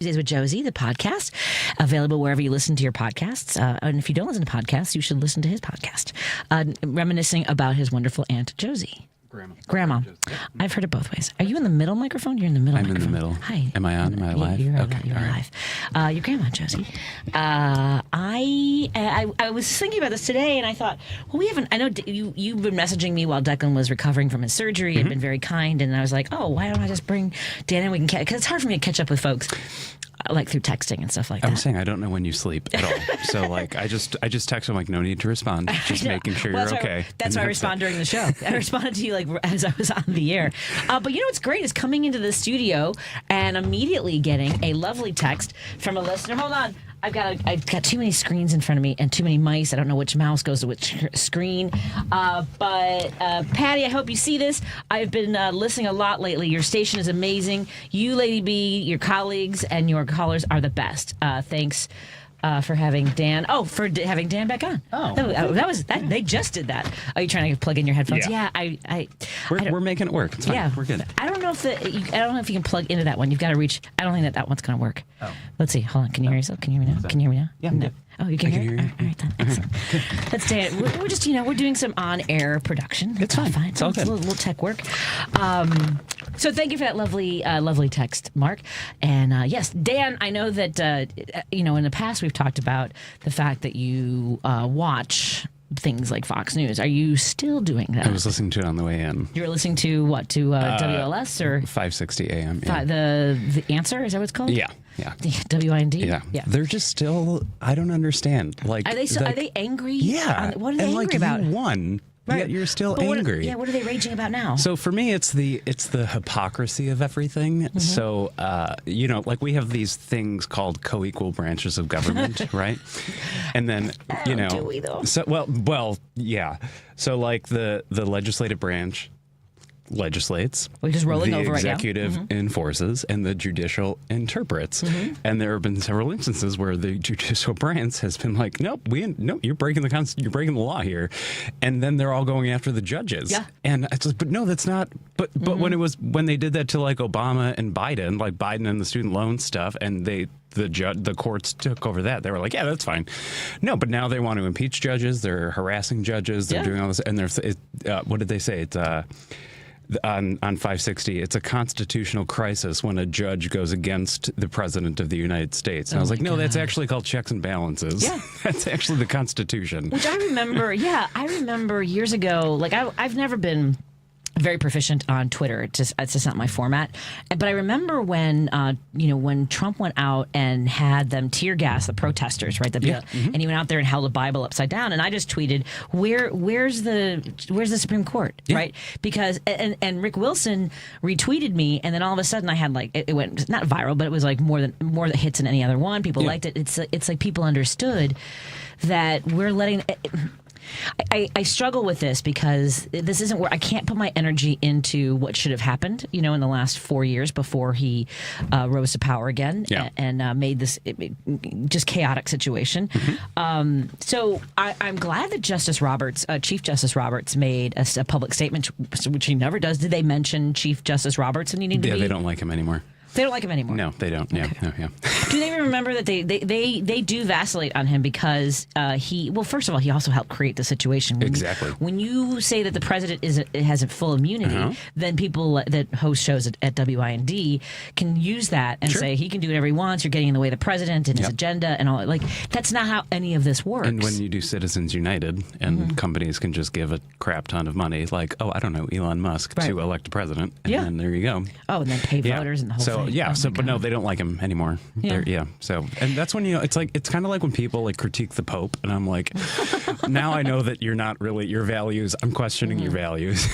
Weekdays with Josie, the podcast, available wherever you listen to your podcasts. And if you don't listen to podcasts, you should listen to his podcast, reminiscing about his wonderful Aunt Josie. Grandma. I've heard it both ways. Are you in the middle microphone? You're in the middle microphone. I'm in the middle. Hi. Am I on? Am I live? You're okay. You're alive. Your grandma, Josie. I was thinking about this today, and I thought, well, we haven't. I know you've been messaging me while Declan was recovering from his surgery and been very kind, and I was like, oh, why don't I just bring Dan and we can catch? Because it's hard for me to catch up with folks. Like through texting and stuff like that. I'm saying I don't know when you sleep at all. So like I just text him like no need to respond. Just making sure you're okay. That's why I respond during the show. I responded to you like as I was on the air. But you know what's great is coming into the studio and immediately getting a lovely text from a listener. Hold on. I've got too many screens in front of me and too many mice. I don't know which mouse goes to which screen. But Patty, I hope you see this. I've been listening a lot lately. Your station is amazing. You, Lady B, your colleagues, and your callers are the best. Thanks for having Dan. Oh, for having Dan back on. Oh, that was that. They just did that. Are you trying to plug in your headphones? Yeah. We're making it work. It's fine. Yeah, we're good. I don't know if I don't know if you can plug into that one. You've got to reach. I don't think that one's going to work. Oh. Let's see. Hold on. Can you hear yourself? Can you hear me now? Can you hear me now? Yeah. No. Oh, you can hear me? All right, then. Excellent. That's Dan. We're just, we're doing some on-air production. It's fine. It's all good. It's a little tech work. So thank you for that lovely text, Mark. And yes, Dan, I know that, in the past we've talked about the fact that you watch things like Fox News. Are you still doing that? I was listening to it on the way in. You were listening to what? To WLS or 560 AM? Yeah. The Answer, is that what it's called? Yeah. WIND. Yeah. They're just still. I don't understand. Like, are they angry? Yeah. What are they angry about? You won. Right. Yet you're still angry. What are they raging about now? So for me, it's the hypocrisy of everything. Mm-hmm. So like we have these things called co-equal branches of government, right? And then do we though? So well, yeah. So like the legislative branch legislates. We're just rolling over right now. The executive enforces and the judicial interprets. Mm-hmm. And there have been several instances where the judicial branch has been like, nope, you're breaking you're breaking the law here. And then they're all going after the judges. Yeah. And it's just, but no, that's not. But when they did that to like Obama and Biden, like Biden and the student loan stuff, and the courts took over that. They were like, yeah, that's fine. No, but now they want to impeach judges. They're harassing judges. They're doing all this. And what did they say? It's on 560, it's a constitutional crisis when a judge goes against the president of the United States. And I was like, no, that's actually called checks and balances. Yeah. That's actually the Constitution. Which I remember, years ago, like I've never been very proficient on Twitter. It's just not my format. But I remember when Trump went out and had them tear gas the protesters, right? And he went out there and held a Bible upside down. And I just tweeted, where's the Supreme Court, right? Because and Rick Wilson retweeted me, and then all of a sudden I had like it went not viral, but it was like more hits than any other one. People liked it. It's like people understood that we're letting. I struggle with this because this isn't where I can't put my energy into what should have happened, in the last 4 years before he rose to power again and made this just chaotic situation. Mm-hmm. So I'm glad that Chief Justice Roberts made a public statement, which he never does. Did they mention Chief Justice Roberts? And they don't like him anymore. They don't like him anymore. No, they don't. Okay. Yeah. Do they remember that they do vacillate on him because first of all, he also helped create the situation. Exactly. When you say that the president has a full immunity, then people that host shows at WIND can use that and say he can do whatever he wants. You're getting in the way of the president and his agenda and all. Like that's not how any of this works. And when you do Citizens United and companies can just give a crap ton of money, like Elon Musk to elect a president, and then there you go. Oh, and then pay voters and the whole thing. But no, they don't like him anymore. So, and that's when it's kind of like when people like critique the Pope, and I'm like, now I know that you're not really your values. I'm questioning your values.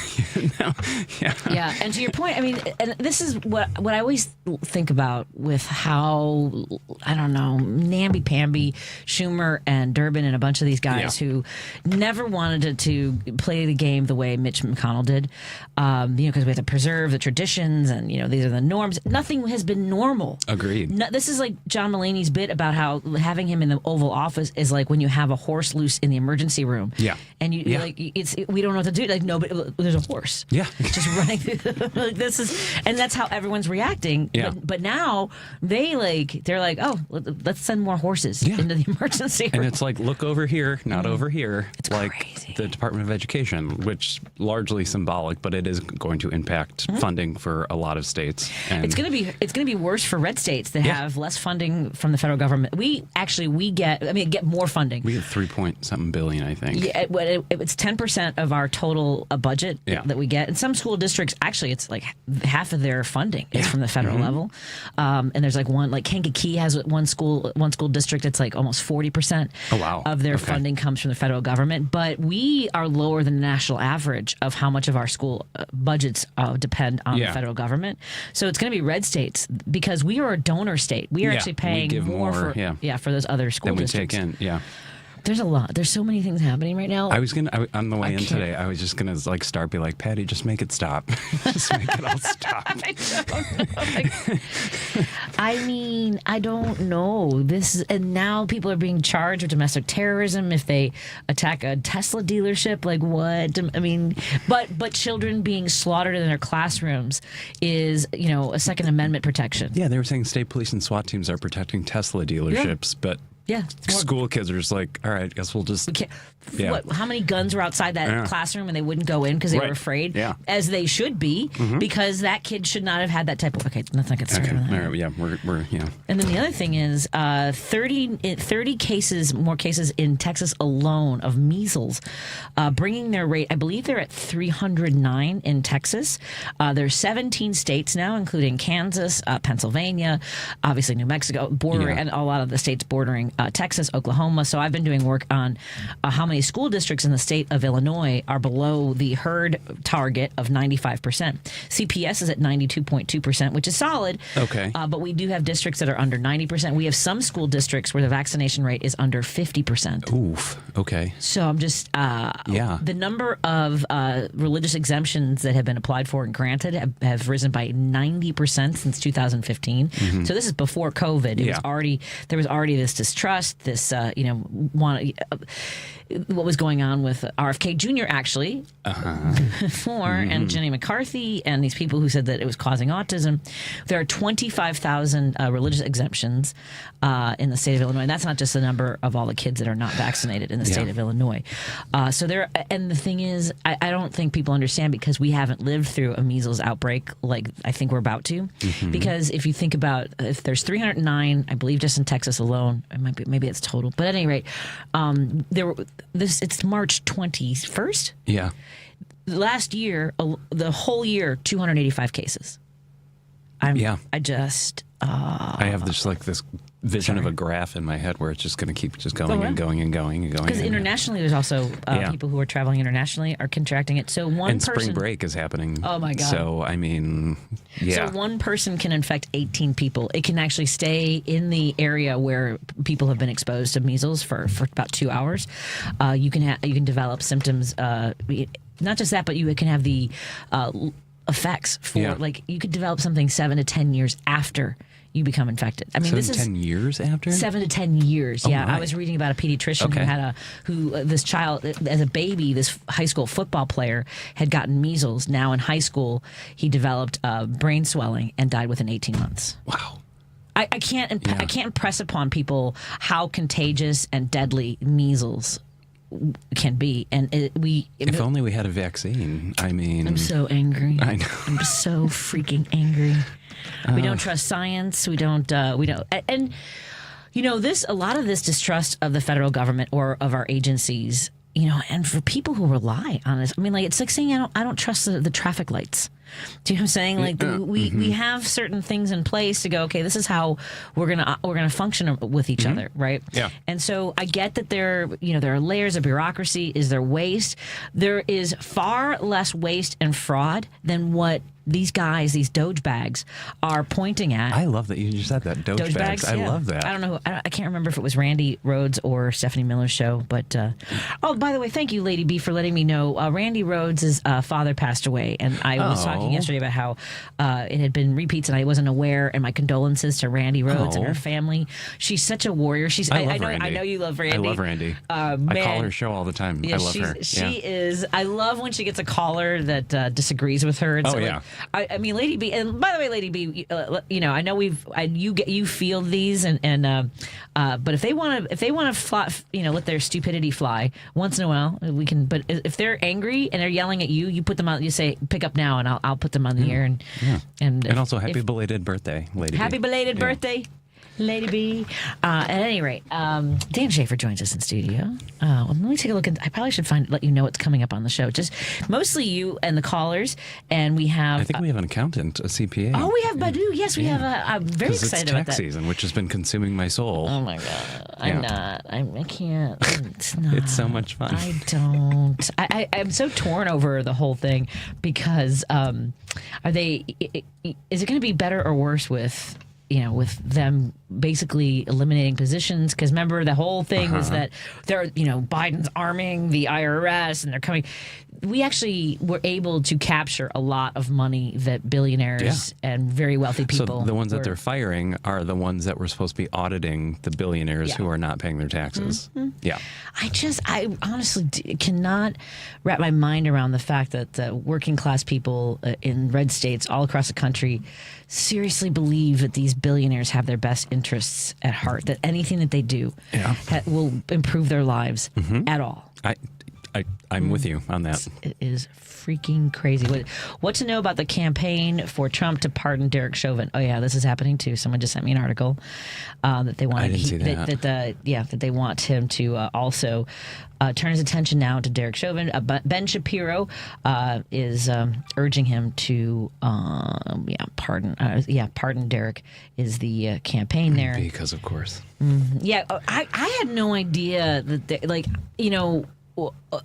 Yeah, and to your point, I mean, and this is what I always think about with how namby-pamby Schumer and Durbin and a bunch of these guys who never wanted to play the game the way Mitch McConnell did, because we have to preserve the traditions and these are the norms. Nothing has been normal. Agreed. This is like like John Mulaney's bit about how having him in the Oval Office is like when you have a horse loose in the emergency room. Yeah. And you like we don't know what to do. Like nobody, there's a horse. Yeah. Just running through like this is, and that's how everyone's reacting. Yeah. But now they're like, oh, let's send more horses into the emergency room. And it's like, look over here, not over here. It's like crazy. the Department of Education, which largely symbolic, but it is going to impact funding for a lot of states. And It's gonna be worse for red states that have less funding from the federal government. We get more funding. we get 3-point-something billion, I think. Yeah, it's 10% of our total budget that we get. In some school districts, actually, it's like half of their funding is from the federal level. And there's like Kankakee has one school district. It's like almost 40% of their funding comes from the federal government. But we are lower than the national average of how much of our school budgets depend on the federal government. So it's going to be red states because we are a donor state. We are actually paying more for those other school than we districts. take in. Yeah. There's a lot. There's so many things happening right now. On the way in today, I was just gonna be like, Patty, just make it stop. Just make it all stop. I don't know. I mean, I don't know. And now people are being charged with domestic terrorism if they attack a Tesla dealership. Like what? I mean, but children being slaughtered in their classrooms is, a Second Amendment protection. Yeah, they were saying state police and SWAT teams are protecting Tesla dealerships, but school kids are just like, all right, I guess we'll just. How many guns were outside that classroom and they wouldn't go in because they were afraid? Yeah. As they should be, because that kid should not have had that type of. Okay, let's not get started on that. All right, we're. And then the other thing is 30 cases, more cases in Texas alone of measles, bringing their rate. I believe they're at 309 in Texas. There's 17 states now, including Kansas, Pennsylvania, obviously New Mexico, and a lot of the states bordering Texas, Oklahoma. So I've been doing work on how many school districts in the state of Illinois are below the herd target of 95%. CPS is at 92.2%, which is solid. Okay. But we do have districts that are under 90%. We have some school districts where the vaccination rate is under 50%. Oof. Okay. So I'm just, the number of religious exemptions that have been applied for and granted have risen by 90% since 2015. So this is before COVID. There was already this distrust, this, what was going on with RFK Jr. actually before, and Jenny McCarthy and these people who said that it was causing autism. There are 25,000 religious exemptions in the state of Illinois. And that's not just the number of all the kids that are not vaccinated in the state of Illinois. And the thing is, I don't think people understand because we haven't lived through a measles outbreak like I think we're about to. Because if you think about, if there's 309, I believe just in Texas alone, it might be, maybe it's total, but at any rate, it's March 21st. Yeah. Last year, the whole year, 285 cases. I have this vision of a graph in my head where it's just going to keep just going and going and going and going. Because internationally, there's also people who are traveling internationally are contracting it. So spring break is happening. Oh my God! So I mean, So one person can infect 18 people. It can actually stay in the area where people have been exposed to measles for about 2 hours. You can develop symptoms. Not just that, but you can have the effects for like you could develop something 7 to 10 years after you become infected. I mean, 7 to 10 years after? 7 to 10 years. I was reading about a pediatrician who this child, as a baby, this high school football player had gotten measles. Now in high school, he developed brain swelling and died within 18 months. Wow. I can't impress upon people how contagious and deadly measles can be, and if only we had a vaccine. I mean, I'm so angry. I know. I'm so freaking angry. We don't trust science. We don't. And a lot of this distrust of the federal government or of our agencies. And for people who rely on this, I mean, like it's like saying I don't trust the traffic lights. Do you know what I'm saying? Like we have certain things in place to go. Okay, this is how we're gonna function with each other, right? Yeah. And so I get that there are layers of bureaucracy. Is there waste? There is far less waste and fraud than what these guys, these Doge bags, are pointing at. I love that you just said that. Doge bags. I love that. I don't know. I can't remember if it was Randy Rhodes or Stephanie Miller's show. But by the way, thank you, Lady B, for letting me know. Randy Rhodes' father passed away, and I was talking yesterday about how it had been repeats and I wasn't aware. And my condolences to Randy Rhodes and her family. She's such a warrior. I know you love Randy. I love Randy. I call her show all the time. I love her. She is. I love when she gets a caller that disagrees with her. And I mean, Lady B. And by the way, Lady B. I know you field these but if they want to fly, let their stupidity fly once in a while, we can. But if they're angry and they're yelling at you, you put them on. You say, "Pick up now," and I'll put them on the air. And also happy belated birthday, Lady. Happy belated birthday, Lady B. At any rate, Dan Schaefer joins us in studio. Let me take a look. I probably should let you know what's coming up on the show. Just mostly you and the callers, and we have. I think we have an accountant, a CPA. Oh, we have Badu. Yes, we have. I'm very excited about that. It's tax season, which has been consuming my soul. Oh my god, I'm not. I can't. It's not. It's so much fun. I don't. I'm so torn over the whole thing because is it going to be better or worse with them basically eliminating positions? Because remember, the whole thing was that Biden's arming the IRS and they're coming. We actually were able to capture a lot of money that billionaires and very wealthy people. So the ones that they're firing are the ones that were supposed to be auditing the billionaires who are not paying their taxes. Mm-hmm. Yeah. I honestly cannot wrap my mind around the fact that working class people in red states all across the country seriously believe that these billionaires have their best interests at heart, that anything that they do will improve their lives at all. I'm with you on that. It is freaking crazy. What to know about the campaign for Trump to pardon Derek Chauvin? Oh yeah, this is happening too. Someone just sent me an article that they want. I didn't see that. That they want him to also turn his attention now to Derek Chauvin. Ben Shapiro is urging him to pardon Derek. Is the campaign there? Because of course. Yeah, I had no idea that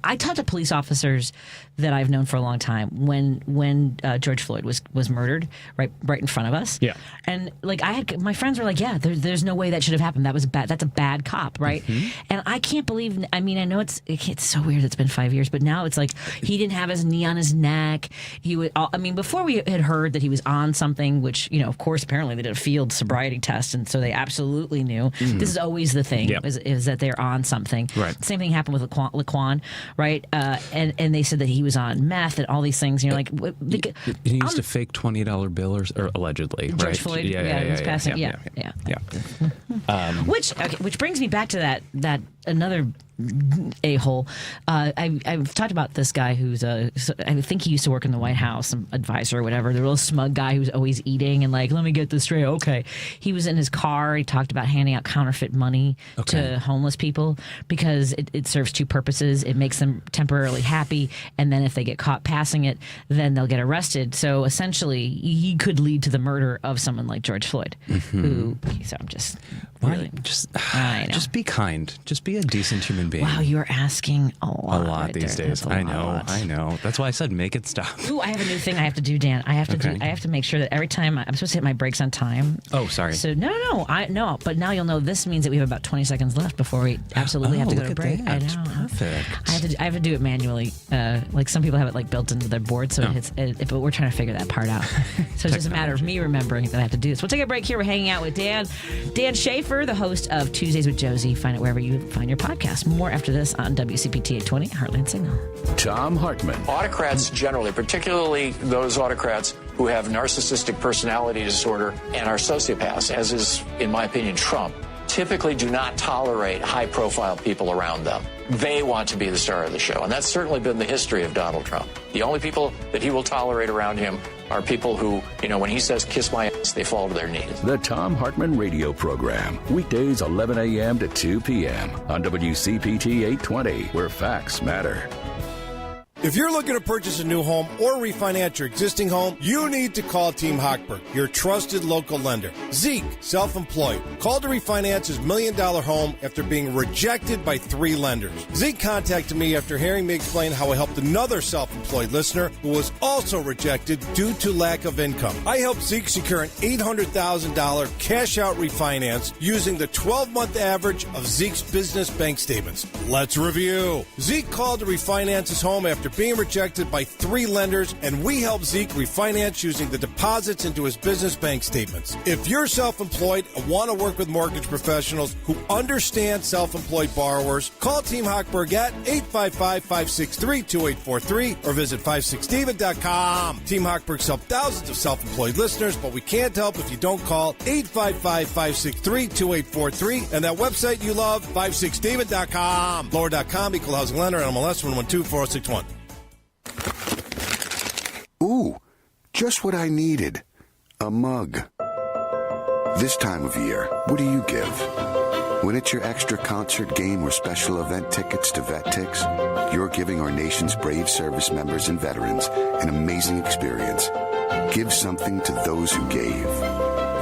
I talked to police officers that I've known for a long time when George Floyd was murdered right in front of us. Yeah. And my friends were like, yeah, there's no way that should have happened. That was bad. That's a bad cop, right? Mm-hmm. And I can't believe. I mean, I know it's so weird. It's been 5 years, but now it's like he didn't have his knee on his neck. He would. I mean, before we had heard that he was on something, which of course, apparently they did a field sobriety test, and so they absolutely knew. Mm-hmm. This is always the thing is that they're on something. Right. Same thing happened with Laquan, right? And they said that he was on meth and all these things. And you're like, he used a fake $20 bill or allegedly, George right? Floyd, he was passing. Yeah. Which brings me back to that another a-hole. I've talked about this guy who's I think he used to work in the White House, some advisor or whatever, the real smug guy who's always eating and let me get this straight. Okay. He was in his car. He talked about handing out counterfeit money to homeless people because it serves two purposes. It makes them temporarily happy, and then if they get caught passing it, then they'll get arrested. So essentially, he could lead to the murder of someone like George Floyd, so I'm just... Really? Just be kind. Just be a decent human being. Wow, you are asking a lot. A lot these days. I know. That's why I said make it stop. Ooh, I have a new thing I have to do, Dan. I have to make sure that every time I'm supposed to hit my brakes on time. Oh, sorry. So no. But now you'll know this means that we have about 20 seconds left before we absolutely have to go to break. That. I know. Perfect. I have to do it manually. Like some people have it built into their board, so but we're trying to figure that part out. So it's just a matter of me remembering that I have to do this. We'll take a break here. We're hanging out with Dan Schaefer, the host of Tuesdays with Josie. Find it wherever you find your podcast. More after this on WCPT 820 Heartland Signal. Tom Hartman. Autocrats generally, particularly those autocrats who have narcissistic personality disorder and are sociopaths, as is, in my opinion, Trump, typically do not tolerate high-profile people around them. They want to be the star of the show, and that's certainly been the history of Donald Trump. The only people that he will tolerate around him are people who, when he says, kiss my ass, they fall to their knees. The Tom Hartman Radio Program, weekdays 11 a.m. to 2 p.m. on WCPT 820, where facts matter. If you're looking to purchase a new home or refinance your existing home, you need to call Team Hochberg, your trusted local lender. Zeke, self-employed, called to refinance his $1 million home after being rejected by 3 lenders. Zeke contacted me after hearing me explain how I helped another self-employed listener who was also rejected due to lack of income. I helped Zeke secure an $800,000 cash-out refinance using the 12-month average of Zeke's business bank statements. Let's review. Zeke called to refinance his home after after being rejected by 3 lenders, and we help Zeke refinance using the deposits into his business bank statements. If you're self-employed and want to work with mortgage professionals who understand self-employed borrowers, call Team Hochberg at 855-563-2843 or visit 56steven.com. Team Hochberg's helped thousands of self-employed listeners, but we can't help if you don't call 855-563-2843 and that website you love, 56steven.com. Lower.com, equal housing lender, NMLS 1124061. Ooh, just what I needed. A mug. This time of year, what do you give? When it's your extra concert, game, or special event tickets to VetTix, you're giving our nation's brave service members and veterans an amazing experience. Give something to those who gave.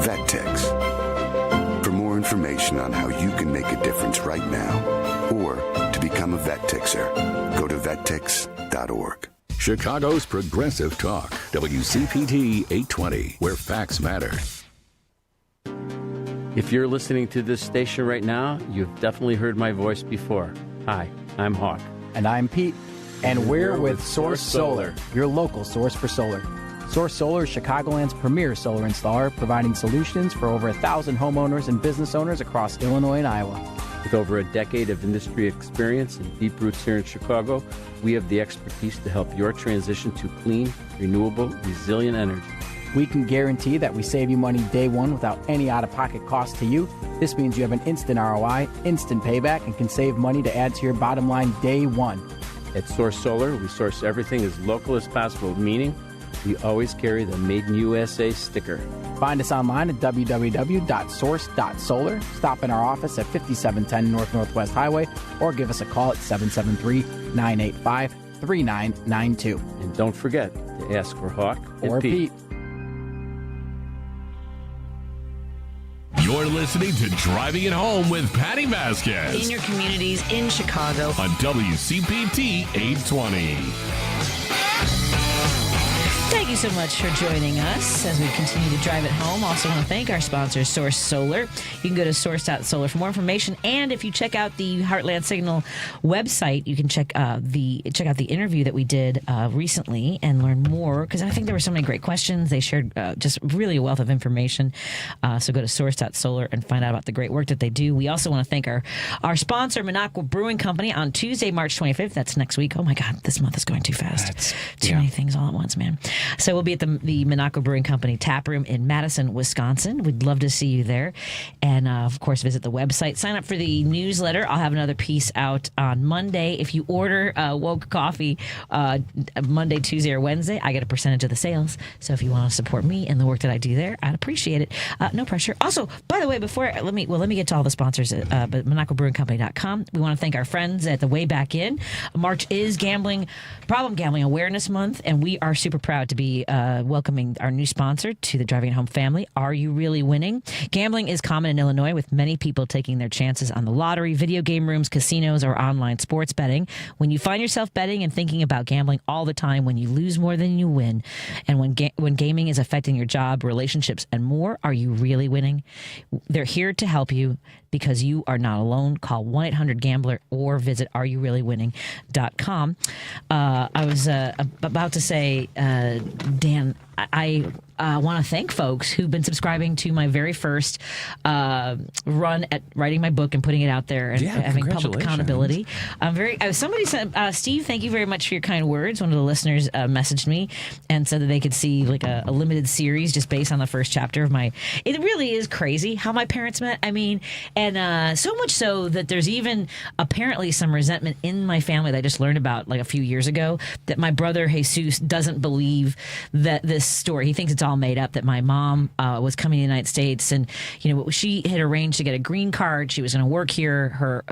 VetTix. For more information on how you can make a difference right now, or to become a VetTixer, go to vettix.org. Chicago's Progressive Talk, WCPT 820, where facts matter. If you're listening to this station right now, you've definitely heard my voice before. Hi, I'm Hawk. And I'm Pete. And we're with Source Solar, your local source for solar. Source Solar is Chicagoland's premier solar installer, providing solutions for over 1,000 homeowners and business owners across Illinois and Iowa. With over a decade of industry experience and deep roots here in Chicago, we have the expertise to help your transition to clean, renewable, resilient energy. We can guarantee that we save you money day one without any out-of-pocket cost to you. This means you have an instant ROI, instant payback, and can save money to add to your bottom line day one. At Source Solar, we source everything as local as possible, meaning we always carry the Made in USA sticker. Find us online at www.source.solar. Stop in our office at 5710 North Northwest Highway or give us a call at 773-985-3992. And don't forget to ask for Hawk or Pete. You're listening to Driving It Home with Patti Vasquez. In your communities, in Chicago. On WCPT 820. Thank you so much for joining us as we continue to drive it home. Also want to thank our sponsor, Source Solar. You can go to source.solar for more information. And if you check out the Heartland Signal website, you can check out the interview that we did recently and learn more, because I think there were so many great questions. They shared just really a wealth of information. So go to source.solar and find out about the great work that they do. We also want to thank our sponsor, Minocqua Brewing Company, on Tuesday, March 25th. That's next week. Oh, my God, this month is going too fast. Too many things all at once, man. So we'll be at the Minocqua Brewing Company tap room in Madison, Wisconsin. We'd love to see you there. And, of course, visit the website. Sign up for the newsletter. I'll have another piece out on Monday. If you order Woke Coffee Monday, Tuesday, or Wednesday, I get a percentage of the sales. So if you want to support me and the work that I do there, I'd appreciate it. No pressure. Also, by the way, let me get to all the sponsors at MinocquaBrewingCompany.com. We want to thank our friends at the Way Back In. March is Problem Gambling Awareness Month, and we are super proud to be welcoming our new sponsor to the Driving It Home family. Are you really winning? Gambling is common in Illinois, with many people taking their chances on the lottery, video game rooms, casinos, or online sports betting. When you find yourself betting and thinking about gambling all the time, when you lose more than you win, and when gaming is affecting your job, relationships, and more, are you really winning? They're here to help you, because you are not alone. Call 1-800-GAMBLER or visit areyourreallyWinning.com. I was about to say, Dan, I want to thank folks who've been subscribing to my very first run at writing my book and putting it out there and having public accountability. Somebody said, Steve, thank you very much for your kind words. One of the listeners messaged me and said that they could see like a limited series just based on the first chapter of my. It really is crazy how my parents met. I mean, and so much so that there's even apparently some resentment in my family that I just learned about like a few years ago, that my brother Jesus doesn't believe that this story. He thinks it's all made up, that my mom was coming to the United States, and she had arranged to get a green card. She was going to work here. Her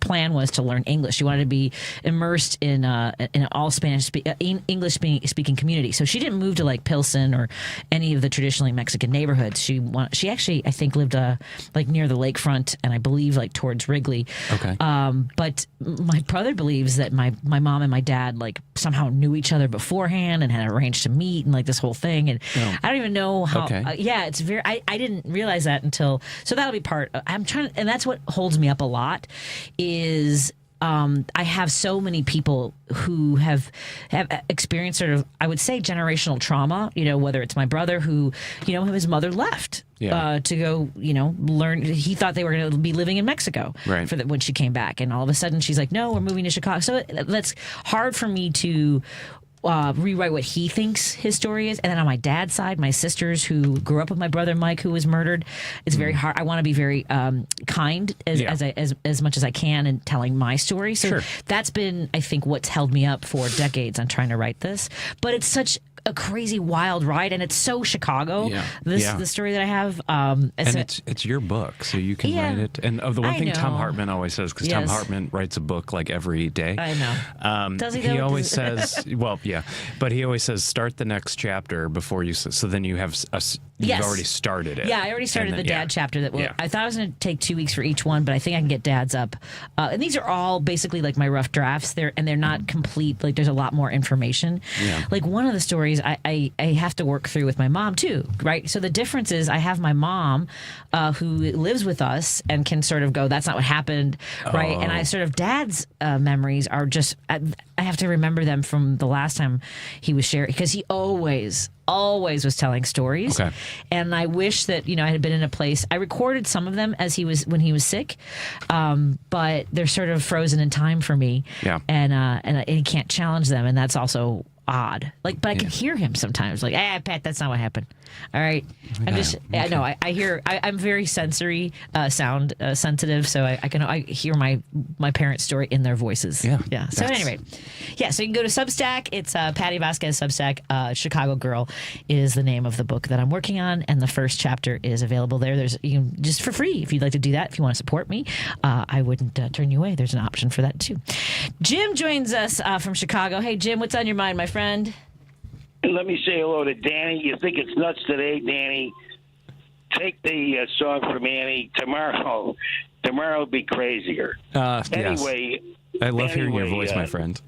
plan was to learn English. She wanted to be immersed in an all Spanish English speaking community. So she didn't move to like Pilsen or any of the traditionally Mexican neighborhoods. She actually, I think, lived like near the lakefront, and I believe like towards Wrigley. Okay. But my brother believes that my mom and my dad like somehow knew each other beforehand and had arranged to meet and like this whole thing. And I don't even know how. Okay. It's very. I didn't realize that until. So that'll be part. I'm trying, and that's what holds me up a lot. Is I have so many people who have experienced sort of, I would say, generational trauma. Whether it's my brother who, his mother left. Yeah. To go, learn. He thought they were going to be living in Mexico right. when she came back, and all of a sudden she's like, "No, we're moving to Chicago." So that's hard for me to rewrite what he thinks his story is. And then on my dad's side, my sisters who grew up with my brother Mike, who was murdered, it's very hard. I want to be very kind as much as I can in telling my story. So that's been, I think, what's held me up for decades on trying to write this. But it's such a crazy, wild ride, and it's so Chicago. The story that I have, and it's your book, so you can write it. And the one thing Tom Hartman always says, because Tom Hartman writes a book like every day. I know. Does he? He always says, well, yeah, but he always says, start the next chapter before you. So then you have you've already started it. Yeah, I already started the dad chapter. I thought I was going to take 2 weeks for each one, but I think I can get dads up. And these are all basically like my rough drafts. They're not complete. Like there's a lot more information. Yeah. Like one of the stories I have to work through with my mom too, right? So the difference is I have my mom who lives with us and can sort of go, that's not what happened, right? And I sort of dad's memories are just I have to remember them from the last time he was sharing, because he always was telling stories. Okay. And I wish that I had been in a place. I recorded some of them when he was sick, but they're sort of frozen in time for me. Yeah. And I can't challenge them, and that's also odd. But I can hear him sometimes. Like, Pat, that's not what happened. All right. I know. I hear. I'm very sensory, sound sensitive, so I hear my parents' story in their voices. Yeah. So anyway, so you can go to Substack. It's Patti Vasquez Substack. Chicago Girl is the name of the book that I'm working on, and the first chapter is available there. You can just for free if you'd like to do that. If you want to support me, I wouldn't turn you away. There's an option for that too. Jim joins us from Chicago. Hey, Jim, what's on your mind, my friend? Let me say hello to Danny. You think it's nuts today, Danny? Take the song from Annie. Tomorrow will be crazier. Anyway, yes. I love hearing your voice, my friend.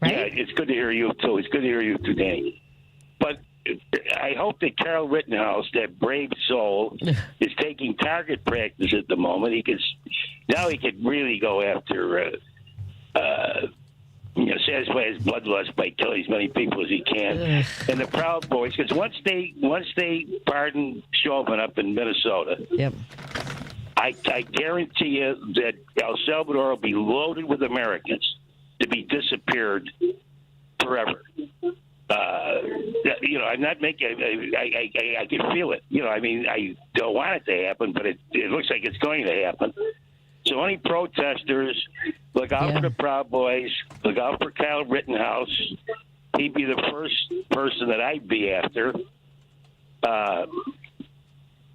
Right? Yeah, it's good to hear you too. It's good to hear you too, Danny. But I hope that Carl Rittenhouse, that brave soul, is taking target practice at the moment. He could really go after. Satisfy his bloodlust by killing as many people as he can. And the Proud Boys, because once they pardon Chauvin up in Minnesota, I guarantee you that El Salvador will be loaded with Americans to be disappeared forever. I'm not making. I can feel it. I don't want it to happen, but it looks like it's going to happen. So any protesters, look out for the Proud Boys, look out for Kyle Rittenhouse. He'd be the first person that I'd be after.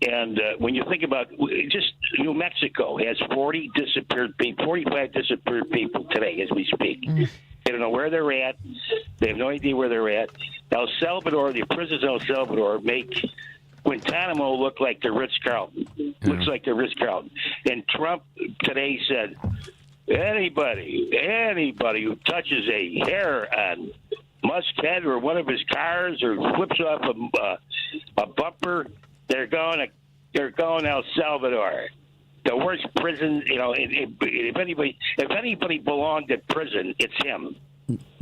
And when you think about just New Mexico has 45 disappeared people today as we speak. They don't know where they're at. They have no idea where they're at. El Salvador, the prisons in El Salvador make Guantanamo look like the Ritz-Carlton. Looks like the Ritz-Carlton. And Trump today said, anybody who touches a hair on Musk's head or one of his cars or flips off a bumper, they're going El Salvador. The worst prison, if anybody belonged at prison, it's him.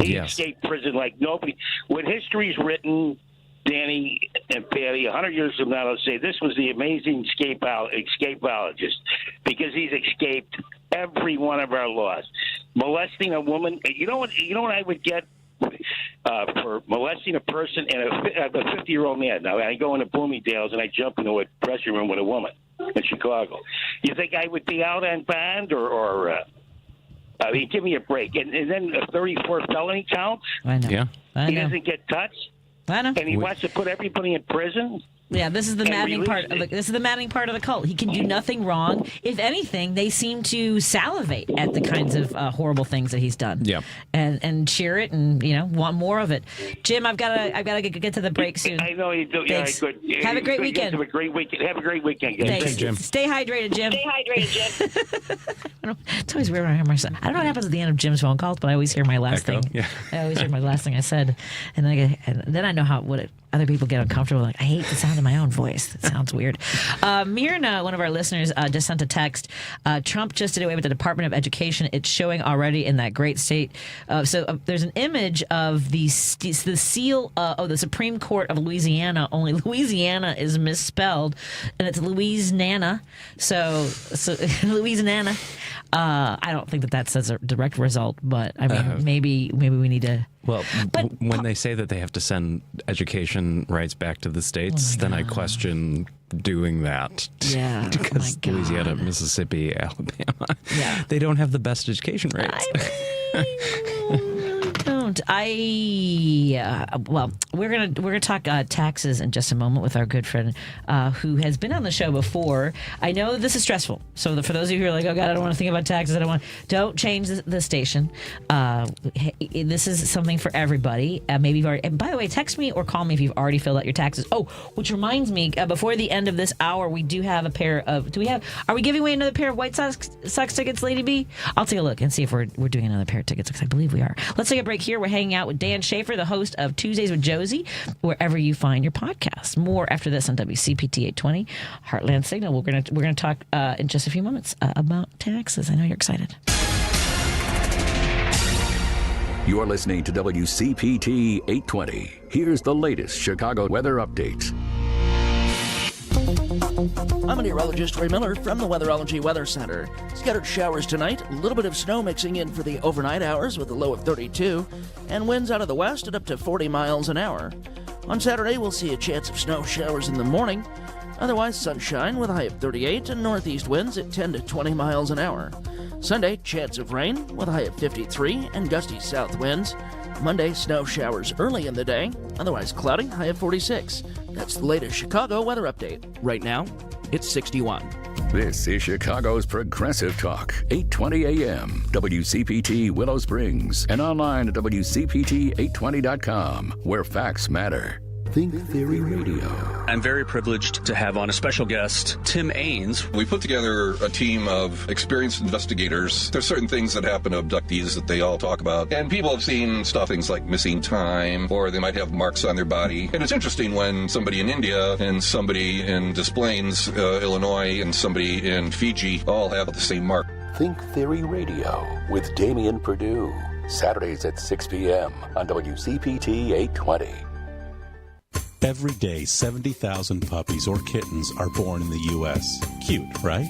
He escaped prison like nobody. When history's written, Danny and Patty, 100 years from now, they'll say this was the amazing escapologist because he's escaped every one of our laws. Molesting a woman, you know what I would get for molesting a person and a 50-year-old man. Now I go into Bloomingdale's and I jump into a dressing room with a woman in Chicago. You think I would be out on bond or give me a break. And then 34 felony counts. I know. Yeah. He doesn't get touched. I know. And he wants to put everybody in prison. Yeah, this is the maddening part. This is the maddening part of the cult. He can do nothing wrong. If anything, they seem to salivate at the kinds of horrible things that he's done. Yeah, and cheer it, and want more of it. Jim, I've got to get to the break soon. I know you do. Thanks. Yeah, good. Have a great weekend. Have a great weekend. Have a great weekend, guys. Thanks, Jim. Stay hydrated, Jim. It's always weird when I hear myself. I don't know what happens at the end of Jim's phone calls, but I always hear my last thing. Yeah. I always hear my last thing I said, and then I know what it other people get uncomfortable. Like, I hate the sound of my own voice. That sounds weird. Myrna, one of our listeners, just sent a text. Trump just did away with the Department of Education. It's showing already in that great state. So there's an image of the seal of the Supreme Court of Louisiana. Only Louisiana is misspelled, and it's Louisiana. So Louisiana. I don't think that says a direct result, but I mean, maybe we need to. Well, when they say that they have to send education rights back to the states, then I question doing that. Yeah, because Louisiana, Mississippi, Alabama, they don't have the best education rates. Don't. Well, we're gonna talk taxes in just a moment with our good friend who has been on the show before. I know this is stressful, so for those of you who are like, oh God, I don't want to think about taxes. Don't change the station. This is something for everybody. Maybe you've already. And by the way, text me or call me if you've already filled out your taxes. Oh, which reminds me, before the end of this hour, we do have a pair of. Are we giving away another pair of White Sox tickets, Lady B? I'll take a look and see if we're doing another pair of tickets, because I believe we are. Let's take a break here. We're hanging out with Dan Schaefer, the host of Tuesdays with Josie, wherever you find your podcasts. More after this on WCPT 820 Heartland Signal. We're gonna talk in just a few moments about taxes. I know you're excited. You're listening to WCPT 820. Here's the latest Chicago weather update. I'm meteorologist Ray Miller from the Weatherology Weather Center. Scattered showers tonight, a little bit of snow mixing in for the overnight hours with a low of 32, and winds out of the west at up to 40 miles an hour. On Saturday, we'll see a chance of snow showers in the morning. Otherwise, sunshine with a high of 38 and northeast winds at 10 to 20 miles an hour. Sunday, chance of rain with a high of 53 and gusty south winds. Monday, snow showers early in the day, otherwise cloudy, high of 46. That's the latest Chicago weather update. Right now, it's 61. This is Chicago's Progressive Talk, 820 AM, WCPT Willow Springs, and online at WCPT820.com, where facts matter. Think Theory Radio. I'm very privileged to have on a special guest, Tim Ains. We put together a team of experienced investigators. There's certain things that happen to abductees that they all talk about. And people have seen things like missing time, or they might have marks on their body. And it's interesting when somebody in India and somebody in Des Plaines, Illinois, and somebody in Fiji all have the same mark. Think Theory Radio with Damian Perdue. Saturdays at 6 p.m. on WCPT 820. Every day, 70,000 puppies or kittens are born in the U.S. Cute, right?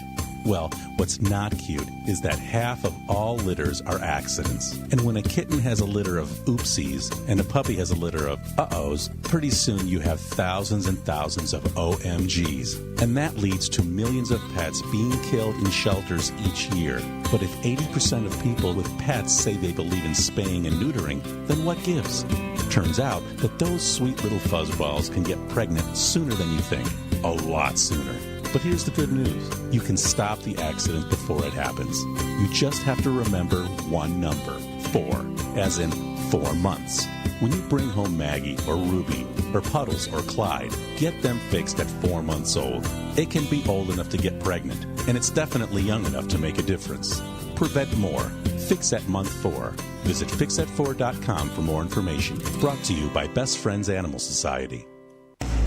Well, what's not cute is that half of all litters are accidents. And when a kitten has a litter of oopsies and a puppy has a litter of uh-ohs, pretty soon you have thousands and thousands of OMGs. And that leads to millions of pets being killed in shelters each year. But if 80% of people with pets say they believe in spaying and neutering, then what gives? Turns out that those sweet little fuzzballs can get pregnant sooner than you think. A lot sooner. But here's the good news. You can stop the accident before it happens. You just have to remember one number, 4, as in 4 months. When you bring home Maggie or Ruby or Puddles or Clyde, get them fixed at 4 months old. It can be old enough to get pregnant, and it's definitely young enough to make a difference. Prevent more. Fix at month 4. Visit fixat4.com for more information. Brought to you by Best Friends Animal Society.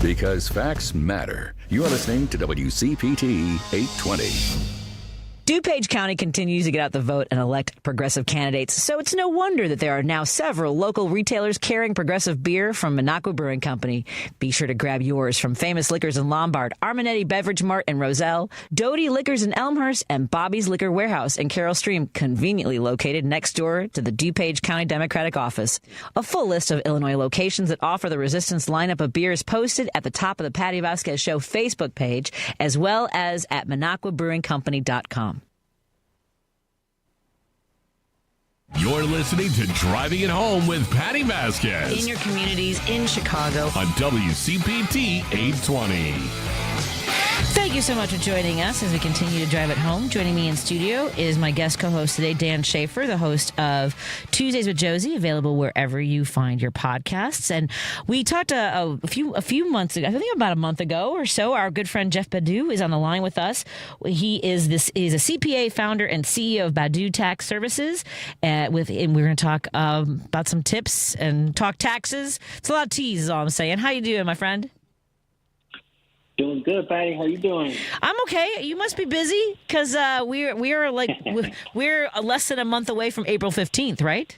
Because facts matter. You're listening to WCPT 820. DuPage County continues to get out the vote and elect progressive candidates, so it's no wonder that there are now several local retailers carrying progressive beer from Minocqua Brewing Company. Be sure to grab yours from Famous Liquors in Lombard, Arminetti Beverage Mart in Roselle, Doty Liquors in Elmhurst, and Bobby's Liquor Warehouse in Carroll Stream, conveniently located next door to the DuPage County Democratic Office. A full list of Illinois locations that offer the Resistance lineup of beer is posted at the top of the Patti Vasquez Show Facebook page, as well as at MinocquaBrewingCompany.com. You're listening to Driving It Home with Patti Vasquez. In your communities, in Chicago. On WCPT 820. Thank Thank you so much for joining us as we continue to drive it home. Joining me in studio is my guest co-host today, Dan Schaefer, the host of Tuesdays with Josie, available wherever you find your podcasts. And we talked a few months ago, I think about a month ago or so. Our good friend Jeff Badu is on the line with us. He is a CPA founder and CEO of Badu Tax Services. And we're going to talk about some tips and talk taxes. It's a lot of T's, is all I'm saying. How you doing, my friend? Doing good, Patty. How you doing? I'm okay. You must be busy because we're less than a month away from April 15th, right?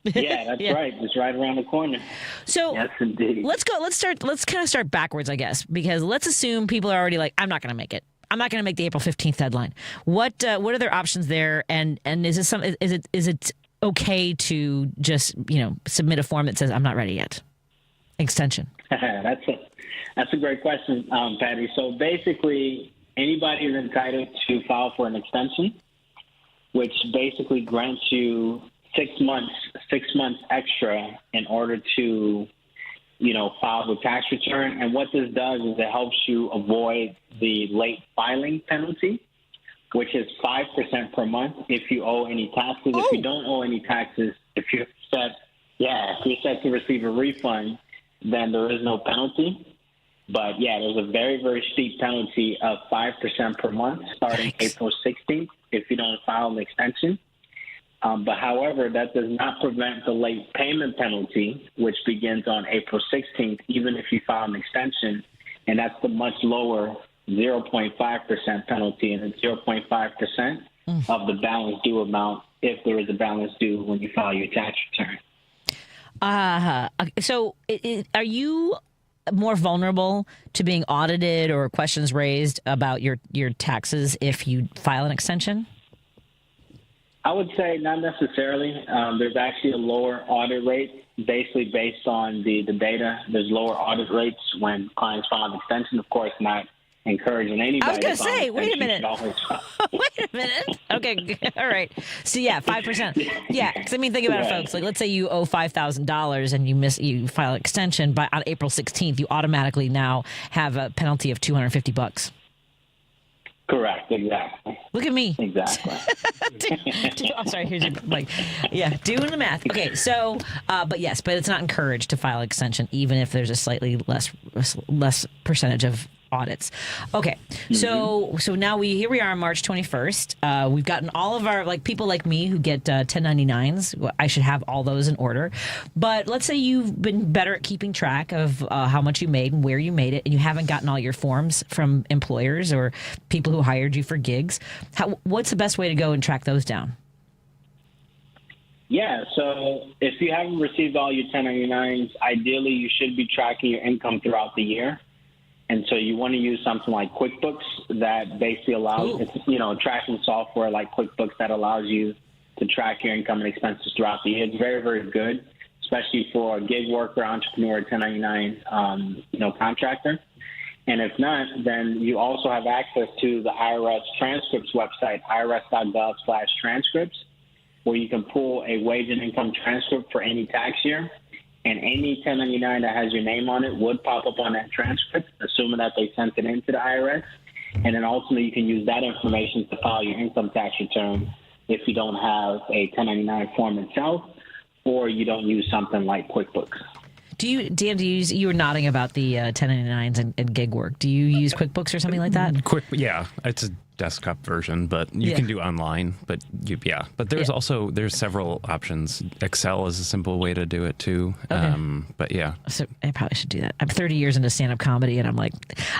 Yeah, that's right. It's right around the corner. So yes, indeed. Let's kind of start backwards, I guess, because let's assume people are already like, I'm not going to make it. I'm not going to make the April 15th deadline. What are their options there? And is it okay to just submit a form that says I'm not ready yet? Extension. That's a great question, Patty. So basically, anybody is entitled to file for an extension, which basically grants you 6 months extra in order to, file the tax return. And what this does is it helps you avoid the late filing penalty, which is 5% per month if you owe any taxes. If you don't owe any taxes, if you're set to receive a refund, then there is no penalty. But, yeah, there's a very, very steep penalty of 5% per month starting April 16th if you don't file an extension. But, however, that does not prevent the late payment penalty, which begins on April 16th, even if you file an extension. And that's the much lower 0.5% penalty, and it's 0.5% of the balance due amount if there is a balance due when you file your tax return. So are you more vulnerable to being audited or questions raised about your taxes if you file an extension? I would say not necessarily. There's actually a lower audit rate, basically based on the data. There's lower audit rates when clients file an extension. Of course, not encouraging anybody. I was going to say, wait a minute. Wait a minute. Okay, all right. So, yeah, 5%. Yeah, because, think about it, folks. Like, let's say you owe $5,000 and you file an extension, but on April 16th, you automatically now have a penalty of $250. Correct, exactly. Look at me. Exactly. I'm sorry, here's your doing the math. Okay, so, but it's not encouraged to file extension, even if there's a slightly less percentage of audits. Okay, so now here we are on March 21st. We've gotten all of our people like me who get 1099s. I should have all those in order. But let's say you've been better at keeping track of how much you made and where you made it, and you haven't gotten all your forms from employers or people who hired you for gigs. What's the best way to go and track those down? Yeah, so if you haven't received all your 1099s, ideally you should be tracking your income throughout the year. And so you want to use something like QuickBooks that basically allows, tracking software like QuickBooks that allows you to track your income and expenses throughout the year. It's very, very good, especially for a gig worker, entrepreneur, 1099, contractor. And if not, then you also have access to the IRS transcripts website, irs.gov/transcripts, where you can pull a wage and income transcript for any tax year. And any 1099 that has your name on it would pop up on that transcript, assuming that they sent it into the IRS. And then ultimately you can use that information to file your income tax return if you don't have a 1099 form itself or you don't use something like QuickBooks. Dan, you were nodding about the 1099s and gig work. Do you use QuickBooks or something like that? Yeah, it's a desktop version, but you can do online. But there's several options. Excel is a simple way to do it too. Okay. So I probably should do that. I'm 30 years into stand-up comedy, and I'm like,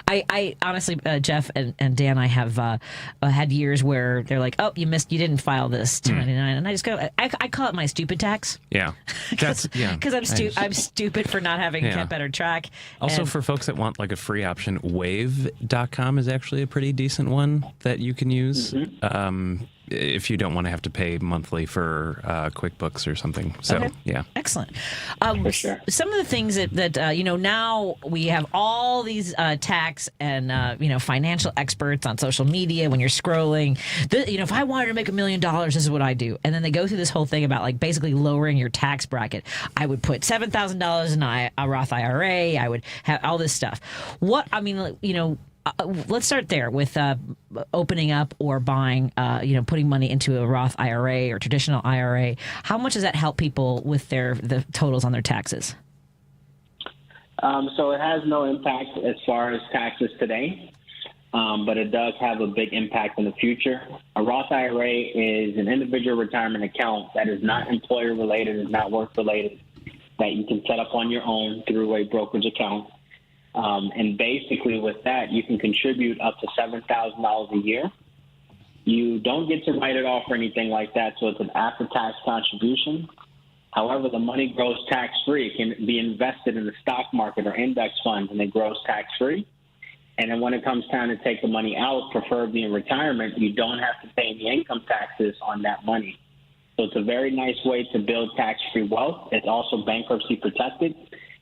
I honestly, Jeff and Dan, I have had years where they're like, oh, you didn't file this 1099, and I just go, I call it my stupid tax. Yeah, that's because I'm stupid for not having kept better track. Also, for folks that want like a free option, Wave.com is actually a pretty decent one that you can use if you don't want to have to pay monthly for QuickBooks or something. So, yeah. Excellent. For sure. Some of the things that now we have all these tax and, financial experts on social media when you're scrolling. If I wanted to make $1 million, this is what I do. And then they go through this whole thing about like basically lowering your tax bracket. I would put $7,000 in a Roth IRA. I would have all this stuff. let's start there with opening up or buying, putting money into a Roth IRA or traditional IRA. How much does that help people with the totals on their taxes? So it has no impact as far as taxes today, but it does have a big impact in the future. A Roth IRA is an individual retirement account that is not employer-related, is not work-related, that you can set up on your own through a brokerage account. And basically with that, you can contribute up to $7,000 a year. You don't get to write it off or anything like that, so it's an after-tax contribution. However, the money grows tax-free. It can be invested in the stock market or index funds, and it grows tax-free. And then when it comes time to take the money out, preferably in retirement, you don't have to pay any income taxes on that money. So it's a very nice way to build tax-free wealth. It's also bankruptcy protected,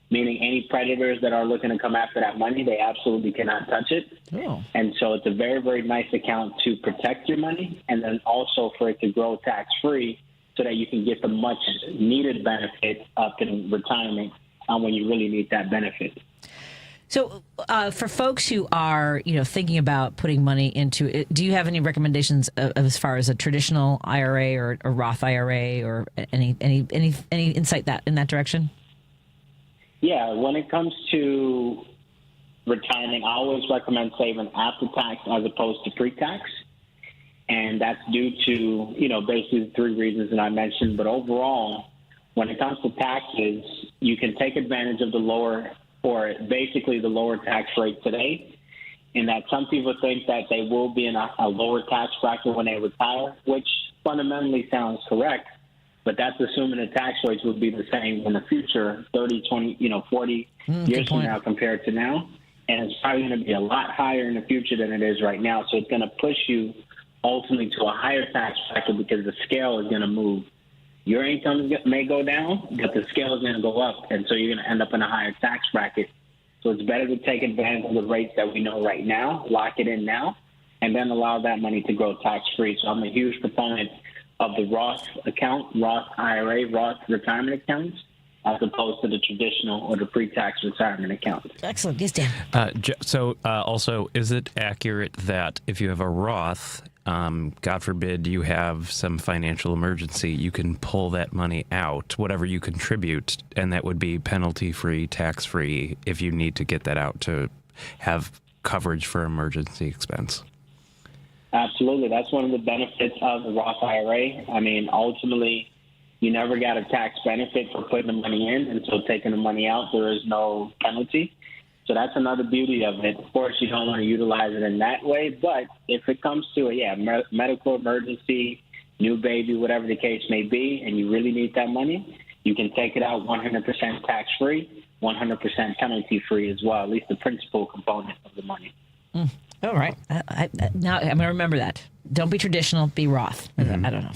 meaning any predators that are looking to come after that money, they absolutely cannot touch it. Oh. And so it's a very, very nice account to protect your money, and then also for it to grow tax-free so that you can get the much-needed benefit up in retirement when you really need that benefit. So for folks who are, thinking about putting money into it, do you have any recommendations as far as a traditional IRA or a Roth IRA or any insight in that direction? Yeah, when it comes to retirement, I always recommend saving after tax as opposed to pre-tax. And that's due to, basically the three reasons that I mentioned. But overall, when it comes to taxes, you can take advantage of the lower tax rate today, in that some people think that they will be in a lower tax bracket when they retire, which fundamentally sounds correct. But that's assuming the tax rates would be the same in the future, 30, 20, 40 years from now compared to now. And it's probably going to be a lot higher in the future than it is right now. So it's going to push you ultimately to a higher tax bracket because the scale is going to move. Your income may go down, but the scale is going to go up. And so you're going to end up in a higher tax bracket. So it's better to take advantage of the rates that we know right now, lock it in now, and then allow that money to grow tax-free. So I'm a huge proponent of the Roth account, Roth IRA, Roth retirement accounts, as opposed to the traditional or the pre-tax retirement account. Excellent. Yes, Dan. Also, is it accurate that if you have a Roth, God forbid you have some financial emergency, you can pull that money out, whatever you contribute, and that would be penalty-free, tax-free if you need to get that out to have coverage for emergency expense? Absolutely. That's one of the benefits of the Roth IRA. I mean, ultimately, you never got a tax benefit for putting the money in, and so taking the money out, there is no penalty. So that's another beauty of it. Of course, you don't want to utilize it in that way, but if it comes to medical emergency, new baby, whatever the case may be, and you really need that money, you can take it out 100% tax-free, 100% penalty-free as well, at least the principal component of the money. All right. Now I'm going to remember that. Don't be traditional, be Roth. Mm-hmm. I don't know.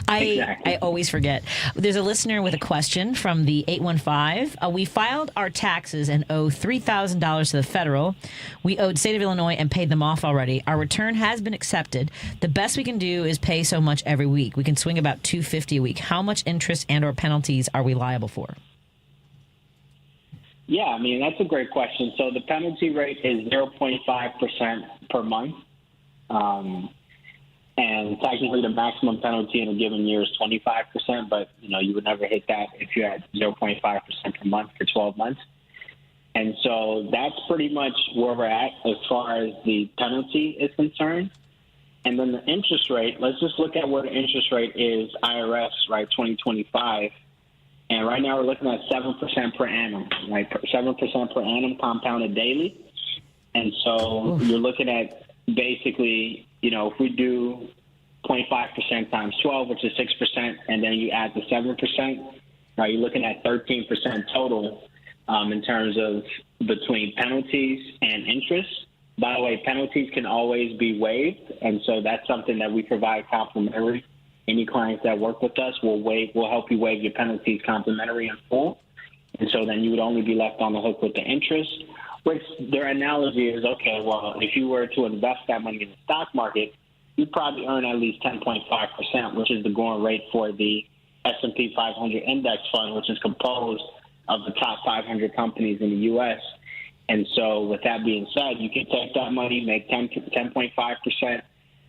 I always forget. There's a listener with a question from the 815. We filed our taxes and owe $3,000 to the federal. We owed state of Illinois and paid them off already. Our return has been accepted. The best we can do is pay so much every week. We can swing about $250 a week. How much interest and or penalties are we liable for? Yeah, I mean, that's a great question. So the penalty rate is 0.5% per month. And technically the maximum penalty in a given year is 25%, but, you would never hit that if you're at 0.5% per month for 12 months. And so that's pretty much where we're at as far as the penalty is concerned. And then the interest rate, let's just look at where the interest rate is, IRS, right, 2025. And right now we're looking at 7% per annum, right? 7% per annum compounded daily. And so you're looking at basically, if we do 0.5% times 12, which is 6%, and then you add the 7%, right, you're looking at 13% total in terms of between penalties and interest. By the way, penalties can always be waived, and so that's something that we provide complimentary. Any clients that work with us will help you waive your penalties complimentary in full. And so then you would only be left on the hook with the interest, which their analogy is, okay, well, if you were to invest that money in the stock market, you'd probably earn at least 10.5%, which is the going rate for the S&P 500 index fund, which is composed of the top 500 companies in the U.S. And so with that being said, you can take that money, make 10.5%,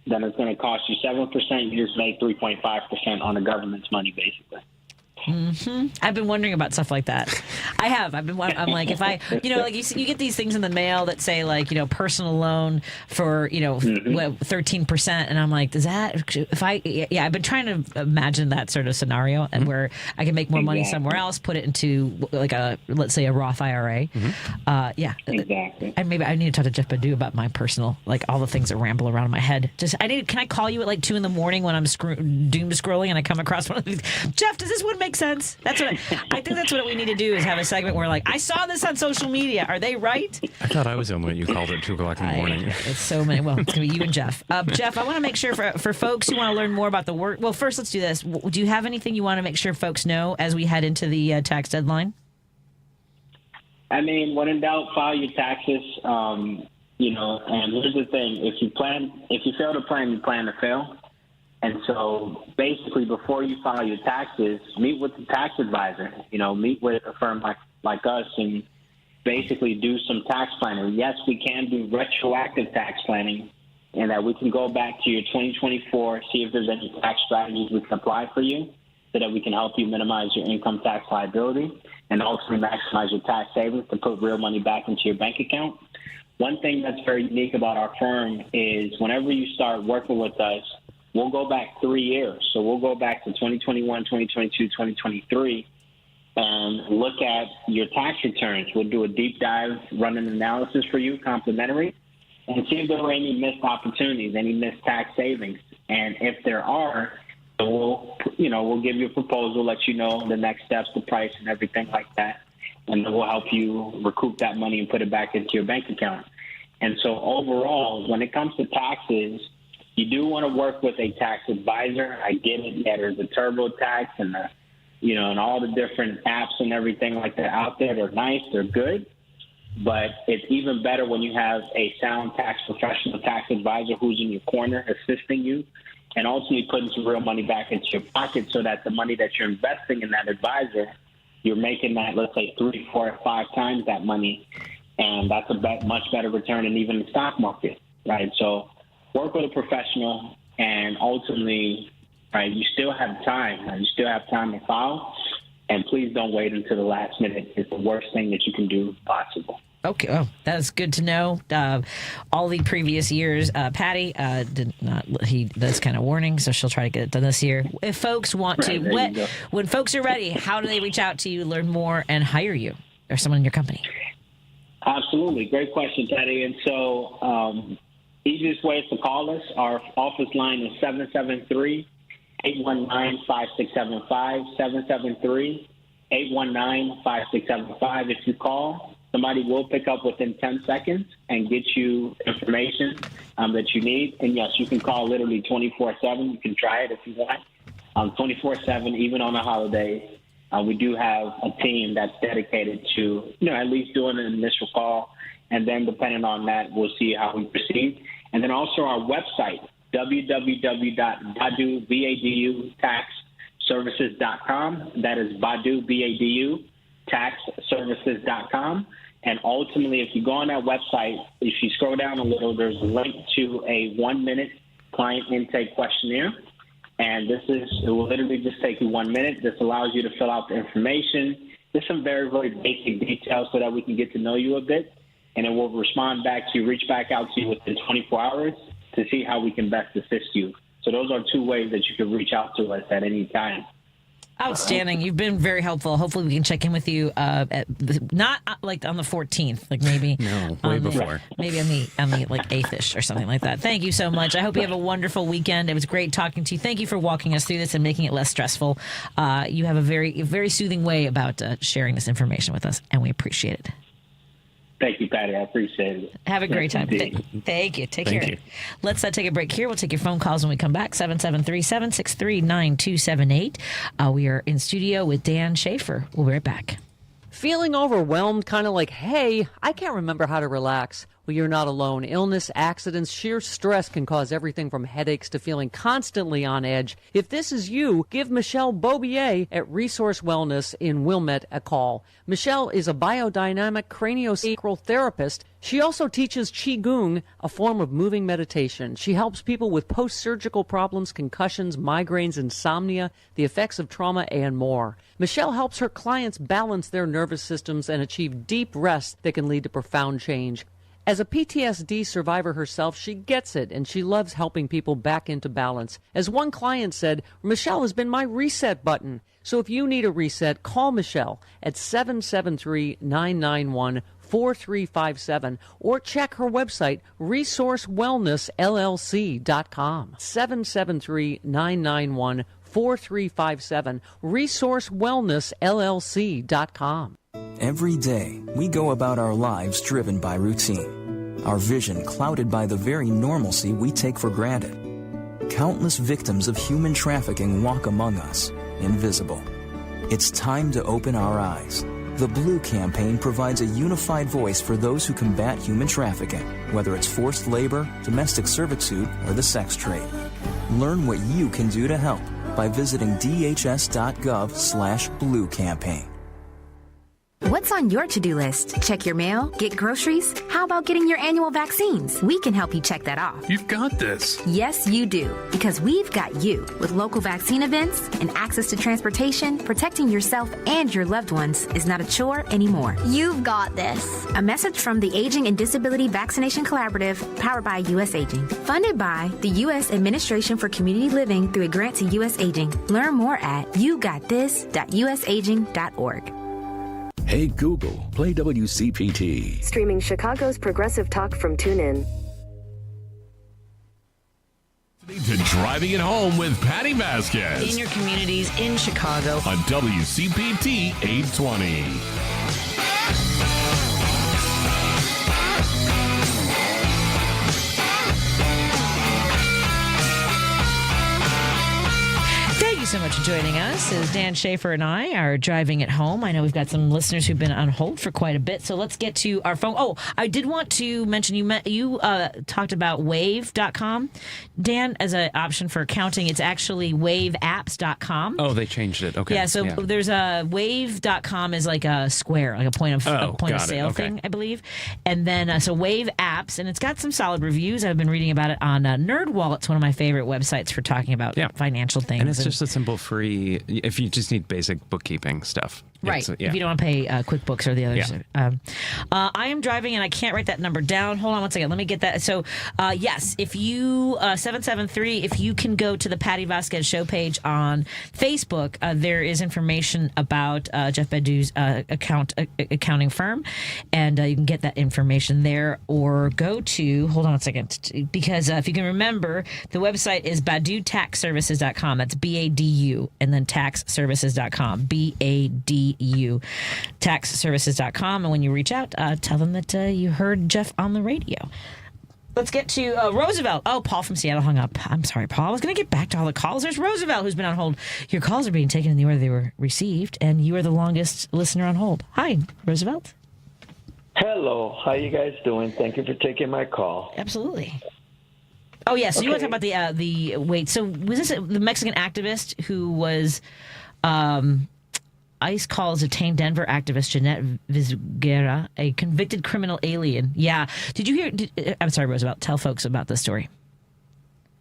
then it's going to cost you 7%. You just make 3.5% on the government's money, basically. Mm-hmm. I've been wondering about stuff like that. I'm like, if I, like you get these things in the mail that say like, personal loan for, 13%. And I'm like, does that, I've been trying to imagine that sort of scenario and where I can make more money somewhere else, put it into like let's say a Roth IRA. Exactly. And maybe I need to talk to Jeff Badu about my personal, like all the things that ramble around in my head. Can I call you at like 2 a.m. when I'm doom scrolling and I come across one of these? Jeff, does this one make sense? That's what I think. That's what we need to do is have a segment where like, I saw this on social media. Are they right? I thought I was the only one you called at 2 o'clock in the morning. It's so many. Well, it's gonna be you and Jeff. Jeff, I want to make sure for folks who want to learn more about the work. Well, first, let's do this. Do you have anything you want to make sure folks know as we head into the tax deadline? I mean, when in doubt, file your taxes. And here's the thing: if you fail to plan, you plan to fail. And so basically before you file your taxes, meet with the tax advisor, meet with a firm like us and basically do some tax planning. Yes, we can do retroactive tax planning and that we can go back to your 2024, see if there's any tax strategies we can apply for you so that we can help you minimize your income tax liability and ultimately maximize your tax savings to put real money back into your bank account. One thing that's very unique about our firm is whenever you start working with us, we'll go back 3 years. So we'll go back to 2021, 2022, 2023, and look at your tax returns. We'll do a deep dive, run an analysis for you, complimentary, and see if there were any missed opportunities, any missed tax savings. And if there are, we'll give you a proposal, let you know the next steps, the price, and everything like that. And then we'll help you recoup that money and put it back into your bank account. And so overall, when it comes to taxes, you do want to work with a tax advisor. I get it. Yeah, there's the TurboTax and and all the different apps and everything like that out there. They're nice. They're good. But it's even better when you have a sound tax professional tax advisor who's in your corner assisting you and ultimately putting some real money back into your pocket so that the money that you're investing in that advisor, you're making that, let's say, 3, 4, 5 times that money. And that's a much better return than even the stock market, right? So work with a professional, and ultimately, right, you still have time. You still have time to file, and please don't wait until the last minute. It's the worst thing that you can do possible. Okay, oh, that's good to know. All the previous years, Patti did not. He does kind of warning, so she'll try to get it done this year. If folks want to, when folks are ready, how do they reach out to you, learn more, and hire you or someone in your company? Absolutely, great question, Patti. And so, easiest way is to call us. Our office line is 773-819-5675, 773-819-5675. If you call, somebody will pick up within 10 seconds and get you information that you need. And, yes, you can call literally 24/7. You can try it if you want. 24/7, even on the holidays. We do have a team that's dedicated to, at least doing an initial call. And then depending on that, we'll see how we proceed. And then also our website, www.badu-taxservices.com. That is Badu, taxservices.com. And ultimately, if you go on that website, if you scroll down a little, there's a link to a 1-minute client intake questionnaire. And it will literally just take you 1 minute. This allows you to fill out the information. There's some very, very basic details so that we can get to know you a bit. And then we'll respond back to you, reach back out to you within 24 hours to see how we can best assist you. So those are 2 ways that you can reach out to us at any time. Outstanding. You've been very helpful. Hopefully we can check in with you not like on the 14th, like maybe way before. Maybe on the like 8th-ish or something like that. Thank you so much. I hope you have a wonderful weekend. It was great talking to you. Thank you for walking us through this and making it less stressful. You have a very, very soothing way about sharing this information with us, and we appreciate it. Thank you, Patti. I appreciate it. Have a great time. Thank you. Take care. Let's take a break here. We'll take your phone calls when we come back. 773-763-9278. We are in studio with Dan Schaefer. We'll be right back. Feeling overwhelmed, kind of like, hey, I can't remember how to relax? Well, you're not alone. Illness, accidents, sheer stress can cause everything from headaches to feeling constantly on edge. If this is you, give Michelle Beaubier at Resource Wellness in Wilmette a call. Michelle is a biodynamic craniosacral therapist. She also teaches Qigong, a form of moving meditation. She helps people with post-surgical problems, concussions, migraines, insomnia, the effects of trauma, and more. Michelle helps her clients balance their nervous systems and achieve deep rest that can lead to profound change. As a PTSD survivor herself, she gets it, and she loves helping people back into balance. As one client said, Michelle has been my reset button. So if you need a reset, call Michelle at 773-991-4357 or check her website, resourcewellnessllc.com. 773-991-4357, resourcewellnessllc.com. Every day, we go about our lives driven by routine, our vision clouded by the very normalcy we take for granted. Countless victims of human trafficking walk among us, invisible. It's time to open our eyes. The Blue Campaign provides a unified voice for those who combat human trafficking, whether it's forced labor, domestic servitude, or the sex trade. Learn what you can do to help by visiting dhs.gov/Blue Campaign. What's on your to-do list? Check your mail? Get groceries? How about getting your annual vaccines? We can help you check that off. You've got this. Yes, you do. Because we've got you. With local vaccine events and access to transportation, protecting yourself and your loved ones is not a chore anymore. You've got this. A message from the Aging and Disability Vaccination Collaborative, powered by U.S. Aging. Funded by the U.S. Administration for Community Living through a grant to U.S. Aging. Learn more at yougotthis.usaging.org. Hey Google, play WCPT. Streaming Chicago's progressive talk from TuneIn. To Driving It Home with Patti Vasquez. In your communities in Chicago. On WCPT 820. Thank you so much for joining us as Dan Schaefer and I are driving it home. I know we've got some listeners who've been on hold for quite a bit, so let's get to our phone. Oh, I did want to mention you talked about wave.com, Dan, as an option for accounting. It's actually waveapps.com. Oh, they changed it. Okay. Yeah, so there's a wave.com is like a square, like a point of sale thing, I believe. And then so Wave Apps, and it's got some solid reviews. I've been reading about it on NerdWallet. It's one of my favorite websites for talking about financial things. And it's just a simple free, if you just need basic bookkeeping stuff. Right. If you don't want to pay QuickBooks or the others. Yeah. I am driving and I can't write that number down. Hold on one second. Let me get that. So, yes, if you, 773, if you can go to the Patti Vasquez show page on Facebook, there is information about Jeff Bedu's accounting firm. And you can get that information there or go to, hold on one second, because if you can remember, the website is badutaxservices.com. That's BADU and then taxservices.com. BADU. Taxservices.com, and when you reach out, tell them that you heard Jeff on the radio. Let's get to Roosevelt. Oh, Paul from Seattle hung up. I'm sorry, Paul. I was going to get back to all the calls. There's Roosevelt, who's been on hold. Your calls are being taken in the order they were received, and you are the longest listener on hold. Hi, Roosevelt. Hello. How you guys doing? Thank you for taking my call. Absolutely. Oh, yeah. So you want to talk about the wait. So was this the Mexican activist who was ICE calls a tame Denver activist, Jeanette Vizguera, a convicted criminal alien. Yeah. Did you hear? I'm sorry, Roosevelt. Tell folks about this story.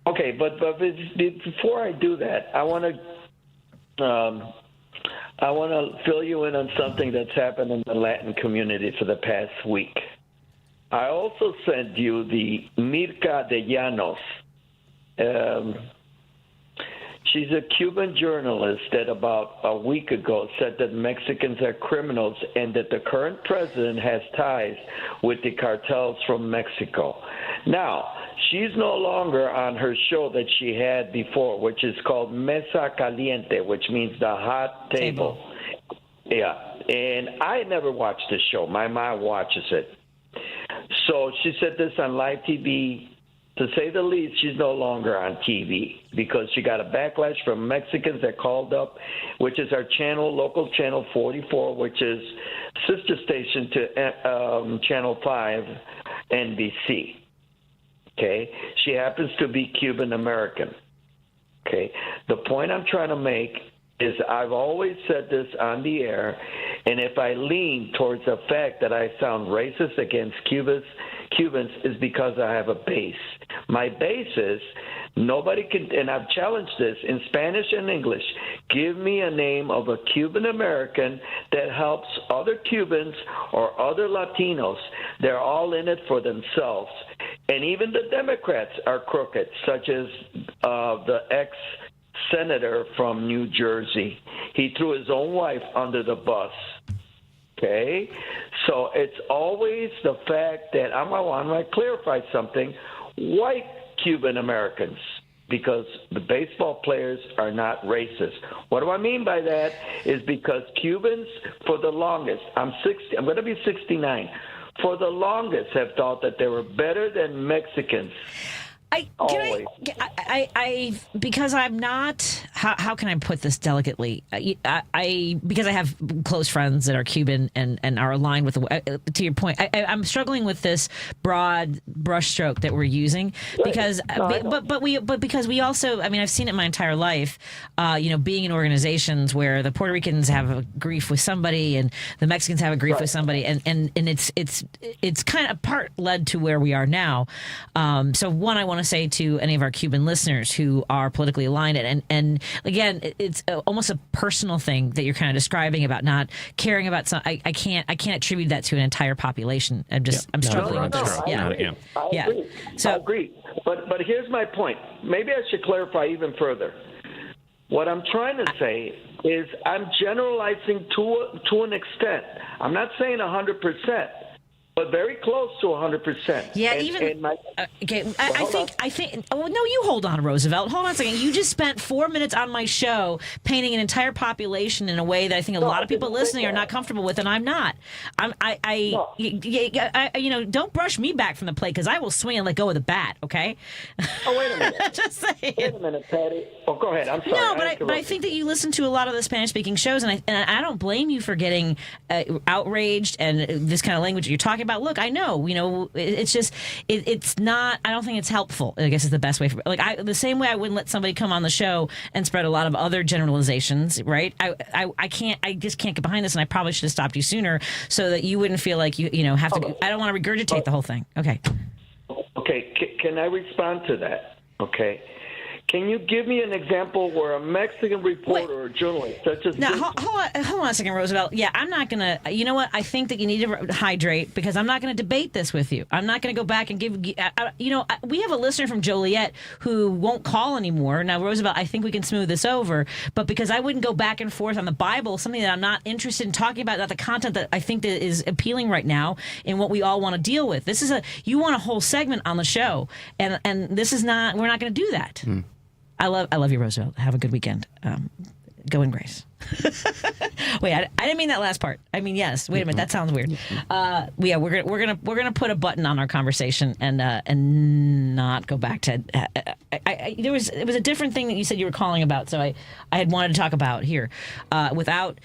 Okay, but before I do that, I want to fill you in on something that's happened in the Latin community for the past week. I also sent you the Mirka de Llanos. She's a Cuban journalist that about a week ago said that Mexicans are criminals and that the current president has ties with the cartels from Mexico. Now, she's no longer on her show that she had before, which is called Mesa Caliente, which means the hot table. Yeah, and I never watched the show. My mom watches it. So she said this on live TV. To say the least, she's no longer on TV because she got a backlash from Mexicans that called up, which is our channel, local channel 44, which is sister station to Channel 5. NBC. Okay? She happens to be Cuban American. Okay? The point I'm trying to make is I've always said this on the air, and if I lean towards the fact that I sound racist against Cubans is because I have a base. My base is nobody can, and I've challenged this in Spanish and English, give me a name of a Cuban American that helps other Cubans or other Latinos. They're all in it for themselves. And even the Democrats are crooked, such as the ex-senator from New Jersey. He threw his own wife under the bus. Okay? So it's always the fact that I want to clarify something. White Cuban Americans, because the baseball players are not racist. What do I mean by that is because Cubans, for the longest, I'm going to be 69, for the longest have thought that they were better than Mexicans. Because I'm not. How can I put this delicately? Because I have close friends that are Cuban and are aligned with to your point. I'm struggling with this broad brushstroke that we're using because, because we also. I mean, I've seen it my entire life. Being in organizations where the Puerto Ricans have a grief with somebody and the Mexicans have a grief with somebody, and it's kind of part led to where we are now. So one, I want to say to any of our Cuban listeners who are politically aligned, and again, it's almost a personal thing that you're kind of describing about not caring about some. I can't attribute that to an entire population. I'm struggling with this. I agree. I agree. But here's my point. Maybe I should clarify even further. What I'm trying to say is I'm generalizing to an extent. I'm not saying 100%. But very close to 100%. Yeah, I think. Oh no, you hold on, Roosevelt. Hold on a second. You just spent 4 minutes on my show painting an entire population in a way that I think a lot of people listening are not comfortable with, and I'm not. Don't brush me back from the plate because I will swing and let go of the bat. Okay. Oh wait a minute. Just saying. Wait a minute, Patty. Oh, go ahead. I'm sorry. No, but I think that you listen to a lot of the Spanish-speaking shows, and I don't blame you for getting outraged and this kind of language that you're talking about. Look, I know, it's just, it's not, I don't think it's helpful, I guess is the best way for, the same way I wouldn't let somebody come on the show and spread a lot of other generalizations, right? I just can't get behind this, and I probably should have stopped you sooner so that you wouldn't feel like you have to, I don't want to regurgitate the whole thing. Okay. Okay, can I respond to that? Okay. Can you give me an example where a Mexican reporter or journalist such as... Now, hold on a second, Roosevelt. Yeah, I'm not going to... You know what? I think that you need to hydrate because I'm not going to debate this with you. I'm not going to go back and give... we have a listener from Joliet who won't call anymore. Now, Roosevelt, I think we can smooth this over, but because I wouldn't go back and forth on the Bible, something that I'm not interested in talking about, not the content that I think that is appealing right now in what we all want to deal with. This is you want a whole segment on the show, and this is not... We're not going to do that. I love you, Roosevelt. Have a good weekend. Go in grace. Wait, I didn't mean that last part. I mean, yes. Wait a minute. That sounds weird. We're gonna put a button on our conversation and not go back to. It was a different thing that you said you were calling about. So I had wanted to talk about here without.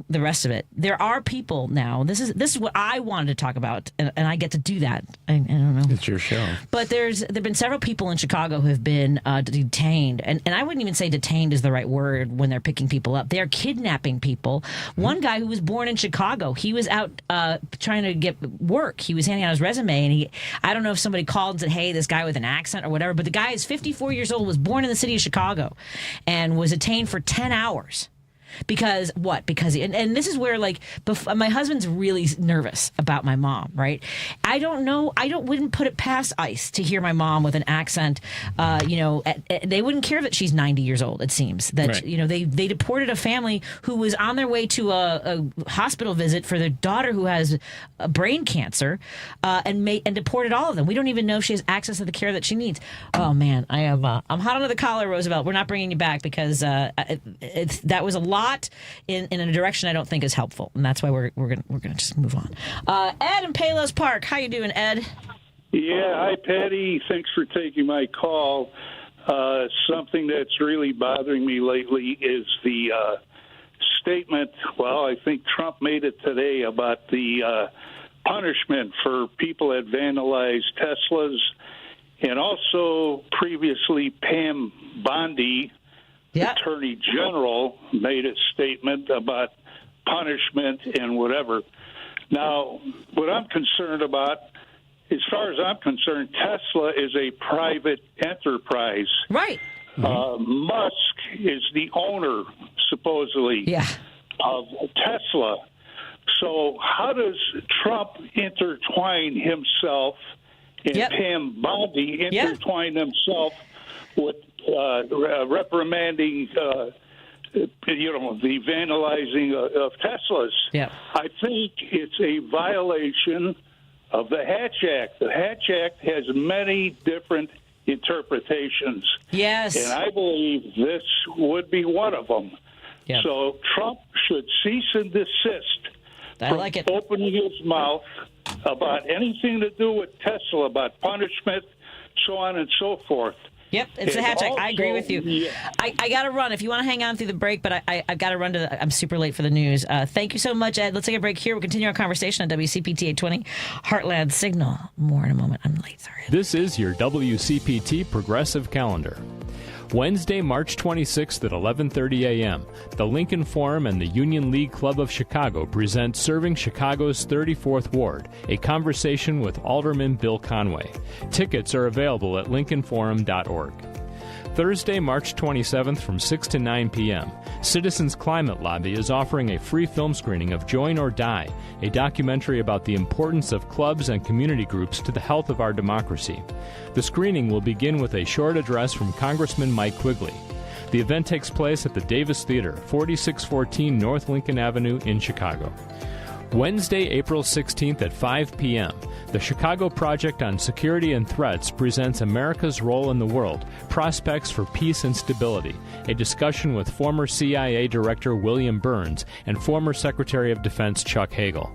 The rest of it. There are people now. This is what I wanted to talk about, and I get to do that. I don't know. It's your show. But there've been several people in Chicago who have been detained, and I wouldn't even say detained is the right word when they're picking people up. They're kidnapping people. One guy who was born in Chicago, he was out trying to get work. He was handing out his resume, and I don't know if somebody called and said, "Hey, this guy with an accent" or whatever. But the guy is 54 years old, was born in the city of Chicago, and was detained for 10 hours. Because what? Because and this is where my husband's really nervous about my mom, right? I don't know. Wouldn't put it past ICE to hear my mom with an accent. They wouldn't care that she's 90 years old. It seems that right. They deported a family who was on their way to a hospital visit for their daughter who has brain cancer, and deported all of them. We don't even know if she has access to the care that she needs. Oh man, I'm hot under the collar, Roosevelt. We're not bringing you back because that was a lot in a direction I don't think is helpful, and that's why we're gonna just move on. Ed in Palos Park, how you doing, Ed? Yeah, hi Patty. Thanks for taking my call. Something that's really bothering me lately is the statement. Well, I think Trump made it today about the punishment for people that vandalize Teslas. And also previously Pam Bondi, Attorney General, made a statement about punishment and whatever. Now, what I'm concerned about, as far as I'm concerned, Tesla is a private enterprise. Right. Musk is the owner, supposedly, of Tesla. So how does Trump intertwine himself and Pam Bondi intertwine himself with reprimanding, the vandalizing of Teslas? Yeah. I think it's a violation of the Hatch Act. The Hatch Act has many different interpretations. Yes. And I believe this would be one of them. Yep. So Trump should cease and desist from opening his mouth about anything to do with Tesla, about punishment, so on and so forth. Yep, it's a Hatch Act. I agree with you. Yeah. I got to run. If you want to hang on through the break, but I've got to run I'm super late for the news. Thank you so much, Ed. Let's take a break here. We'll continue our conversation on WCPT 820 Heartland Signal. More in a moment. I'm late. Sorry. This is your WCPT Progressive Calendar. Wednesday, March 26th at 11:30 a.m., the Lincoln Forum and the Union League Club of Chicago present Serving Chicago's 34th Ward, a conversation with Alderman Bill Conway. Tickets are available at lincolnforum.org. Thursday, March 27th from 6 to 9 p.m., Citizens Climate Lobby is offering a free film screening of Join or Die, a documentary about the importance of clubs and community groups to the health of our democracy. The screening will begin with a short address from Congressman Mike Quigley. The event takes place at the Davis Theater, 4614 North Lincoln Avenue in Chicago. Wednesday, April 16th at 5 p.m., the Chicago Project on Security and Threats presents America's Role in the World, Prospects for Peace and Stability, a discussion with former CIA Director William Burns and former Secretary of Defense Chuck Hagel.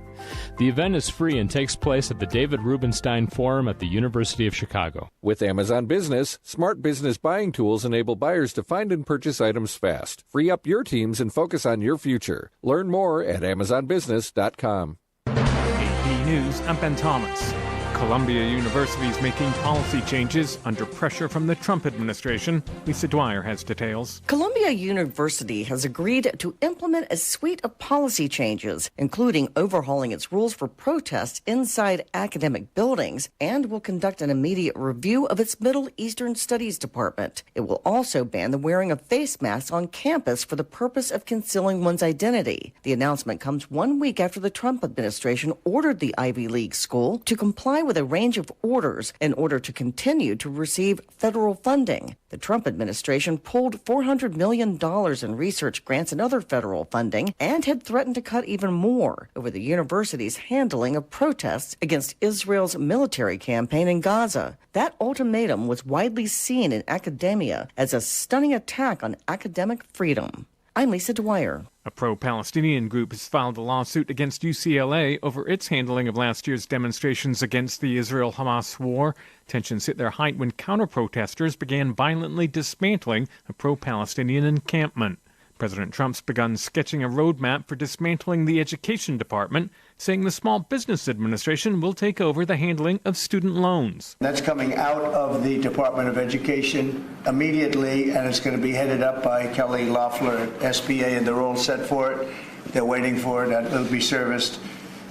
The event is free and takes place at the David Rubenstein Forum at the University of Chicago. With Amazon Business, smart business buying tools enable buyers to find and purchase items fast. Free up your teams and focus on your future. Learn more at AmazonBusiness.com. AP News, I'm Ben Thomas. Columbia University is making policy changes under pressure from the Trump administration. Lisa Dwyer has details. Columbia University has agreed to implement a suite of policy changes, including overhauling its rules for protests inside academic buildings, and will conduct an immediate review of its Middle Eastern Studies department. It will also ban the wearing of face masks on campus for the purpose of concealing one's identity. The announcement comes 1 week after the Trump administration ordered the Ivy League school to comply with a range of orders in order to continue to receive federal funding. The Trump administration pulled $400 million in research grants and other federal funding and had threatened to cut even more over the university's handling of protests against Israel's military campaign in Gaza. That ultimatum was widely seen in academia as a stunning attack on academic freedom. I'm Lisa Dwyer. A pro-Palestinian group has filed a lawsuit against UCLA over its handling of last year's demonstrations against the Israel-Hamas war. Tensions hit their height when counter-protesters began violently dismantling a pro-Palestinian encampment. President Trump's begun sketching a roadmap for dismantling the education department, saying the Small Business Administration will take over the handling of student loans. That's coming out of the Department of Education immediately, and it's going to be headed up by Kelly Loeffler at SBA, and they're all set for it. They're waiting for it, and it'll be serviced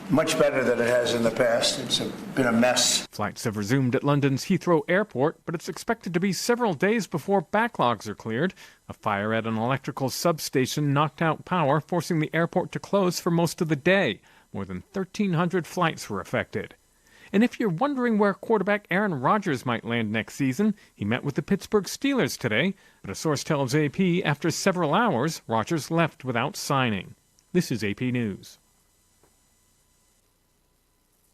much better than it has in the past. It's been a mess. Flights have resumed at London's Heathrow Airport, but it's expected to be several days before backlogs are cleared. A fire at an electrical substation knocked out power, forcing the airport to close for most of the day. More than 1,300 flights were affected. And if you're wondering where quarterback Aaron Rodgers might land next season, he met with the Pittsburgh Steelers today, but a source tells AP after several hours, Rodgers left without signing. This is AP News.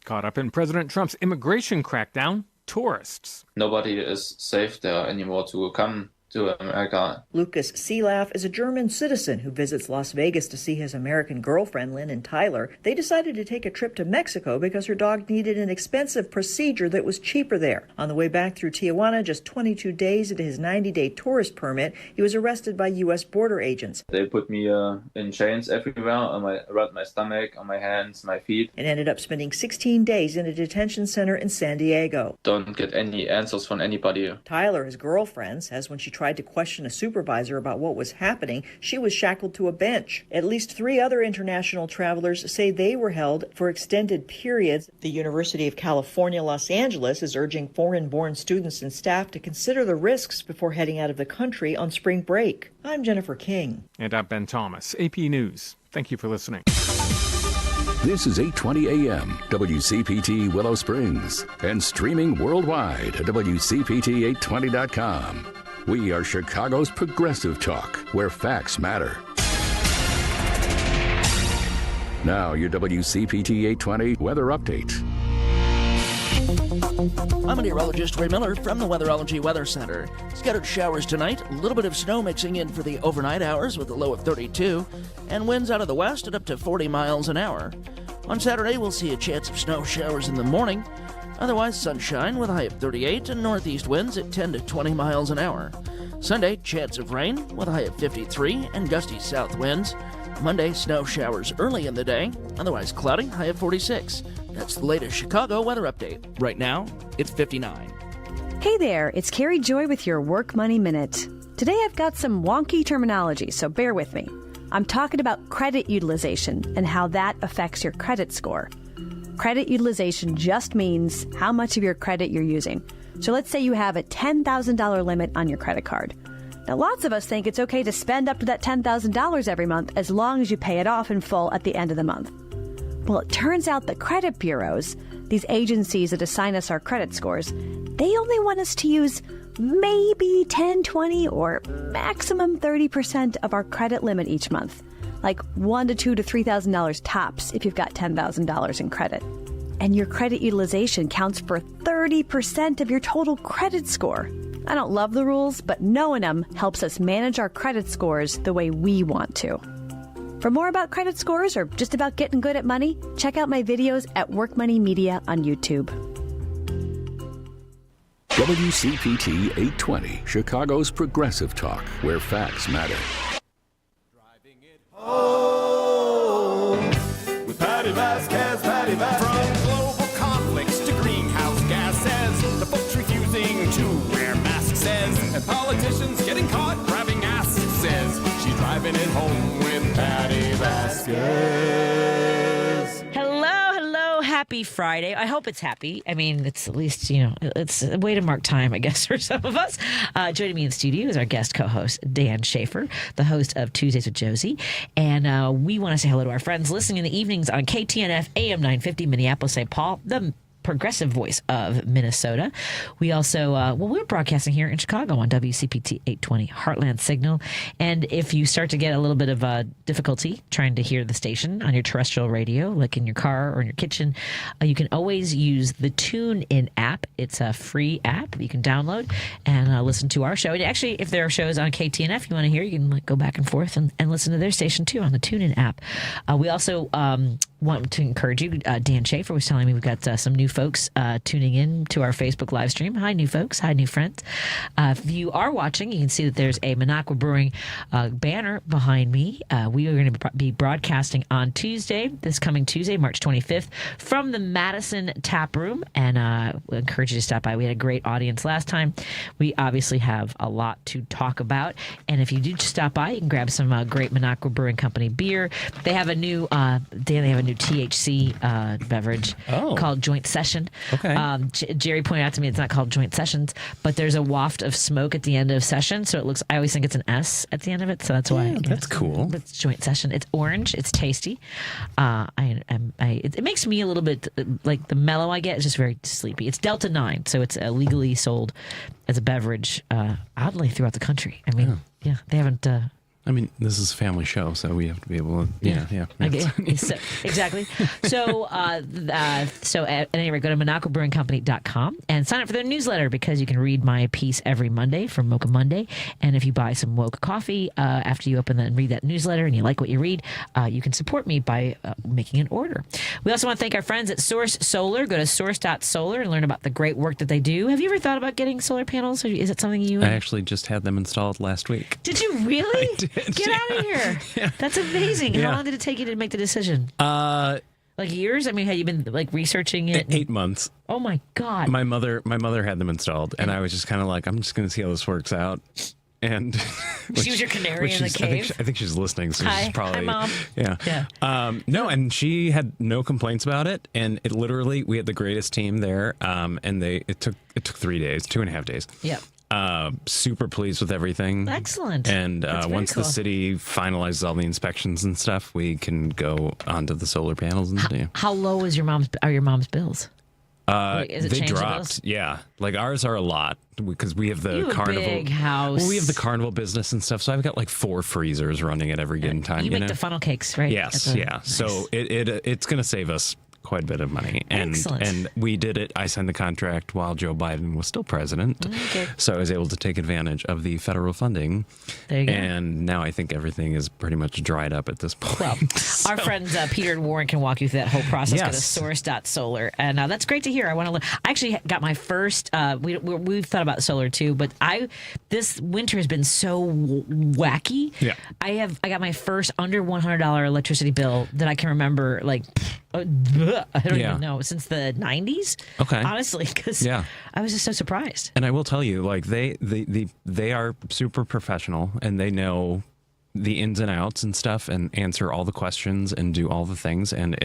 Caught up in President Trump's immigration crackdown, tourists. Nobody is safe there anymore to come to America. Lucas Seelaff is a German citizen who visits Las Vegas to see his American girlfriend, Lynn and Tyler. They decided to take a trip to Mexico because her dog needed an expensive procedure that was cheaper there. On the way back through Tijuana, just 22 days into his 90-day tourist permit, he was arrested by U.S. border agents. They put me in chains everywhere, around my stomach, on my hands, my feet. And ended up spending 16 days in a detention center in San Diego. Don't get any answers from anybody. Tyler, his girlfriend, says when she tried to question a supervisor about what was happening, she was shackled to a bench. At least 3 other international travelers say they were held for extended periods. The University of California, Los Angeles is urging foreign-born students and staff to consider the risks before heading out of the country on spring break. I'm Jennifer King. And I'm Ben Thomas, AP News. Thank you for listening. This is 8:20 a.m. WCPT Willow Springs and streaming worldwide at WCPT820.com. We are Chicago's progressive talk, where facts matter. Now, your WCPT 820 weather update. I'm meteorologist Ray Miller from the Weatherology Weather Center. Scattered showers tonight, a little bit of snow mixing in for the overnight hours with a low of 32, and winds out of the west at up to 40 miles an hour. On Saturday, we'll see a chance of snow showers in the morning. Otherwise, sunshine with a high of 38 and northeast winds at 10 to 20 miles an hour. Sunday, chance of rain with a high of 53 and gusty south winds. Monday, snow showers early in the day. Otherwise, cloudy, high of 46. That's the latest Chicago weather update. Right now, it's 59. Hey there, it's Carrie Joy with your Work Money Minute. Today I've got some wonky terminology, so bear with me. I'm talking about credit utilization and how that affects your credit score. Credit utilization just means how much of your credit you're using. So let's say you have a $10,000 limit on your credit card. Now, lots of us think it's okay to spend up to that $10,000 every month as long as you pay it off in full at the end of the month. Well, it turns out the credit bureaus, these agencies that assign us our credit scores, they only want us to use maybe 10, 20, or maximum 30% of our credit limit each month. Like $1,000 to $2,000 to $3,000 tops if you've got $10,000 in credit. And your credit utilization counts for 30% of your total credit score. I don't love the rules, but knowing them helps us manage our credit scores the way we want to. For more about credit scores or just about getting good at money, check out my videos at Work Money Media on YouTube. WCPT 820, Chicago's progressive talk, where facts matter. With Patti Vasquez, Patti Vasquez. From global conflicts to greenhouse gases, the folks refusing to wear masks says, and politicians getting caught grabbing ass says, she's driving it home with Patti Vasquez. Hello, happy Friday. I hope it's happy. I mean, it's at least, it's a way to mark time, I guess, for some of us. Joining me in the studio is our guest co-host, Dan Schaefer, the host of Tuesdays with Josie. And we want to say hello to our friends listening in the evenings on KTNF AM 950 Minneapolis, St. Paul, the progressive voice of Minnesota. We also, we're broadcasting here in Chicago on WCPT 820 Heartland Signal. And if you start to get a little bit of difficulty trying to hear the station on your terrestrial radio, like in your car or in your kitchen, you can always use the TuneIn app. It's a free app that you can download and listen to our show. And actually, if there are shows on KTNF you want to hear, you can go back and forth and listen to their station too on the TuneIn app. We also want to encourage you. Dan Schaefer was telling me we've got some new folks tuning in to our Facebook live stream. Hi, new folks. Hi, new friends. If you are watching, you can see that there's a Minocqua Brewing banner behind me. We are going to be broadcasting on Tuesday, this coming Tuesday, March 25th, from the Madison Tap Room. And we encourage you to stop by. We had a great audience last time. We obviously have a lot to talk about. And if you do stop by, you can grab some great Minocqua Brewing Company beer. They have a new, new THC beverage called Joint Session. Okay. Jerry pointed out to me it's not called Joint Sessions, but there's a waft of smoke at the end of session, so it looks. I always think it's an S at the end of it, so that's why. That's cool. It's Joint Session. It's orange. It's tasty. It makes me a little bit like the mellow I get is just very sleepy. It's Delta 9, so it's legally sold as a beverage oddly throughout the country. I mean, yeah they haven't. I mean, this is a family show, so we have to be able to, yeah. So, exactly. So, at any rate, go to MonacoBrewingCompany.com and sign up for their newsletter because you can read my piece every Monday from Mocha Monday. And if you buy some Mocha coffee after you open and read that newsletter and you like what you read, you can support me by making an order. We also want to thank our friends at Source Solar. Go to source.solar and learn about the great work that they do. Have you ever thought about getting solar panels? Or is it something you... I actually just had them installed last week. Did you really? I did. Get out of here. Yeah. That's amazing. How long did it take you to make the decision? Like years? I mean, had you been like researching it? 8 months. Oh my God. My mother had them installed, and I was just kind of like, I'm just going to see how this works out. And she was your canary in the cave. I think she's listening. So Hi. she's probably, Hi, Mom. Yeah. No, and she had no complaints about it. And it literally, we had the greatest team there. And it took 3 days, 2.5 days. Yep. Super pleased with everything. Excellent. And once cool. the city finalizes all the inspections and stuff, we can go onto the solar panels. And how low is your mom's bills? They dropped. Yeah, like ours are a lot because we have the carnival big house. Well, we have the carnival business and stuff. So I've got like 4 freezers running at every given time. You make the funnel cakes, right? Yes, yeah. Nice. So it's going to save us quite a bit of money. And we did it. I signed the contract while Joe Biden was still president. Okay. So I was able to take advantage of the federal funding. There you go. And now I think everything is pretty much dried up at this point. Well, our friends Peter and Warren can walk you through that whole process. Yes. Go to source.solar. And that's great to hear. I actually got my first, we've thought about solar too, but this winter has been so wacky. Yeah. I got my first under $100 electricity bill that I can remember, like, I don't even know, since the 90s. Okay. Honestly, because I was just so surprised. And I will tell you, like they are super professional and they know the ins and outs and stuff and answer all the questions and do all the things. And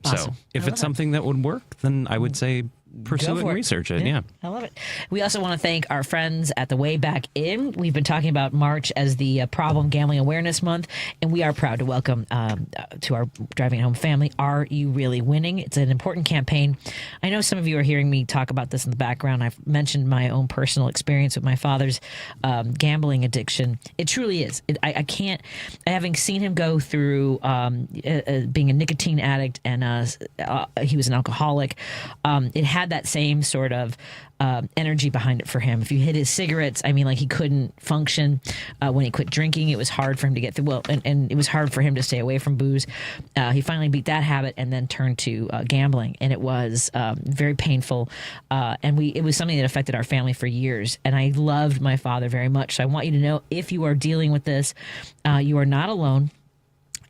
Awesome. So if it's something that would work, then I would say pursue it and research it. Yeah. I love it. We also want to thank our friends at the Way Back In. We've been talking about March as the Problem Gambling Awareness Month, and we are proud to welcome to our Driving Home family, Are You Really Winning? It's an important campaign. I know some of you are hearing me talk about this in the background. I've mentioned my own personal experience with my father's gambling addiction. It truly is. I can't, having seen him go through being a nicotine addict and he was an alcoholic, it had that same sort of energy behind it for him. If you hit his cigarettes, I mean, like he couldn't function. When he quit drinking, it was hard for him to get through. Well, and it was hard for him to stay away from booze. He finally beat that habit and then turned to gambling, and it was very painful. And it was something that affected our family for years. And I loved my father very much. So I want you to know, if you are dealing with this, you are not alone.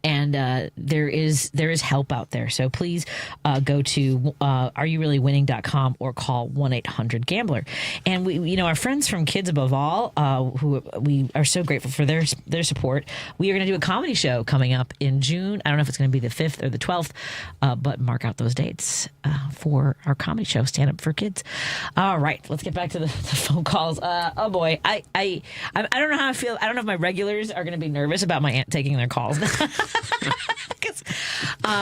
And there is help out there. So please go to areyoureallywinning.com or call 1-800-GAMBLER. And we, our friends from Kids Above All, who we are so grateful for their support. We are going to do a comedy show coming up in June. I don't know if it's going to be the 5th or the 12th, but mark out those dates for our comedy show, Stand Up for Kids. All right, let's get back to the phone calls. Oh boy, I don't know how I feel. I don't know if my regulars are going to be nervous about my aunt taking their calls.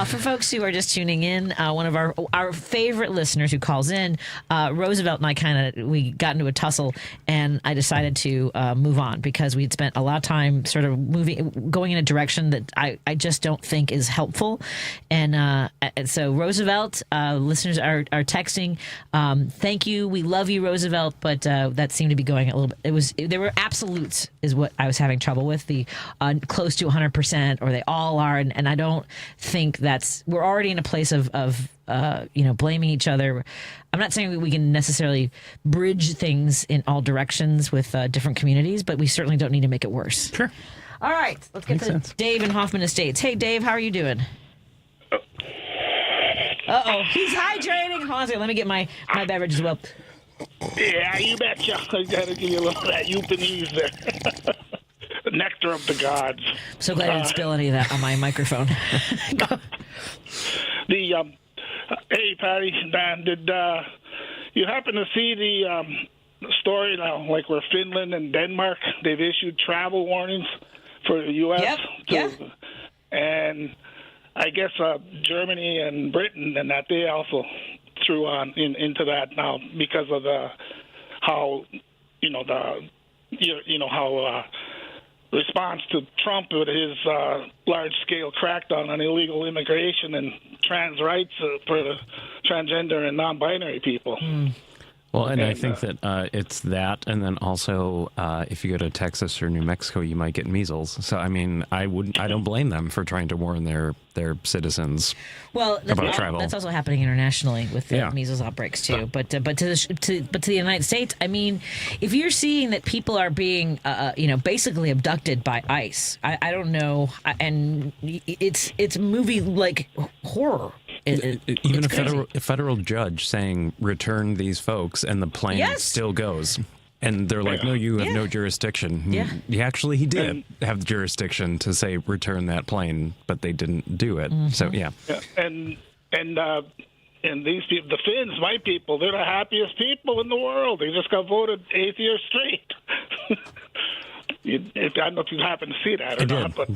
For folks who are just tuning in, one of our favorite listeners who calls in, Roosevelt and I we got into a tussle, and I decided to move on because we'd spent a lot of time sort of going in a direction that I just don't think is helpful. And so Roosevelt, listeners are texting, thank you, we love you, Roosevelt, but that seemed to be going a little bit, there were absolutes is what I was having trouble with, the close to 100%, or they all are, and I don't think we're already in a place of blaming each other. I'm not saying we can necessarily bridge things in all directions with different communities, but we certainly don't need to make it worse. Sure. All right, let's get to Dave in Hoffman Estates. Hey, Dave, how are you doing? Uh-oh, he's hydrating. Hold on a second, let me get my beverage as well. Yeah, you betcha. I gotta give you a little of that Eupanese there. The nectar of the gods. So glad I didn't spill any of that on my microphone. Hey, Patty, Dan, did you happen to see the story now, like where Finland and Denmark, they've issued travel warnings for the U.S.? Yep. And I guess Germany and Britain and that they also threw on into that now because of how response to Trump with his large-scale crackdown on illegal immigration and trans rights for the transgender and non-binary people. Well, and I think that it's that, and then also if you go to Texas or New Mexico, you might get measles. So, I mean, I don't blame them for trying to warn their citizens about travel. That's also happening internationally with the measles outbreaks too. But to the United States, I mean, if you're seeing that people are being basically abducted by ICE, I don't know, and it's movie like horror. Even a federal judge saying return these folks, and the plane still goes, and they're like, no, you have no jurisdiction. He did have jurisdiction to say return that plane, but they didn't do it. So and these people, the Finns, my people, they're the happiest people in the world. They just got voted 8th year straight. I don't know if you happen to see that or not. But,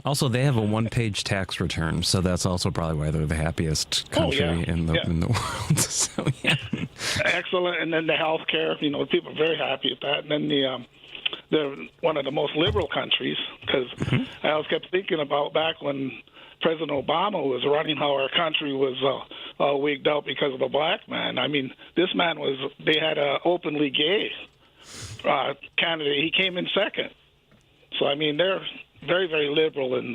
also, they have a one-page tax return, so that's also probably why they're the happiest country in the world. So excellent. And then the health care, people are very happy at that. And then they're one of the most liberal countries, because I always kept thinking about back when President Obama was running, how our country was all wigged out because of a black man. I mean, this man they had an openly gay candidate. He came in second. So, I mean, they're very, very liberal in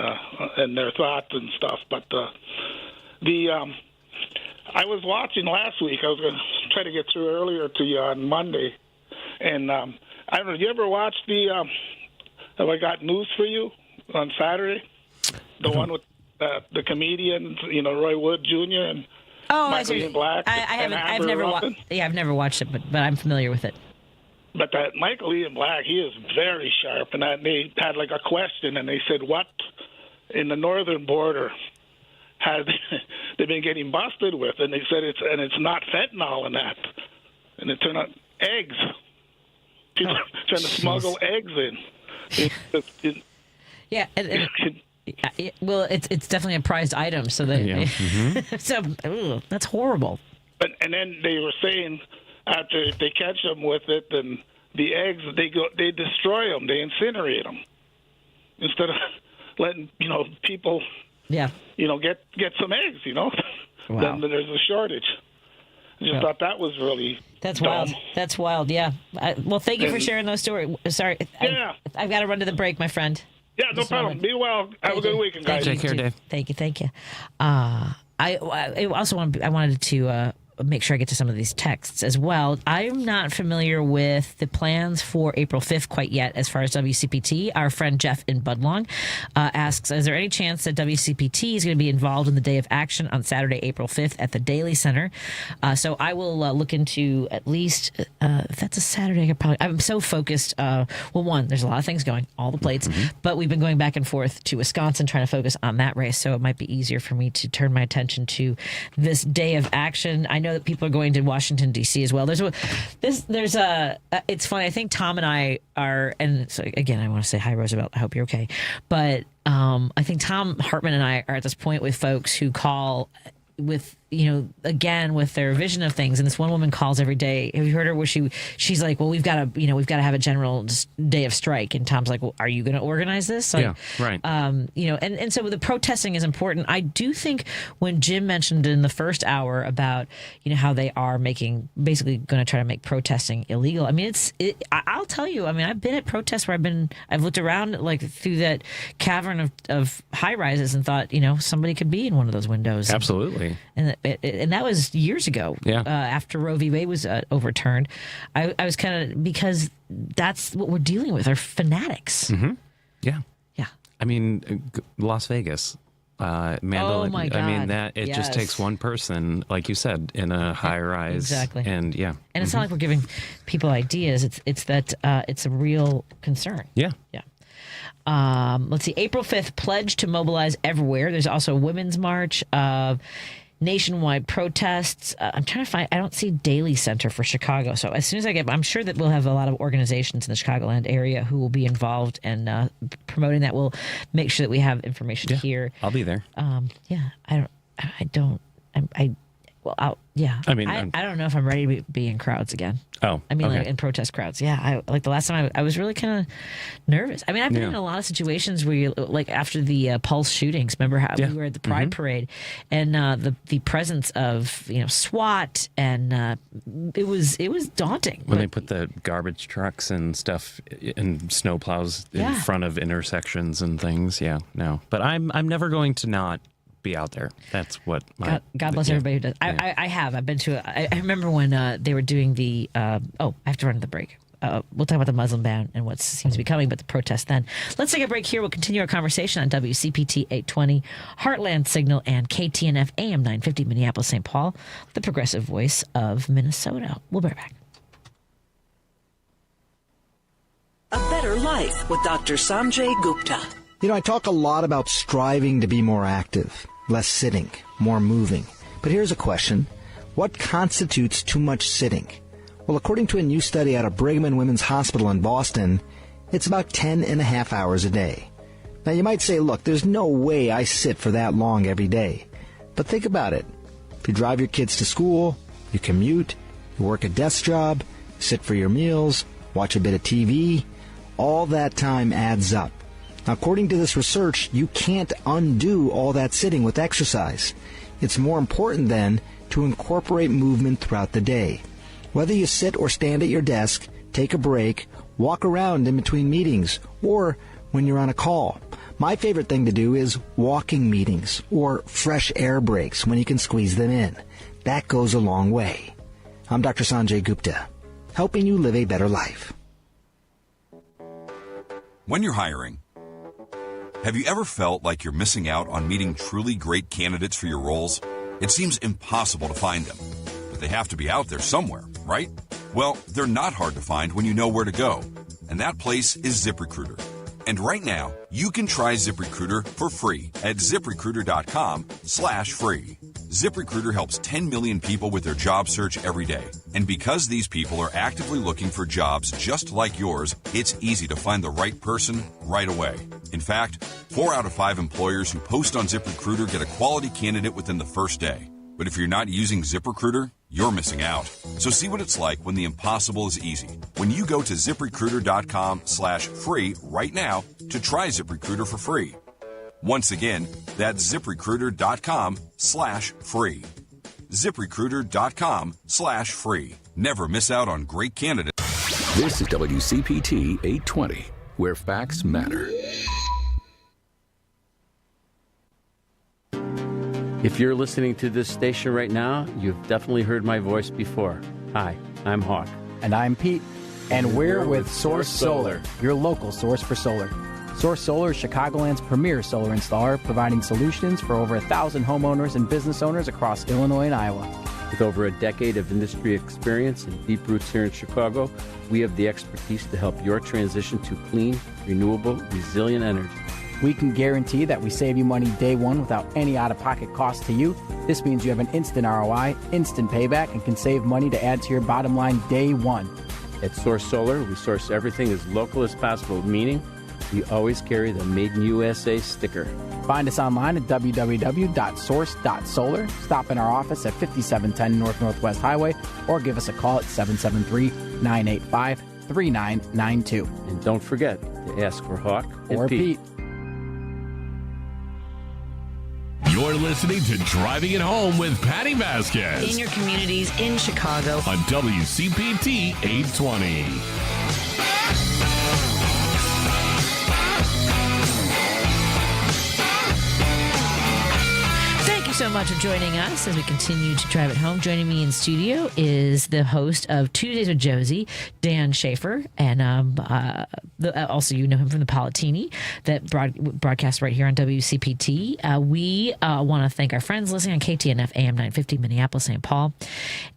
their thoughts and stuff. But I was watching last week. I was going to try to get through earlier to you on Monday. And I don't know, you ever watch Have I Got News for You on Saturday? The one with the comedians, Roy Wood Jr. and Michael Ian Black. I haven't. I've never watched it, but I'm familiar with it. But that Michael Ian Black, he is very sharp, and they had like a question, and they said, "What in the northern border has they've been getting busted with?" And they said it's not fentanyl in that, and it turned out eggs. People trying to smuggle eggs in. Well, it's definitely a prized item, so that's horrible. And then they were saying, after if they catch them with it, then the eggs they destroy them, they incinerate them, instead of letting people get some eggs. Wow. Then there's a shortage. I just thought that was really dumb. Wild. That's wild. Yeah. Well, thank you for sharing those stories. Sorry. I've got to run to the break, my friend. Yeah, no problem. Be well. Have a good weekend, guys. Take care, Dave. Thank you. I wanted to make sure I get to some of these texts as well. I'm not familiar with the plans for April 5th quite yet as far as WCPT. Our friend Jeff in Budlong asks, is there any chance that WCPT is going to be involved in the Day of Action on Saturday, April 5th at the Daly Center? So I will look into at least, if that's a Saturday, I'm so focused. One, there's a lot of things going, all the plates, but we've been going back and forth to Wisconsin trying to focus on that race. So it might be easier for me to turn my attention to this Day of Action. I know that people are going to Washington, D.C. as well. It's funny. I think Tom and I are, and so again, I want to say hi, Roosevelt. I hope you're okay. But I think Tom Hartman and I are at this point with folks who call with, again, with their vision of things. And this one woman calls every day. Have you heard her where she's like, well, we've got to have a general day of strike. And Tom's like, well, are you going to organize this? Like, yeah, right. And so the protesting is important. I do think when Jim mentioned in the first hour about, how they are basically going to try to make protesting illegal. I mean, I'll tell you, I've been at protests where I've looked around like through that cavern of high rises and thought, somebody could be in one of those windows. Absolutely. And that was years ago. Yeah. After Roe v. Wade was overturned, I was kind of, because that's what we're dealing with, are fanatics. Mm-hmm. Yeah. Yeah. Las Vegas. Mandalay. Oh my God. Just takes one person, like you said, in a high rise. Exactly. And And it's not like we're giving people ideas. It's that it's a real concern. Yeah. Yeah. Let's see. April 5th, pledge to mobilize everywhere. There's also a women's march. Nationwide protests. I'm trying to find, I don't see Daly Center for Chicago. So as soon as I'm sure that we'll have a lot of organizations in the Chicagoland area who will be involved in promoting that. We'll make sure that we have information here. I'll be there. Well, yeah. I mean, I don't know if I'm ready to be in crowds again. Oh, I mean, okay. like in protest crowds. Yeah, like the last time I was really kind of nervous. I mean, I've been in a lot of situations where you, like after the Pulse shootings. Remember how we were at the Pride Parade, and the presence of SWAT, and it was daunting. When they put the garbage trucks and stuff and snow plows in front of intersections and things. Yeah, no. But I'm never going to not be out there. That's what God bless everybody who does. Yeah. I've been to I remember when they were doing the I have to run to the break. We'll talk about the Muslim ban and what seems to be coming, but the protest then. Let's take a break here. We'll continue our conversation on WCPT 820, Heartland Signal, and KTNF AM 950 Minneapolis, St. Paul, the progressive voice of Minnesota. We'll be right back. A Better Life with Dr. Sanjay Gupta. I talk a lot about striving to be more active, less sitting, more moving. But here's a question. What constitutes too much sitting? Well, according to a new study out of Brigham and Women's Hospital in Boston, it's about 10 and a half hours a day. Now, you might say, look, there's no way I sit for that long every day. But think about it. If you drive your kids to school, you commute, you work a desk job, sit for your meals, watch a bit of TV, all that time adds up. Now, according to this research, you can't undo all that sitting with exercise. It's more important, then, to incorporate movement throughout the day. Whether you sit or stand at your desk, take a break, walk around in between meetings, or when you're on a call. My favorite thing to do is walking meetings or fresh air breaks when you can squeeze them in. That goes a long way. I'm Dr. Sanjay Gupta, helping you live a better life. When you're hiring, have you ever felt like you're missing out on meeting truly great candidates for your roles? It seems impossible to find them, but they have to be out there somewhere, right? Well, they're not hard to find when you know where to go, and that place is ZipRecruiter. And right now, you can try ZipRecruiter for free at ZipRecruiter.com/free. ZipRecruiter helps 10 million people with their job search every day. And because these people are actively looking for jobs just like yours, it's easy to find the right person right away. In fact, 4 out of 5 employers who post on ZipRecruiter get a quality candidate within the first day. But if you're not using ZipRecruiter, you're missing out. So see what it's like when the impossible is easy. When you go to ZipRecruiter.com/free right now to try ZipRecruiter for free. Once again, that's ZipRecruiter.com/free. ZipRecruiter.com/free. Never miss out on great candidates. This is WCPT 820, where facts matter. If you're listening to this station right now, you've definitely heard my voice before. Hi, I'm Hawk. And I'm Pete. And we're with Source Solar, your local source for solar. Source Solar is Chicagoland's premier solar installer, providing solutions for over 1,000 homeowners and business owners across Illinois and Iowa. With over a decade of industry experience and deep roots here in Chicago, we have the expertise to help your transition to clean, renewable, resilient energy. We can guarantee that we save you money day one without any out-of-pocket cost to you. This means you have an instant ROI, instant payback, and can save money to add to your bottom line day one. At Source Solar, we source everything as local as possible, meaning we always carry the Made in USA sticker. Find us online at www.source.solar. Stop in our office at 5710 North Northwest Highway or give us a call at 773-985-3992. And don't forget to ask for Hawk or Pete. You're listening to Driving It Home with Patti Vasquez. In your communities in Chicago. On WCPT 820. So much for joining us as we continue to drive it home. Joining me in studio is the host of Tuesdays with Josie, Dan Schaefer, and also you know him from the Politini that broadcasts right here on WCPT. We want to thank our friends listening on KTNF AM 950 Minneapolis, St. Paul,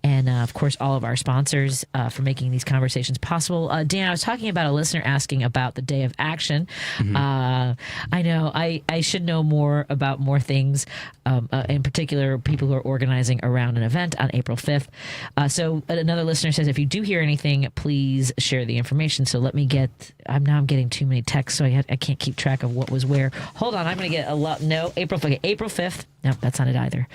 and of course all of our sponsors for making these conversations possible. Dan, I was talking about a listener asking about the Day of Action. Mm-hmm. I know I should know more about more things. In particular, people who are organizing around an event on April 5th. So another listener says, if you do hear anything, please share the information. So let me I'm getting too many texts, so I can't keep track of what was where. Hold on, I'm going to get a lot. No, April 5th. Nope, that's not it either.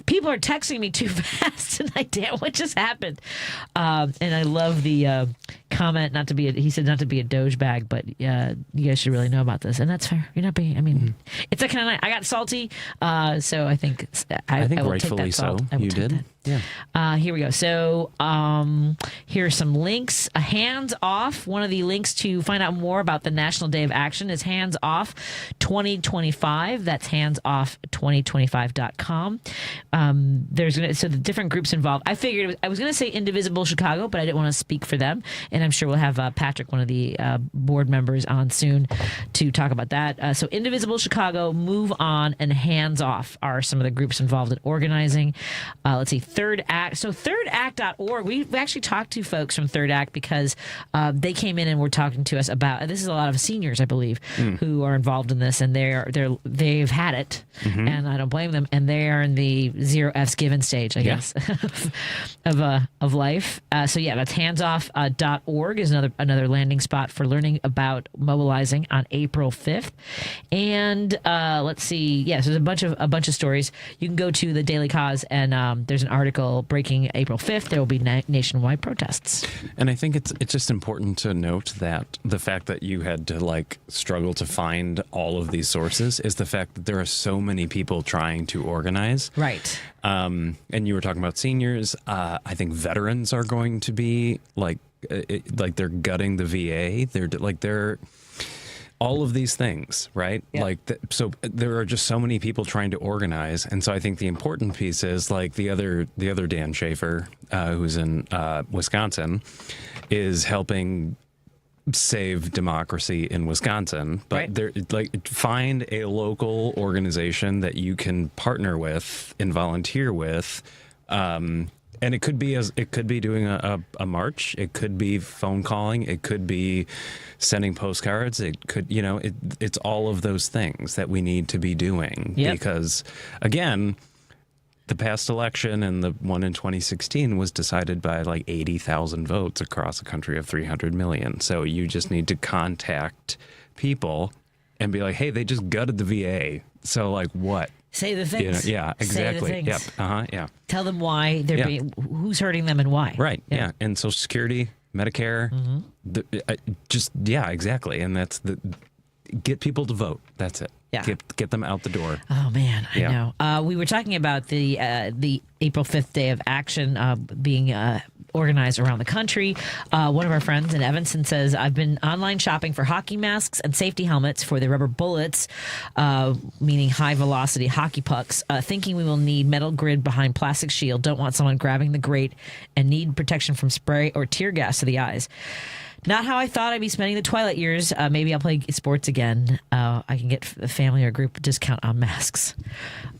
People are texting me too fast tonight, Dan. What just happened? And I love the comment, he said not to be a Doge bag, but you guys should really know about this. And that's fair. You're not being, it's that kind of night. I got salty, so I think I will rightfully take that salt. so. You did? That. Yeah. Here we go. So here are some links. Hands Off. One of the links to find out more about the National Day of Action is Hands Off 2025. That's handsoff2025.com. So the different groups involved. I figured I was going to say Indivisible Chicago, but I didn't want to speak for them. And I'm sure we'll have Patrick, one of the board members, on soon to talk about that. So Indivisible Chicago, Move On, and Hands Off are some of the groups involved in organizing. Let's see, Third Act. So thirdact.org, we actually talked to folks from Third Act because they came in and were talking to us about, this is a lot of seniors, I believe, who are involved in this, and they've had it, and I don't blame them, and they are in the 0 F's given stage, I guess, of life. So yeah, that's handsoff.org is another landing spot for learning about mobilizing on April 5th. And let's see, so there's a bunch of stories. You can go to the Daily Cause, and there's an article breaking April 5th. There will be nationwide protests. And I think it's just important to note that the fact that you had to struggle to find all of these sources is the fact that there are so many people trying to organize. Right. And you were talking about seniors. I think veterans are going to be they're gutting the VA. They're all of these things, right? Yeah. So there are just so many people trying to organize, and so I think the important piece is the other Dan Schaefer, who's in Wisconsin, is helping save democracy in Wisconsin. But find a local organization that you can partner with and volunteer with. And it could be doing a march. It could be phone calling. It could be sending postcards. It could, it's all of those things that we need to be doing. Because, again, the past election and the one in 2016 was decided by 80,000 votes across a country of 300 million. So you just need to contact people and be like, hey, they just gutted the VA. So what? Say the things. Yeah, exactly. Say the things. Yep. Yeah. Tell them why they're being, who's hurting them and why. Right. Yeah. And Social Security, Medicare, exactly. And that's get people to vote. That's it. Yeah. Get them out the door. Oh man, I know. We were talking about the April 5th Day of Action being organized around the country. One of our friends in Evanston says, I've been online shopping for hockey masks and safety helmets for the rubber bullets, meaning high velocity hockey pucks, thinking we will need metal grid behind plastic shield. Don't want someone grabbing the grate and need protection from spray or tear gas to the eyes. Not how I thought I'd be spending the twilight years. Maybe I'll play sports again. I can get a family or group discount on masks.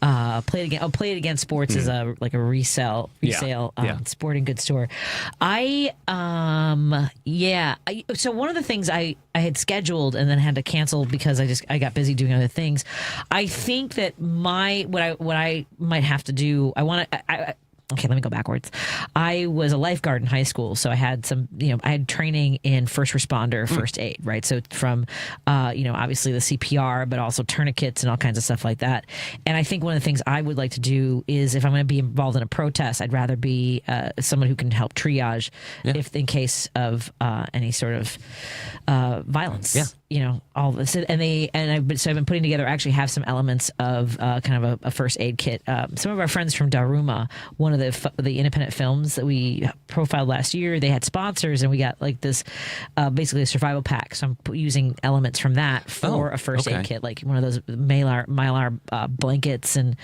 Play it again. Oh, Play It Again Sports is a resale sporting goods store. So one of the things I had scheduled and then had to cancel because I got busy doing other things. I think that what I might have to do. Okay, let me go backwards. I was a lifeguard in high school, so I had I had training in first responder, first aid, right? So from, obviously the CPR, but also tourniquets and all kinds of stuff like that. And I think one of the things I would like to do is if I'm going to be involved in a protest, I'd rather be someone who can help triage if in case of any sort of violence. Yeah. All this, and I've been putting together. Actually, have some elements of kind of a first aid kit. Some of our friends from Daruma, one of the independent films that we profiled last year, they had sponsors, and we got this basically a survival pack. So I'm using elements from that for a first aid kit, like one of those mylar blankets, and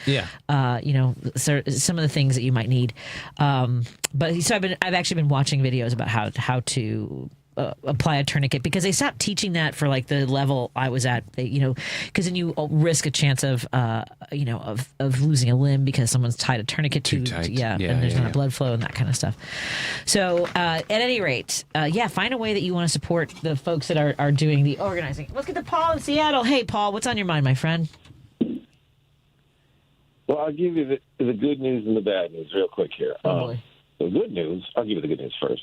so some of the things that you might need. But so I've actually been watching videos about how to apply a tourniquet, because they stopped teaching that for the level I was at, because then you risk a chance of losing a limb because someone's tied a tourniquet too tight. And there's not blood flow and that kind of stuff. So at any rate, find a way that you want to support the folks that are doing the organizing. Let's get to Paul in Seattle. Hey, Paul, what's on your mind, my friend? Well, I'll give you the good news and the bad news real quick here. The good news, I'll give you the good news first.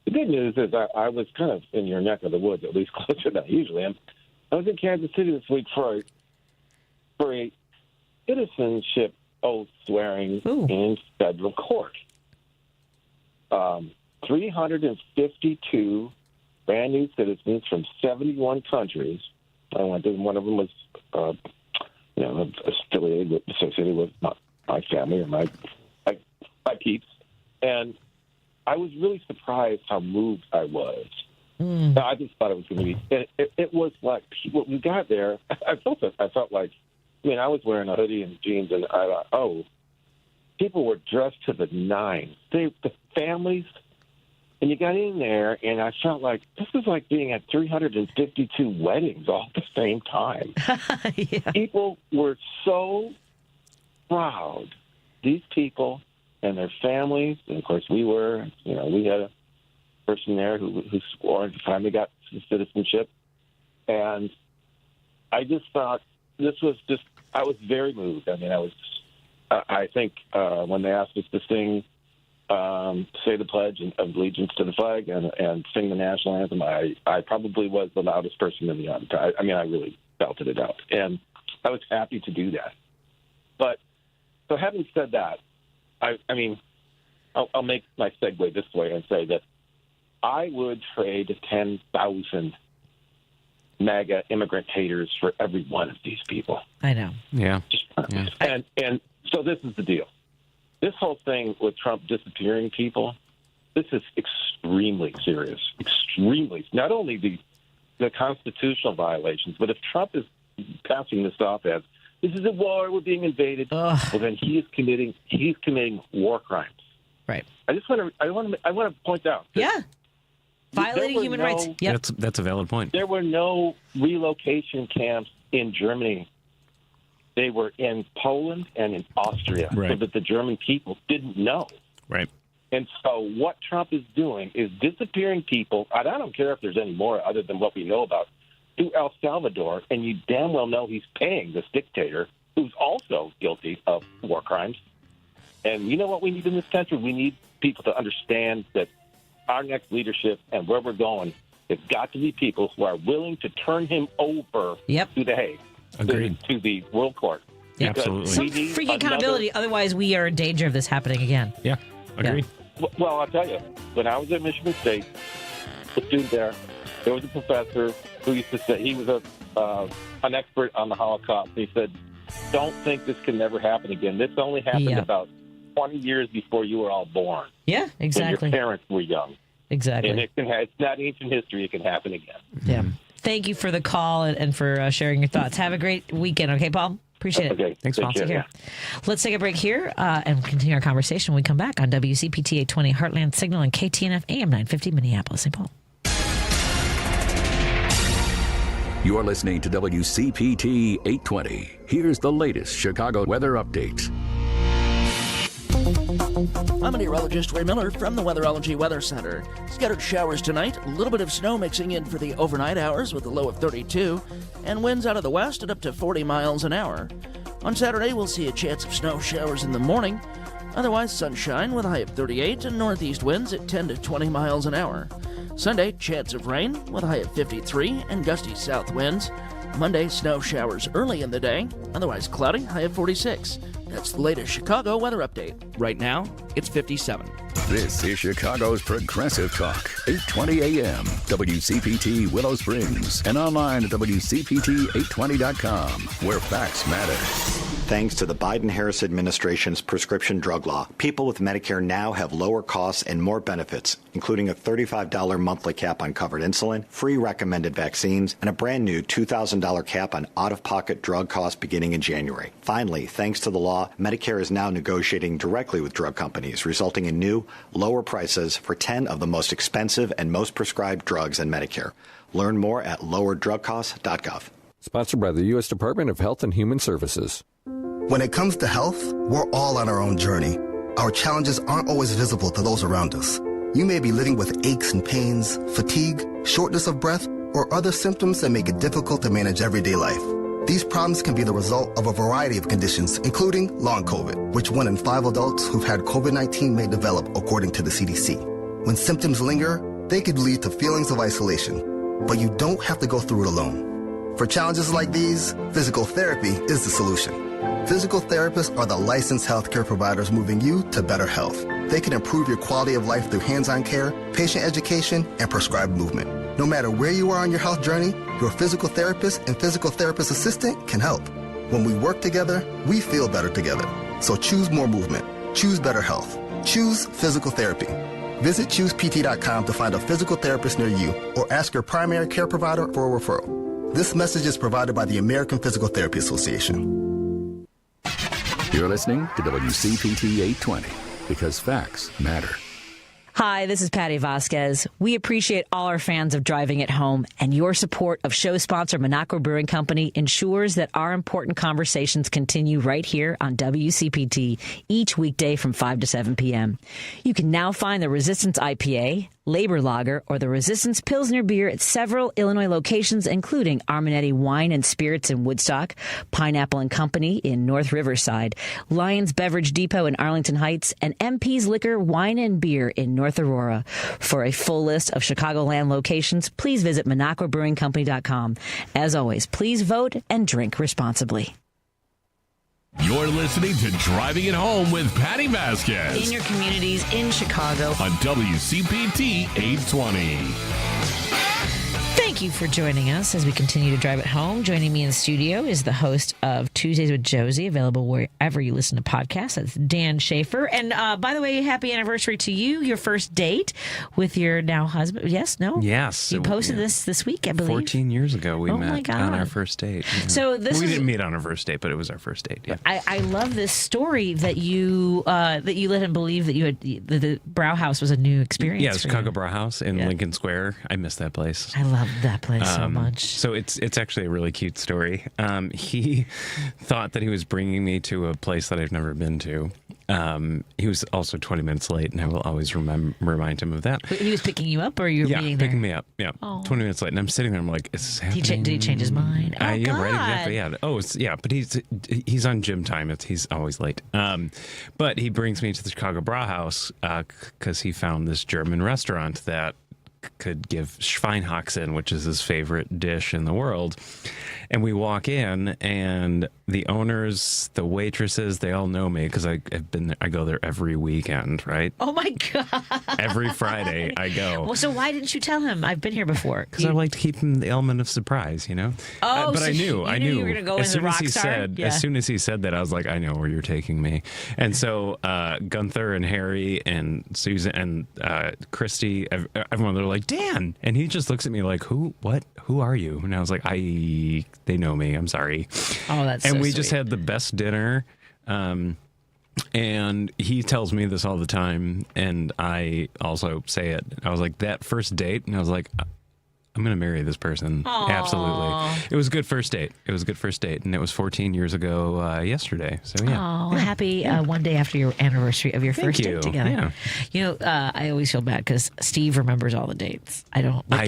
The good news is I was kind of in your neck of the woods, at least closer than I usually am. I was in Kansas City this week for a citizenship oath swearing in federal court. 352 brand new citizens from 71 countries. I went to, one of them was, associated with my family or my peeps. And I was really surprised how moved I was. I just thought it was going to be. It was like when we got there. I felt like. I was wearing a hoodie and jeans, and I thought, oh, people were dressed to the nines. The families, and you got in there, and I felt like this is like being at 352 weddings all at the same time. Yeah. People were so proud. These people and their families, and of course we were. We had a person there who swore and finally got citizenship. And I just thought this was just, I was very moved. I think when they asked us to sing, say the pledge of allegiance to the flag and sing the national anthem, I probably was the loudest person in the auditorium. I really belted it out. And I was happy to do that. But, so having said that, I'll make my segue this way and say that I would trade 10,000 MAGA immigrant haters for every one of these people. I know. Yeah. And so this is the deal. This whole thing with Trump disappearing people, this is extremely serious. Extremely. Not only the constitutional violations, but if Trump is passing this off as this is a war, we're being invaded, well then he is committing war crimes. Right. I want to point out. Violating human rights. Yep. That's a valid point. There were no relocation camps in Germany. They were in Poland and in Austria, so that the German people didn't know. Right. And so what Trump is doing is disappearing people, and I don't care if there's any more other than what we know about, to El Salvador, and you damn well know he's paying this dictator who's also guilty of war crimes. And you know what we need in this country? We need people to understand that our next leadership and where we're going, it's got to be people who are willing to turn him over to The Hague, to the World Court. Yep. Absolutely. Some freaking accountability. Otherwise, we are in danger of this happening again. Yeah, agreed. Yeah. Well, I'll tell you, when I was at Michigan State, a student there was a professor who used to say, he was an expert on the Holocaust. He said, don't think this can never happen again. This only happened about 20 years before you were all born. Yeah, exactly. When your parents were young. Exactly. And it's not ancient history. It can happen again. Yeah. Thank you for the call and for sharing your thoughts. Have a great weekend. Okay, Paul? Appreciate it. Okay. Thanks, Paul. Take care. Let's take a break here and continue our conversation when we come back on WCPT 820 Heartland Signal and KTNF AM 950 Minneapolis, St. Paul. You're listening to WCPT 820. Here's the latest Chicago weather update. I'm meteorologist Ray Miller from the Weatherology Weather Center. Scattered showers tonight, a little bit of snow mixing in for the overnight hours with a low of 32, and winds out of the west at up to 40 miles an hour. On Saturday, we'll see a chance of snow showers in the morning. Otherwise, sunshine with a high of 38 and northeast winds at 10 to 20 miles an hour. Sunday, chance of rain with a high of 53 and gusty south winds. Monday, snow showers early in the day, otherwise cloudy, high of 46. That's the latest Chicago weather update. Right now, it's 57. This is Chicago's Progressive Talk, 820 AM, WCPT Willow Springs, and online at WCPT820.com, where facts matter. Thanks to the Biden-Harris administration's prescription drug law, people with Medicare now have lower costs and more benefits, including a $35 monthly cap on covered insulin, free recommended vaccines, and a brand new $2,000 cap on out-of-pocket drug costs beginning in January. Finally, thanks to the law, Medicare is now negotiating directly with drug companies, resulting in new, lower prices for 10 of the most expensive and most prescribed drugs in Medicare. Learn more at lowerdrugcosts.gov. Sponsored by the U.S. Department of Health and Human Services. When it comes to health, we're all on our own journey. Our challenges aren't always visible to those around us. You may be living with aches and pains, fatigue, shortness of breath, or other symptoms that make it difficult to manage everyday life. These problems can be the result of a variety of conditions, including long COVID, which 1 in 5 adults who've had COVID-19 may develop, according to the CDC. When symptoms linger, they could lead to feelings of isolation, but you don't have to go through it alone. For challenges like these, physical therapy is the solution. Physical therapists are the licensed healthcare providers moving you to better health. They can improve your quality of life through hands-on care, patient education, and prescribed movement. No matter where you are on your health journey, your physical therapist and physical therapist assistant can help. When we work together, we feel better together. So choose more movement. Choose better health. Choose physical therapy. Visit ChoosePT.com to find a physical therapist near you or ask your primary care provider for a referral. This message is provided by the American Physical Therapy Association. You're listening to WCPT 820 because facts matter. Hi, this is Patti Vasquez. We appreciate all our fans of Driving It Home, and your support of show sponsor Minocqua Brewing Company ensures that our important conversations continue right here on WCPT each weekday from 5 to 7 p.m. You can now find the Resistance IPA, Labor Lager, or the Resistance Pilsner beer at several Illinois locations, including Arminetti Wine and Spirits in Woodstock, Pineapple and Company in North Riverside, Lyons Beverage Depot in Arlington Heights, and MP's Liquor, Wine and Beer in North Aurora. For a full list of Chicagoland locations, please visit MinocquaBrewingCompany.com. As always, please vote and drink responsibly. You're listening to Driving It Home with Patti Vasquez. In your communities in Chicago. On WCPT 820. Thank you for joining us as we continue to drive it home. Joining me in the studio is the host of Tuesdays with Josie, available wherever you listen to podcasts. That's Dan Schaefer. And by the way, happy anniversary to you, your first date with your now husband. Yes, no? Yes. You posted this week, I believe. 14 years ago we met on our first date. Yeah. So we didn't meet on our first date, but it was our first date. Yeah. I love this story that you let him believe that you had the Brauhaus was a new experience. Yeah, Chicago Brauhaus in Lincoln Square. I miss that place. I love that place so much. So it's actually a really cute story. He thought that he was bringing me to a place that I've never been to. He was also 20 minutes late, and I will always remind him of that. He was picking you up, or you were meeting there? Picking me up. Yeah, 20 minutes late, and I'm sitting there. I'm like, "Is this happening?" Did he change his mind? Oh, yeah, God. right, exactly. Yeah. Oh, but he's on gym time. He's always late. But he brings me to the Chicago Brauhaus because he found this German restaurant that could give Schweinhaxen, which is his favorite dish in the world. And we walk in, and the owners, the waitresses, they all know me because I go there every weekend, right? Oh my God! Every Friday I go. Well, so why didn't you tell him? I've been here before. Because I like to keep him the element of surprise, you know. Oh, but so I knew you were gonna go as a rock star. As soon as he said that, I was like, I know where you're taking me. And so Gunther and Harry and Susan and Christy, everyone, they're like, Dan, and he just looks at me like, who are you? And I was like, they know me. I'm sorry. Oh, that's and so we sweet. just had the best dinner. And he tells me this all the time, and I also say it. I was like, that first date, and I was like, I'm going to marry this person. Aww. Absolutely. It was a good first date. And it was 14 years ago yesterday. So, yeah. Oh, happy one day after your anniversary of your first date together. Yeah. You know, I always feel bad because Steve remembers all the dates. I don't, I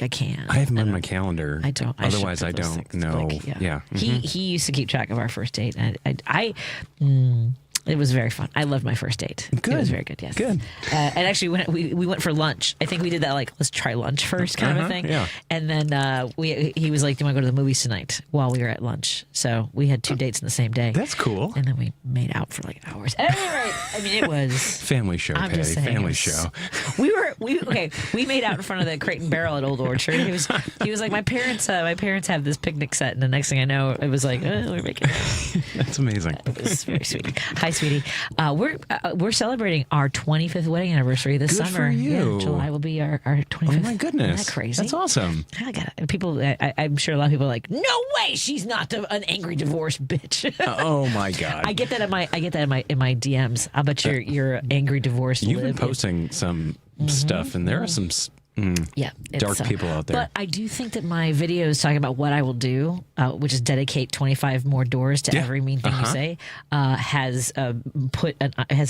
can't. I have them on my calendar. I don't. Otherwise, I don't know. Yeah. He used to keep track of our first date. And it was very fun. I loved my first date. Good. It was very good, yes. Good. And actually, we went for lunch. I think we did that, like, let's try lunch first kind of a thing. Yeah. And then he was like, do you want to go to the movies tonight while we were at lunch? So we had 2 dates in the same day. That's cool. And then we made out for like hours. At any rate, I mean, it was... Family show, I'm Patty. just saying, Family show. We made out in front of the Crate and Barrel at Old Orchard. He was like, my parents have this picnic set, and the next thing I know, it was like, we're making out. That's amazing. It was very sweet. Hi, sweetie. We're celebrating our 25th wedding anniversary this Good summer. for you. Yeah, July will be our 25th. Oh my goodness, Isn't that crazy? That's awesome. I got it. People, I'm sure a lot of people are like, no way, she's not an angry divorced bitch. Oh my God. I get that in my my DMs. I bet you're angry divorced. You've been posting some stuff, and there are some dark people out there. But I do think that my videos talking about what I will do, which is dedicate 25 more doors to every mean thing you say, has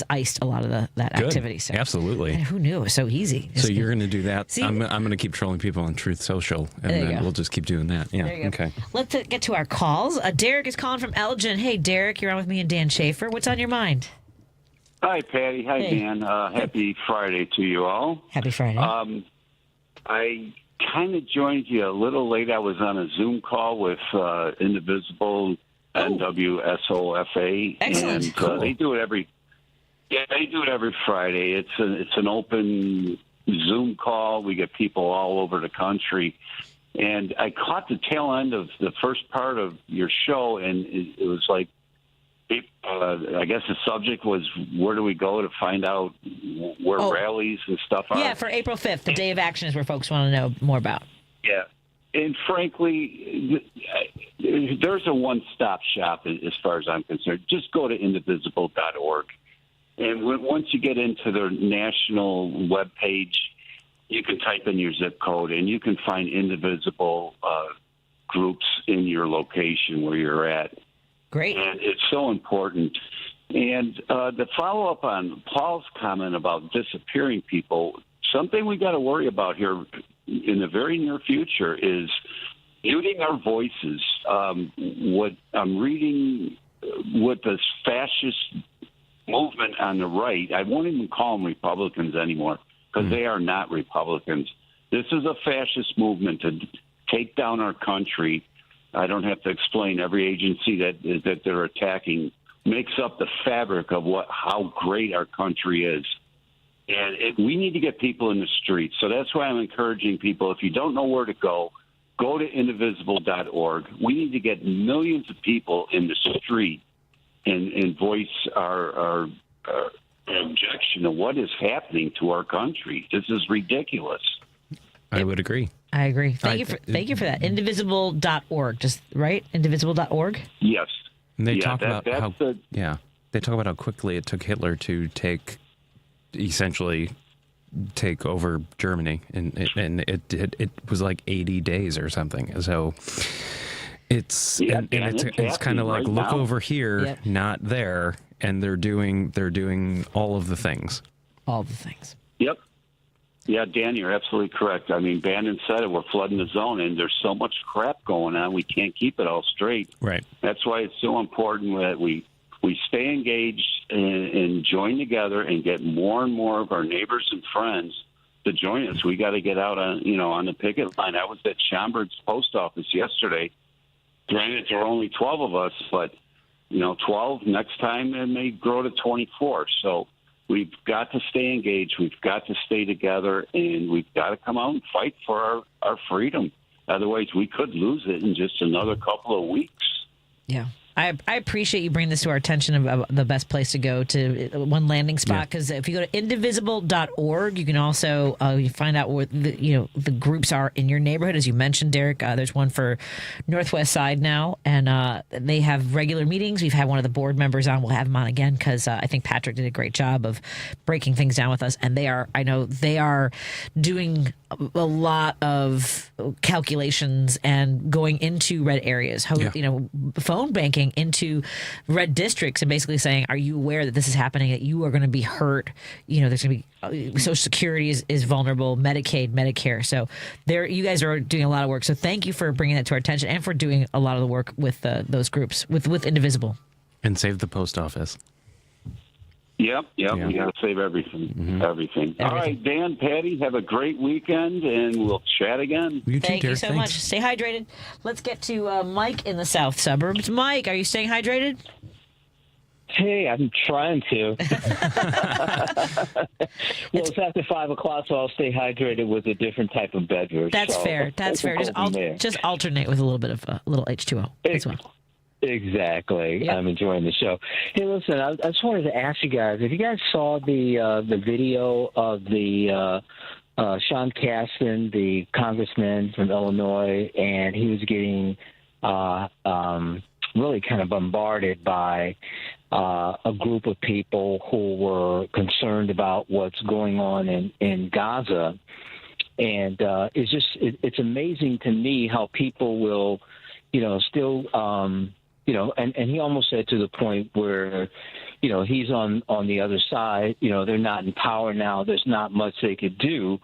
iced a lot of that Good. activity. So, absolutely. And who knew? It was so easy. So you're going to do that. See, I'm going to keep trolling people on Truth Social, and then we'll just keep doing that. Yeah. Okay. Let's get to our calls. Derek is calling from Elgin. Hey, Derek, you're on with me and Dan Schaefer. What's on your mind? Hi, Patty. Hi, Dan. Happy Friday to you all. Happy Friday. I kind of joined you a little late. I was on a Zoom call with Indivisible NWSOFA, Excellent. and Cool. they do it every Friday. It's an open Zoom call. We get people all over the country. And I caught the tail end of the first part of your show, and it was like, I guess the subject was, where do we go to find out where rallies and stuff are? Yeah, for April 5th, the day of action is where folks want to know more about. Yeah. And frankly, there's a one-stop shop as far as I'm concerned. Just go to indivisible.org. And once you get into their national webpage, you can type in your zip code, and you can find indivisible groups in your location where you're at. Great. And it's so important. And the follow-up on Paul's comment about disappearing people, something we got to worry about here in the very near future is muting our voices. What I'm reading with this fascist movement on the right, I won't even call them Republicans anymore, because they are not Republicans. This is a fascist movement to take down our country. I don't have to explain. Every agency that they're attacking makes up the fabric of how great our country is. And we need to get people in the streets. So that's why I'm encouraging people, if you don't know where to go to indivisible.org. We need to get millions of people in the street and voice our objection to what is happening to our country. This is ridiculous. I would agree. I agree. Thank you for that. Indivisible.org, just right? Indivisible.org? Yes. And they talk about how quickly it took Hitler to essentially take over Germany, and it was like 80 days or something. So it's it's kind of like, look over here, not there, and they're doing all of the things. All the things. Yep. Yeah, Dan, you're absolutely correct. I mean, Bannon said it. We're flooding the zone, and there's so much crap going on. We can't keep it all straight. Right. That's why it's so important that we stay engaged and join together and get more and more of our neighbors and friends to join us. We got to get out on the picket line. I was at Schaumburg's post office yesterday. Granted, there are only 12 of us, but 12 next time, it may grow to 24. So we've got to stay engaged. We've got to stay together, and we've got to come out and fight for our freedom. Otherwise, we could lose it in just another couple of weeks. Yeah. I appreciate you bringing this to our attention of the best place to go to one landing spot, because if you go to indivisible.org, you can also you find out where the groups are in your neighborhood. As you mentioned, Derek, there's one for Northwest Side now, and they have regular meetings. We've had one of the board members on. We'll have him on again because I think Patrick did a great job of breaking things down with us. And they are doing a lot of calculations and going into red areas, phone banking into red districts, and basically saying, are you aware that this is happening, that you are going to be hurt? There's going to be Social Security is vulnerable, Medicaid, Medicare. So you guys are doing a lot of work. So thank you for bringing that to our attention and for doing a lot of the work with those groups, with Indivisible. And save the post office. Yep. Yeah. We got to save everything. Everything. All right, Dan, Patty, have a great weekend, and we'll chat again. Thank you so much. Stay hydrated. Let's get to Mike in the south suburbs. Mike, are you staying hydrated? Hey, I'm trying to. Well, it's after 5 o'clock, so I'll stay hydrated with a different type of beverage. That's fair. That's fair. Just alternate with a little bit of a little H2O as well. Exactly. Yep. I'm enjoying the show. Hey, listen, I just wanted to ask you guys, if you guys saw the video of the Sean Casten, the congressman from Illinois, and he was getting really kind of bombarded by a group of people who were concerned about what's going on in Gaza. And it's amazing to me how people will, still and he almost said to the point where, he's on the other side, they're not in power now. There's not much they could do.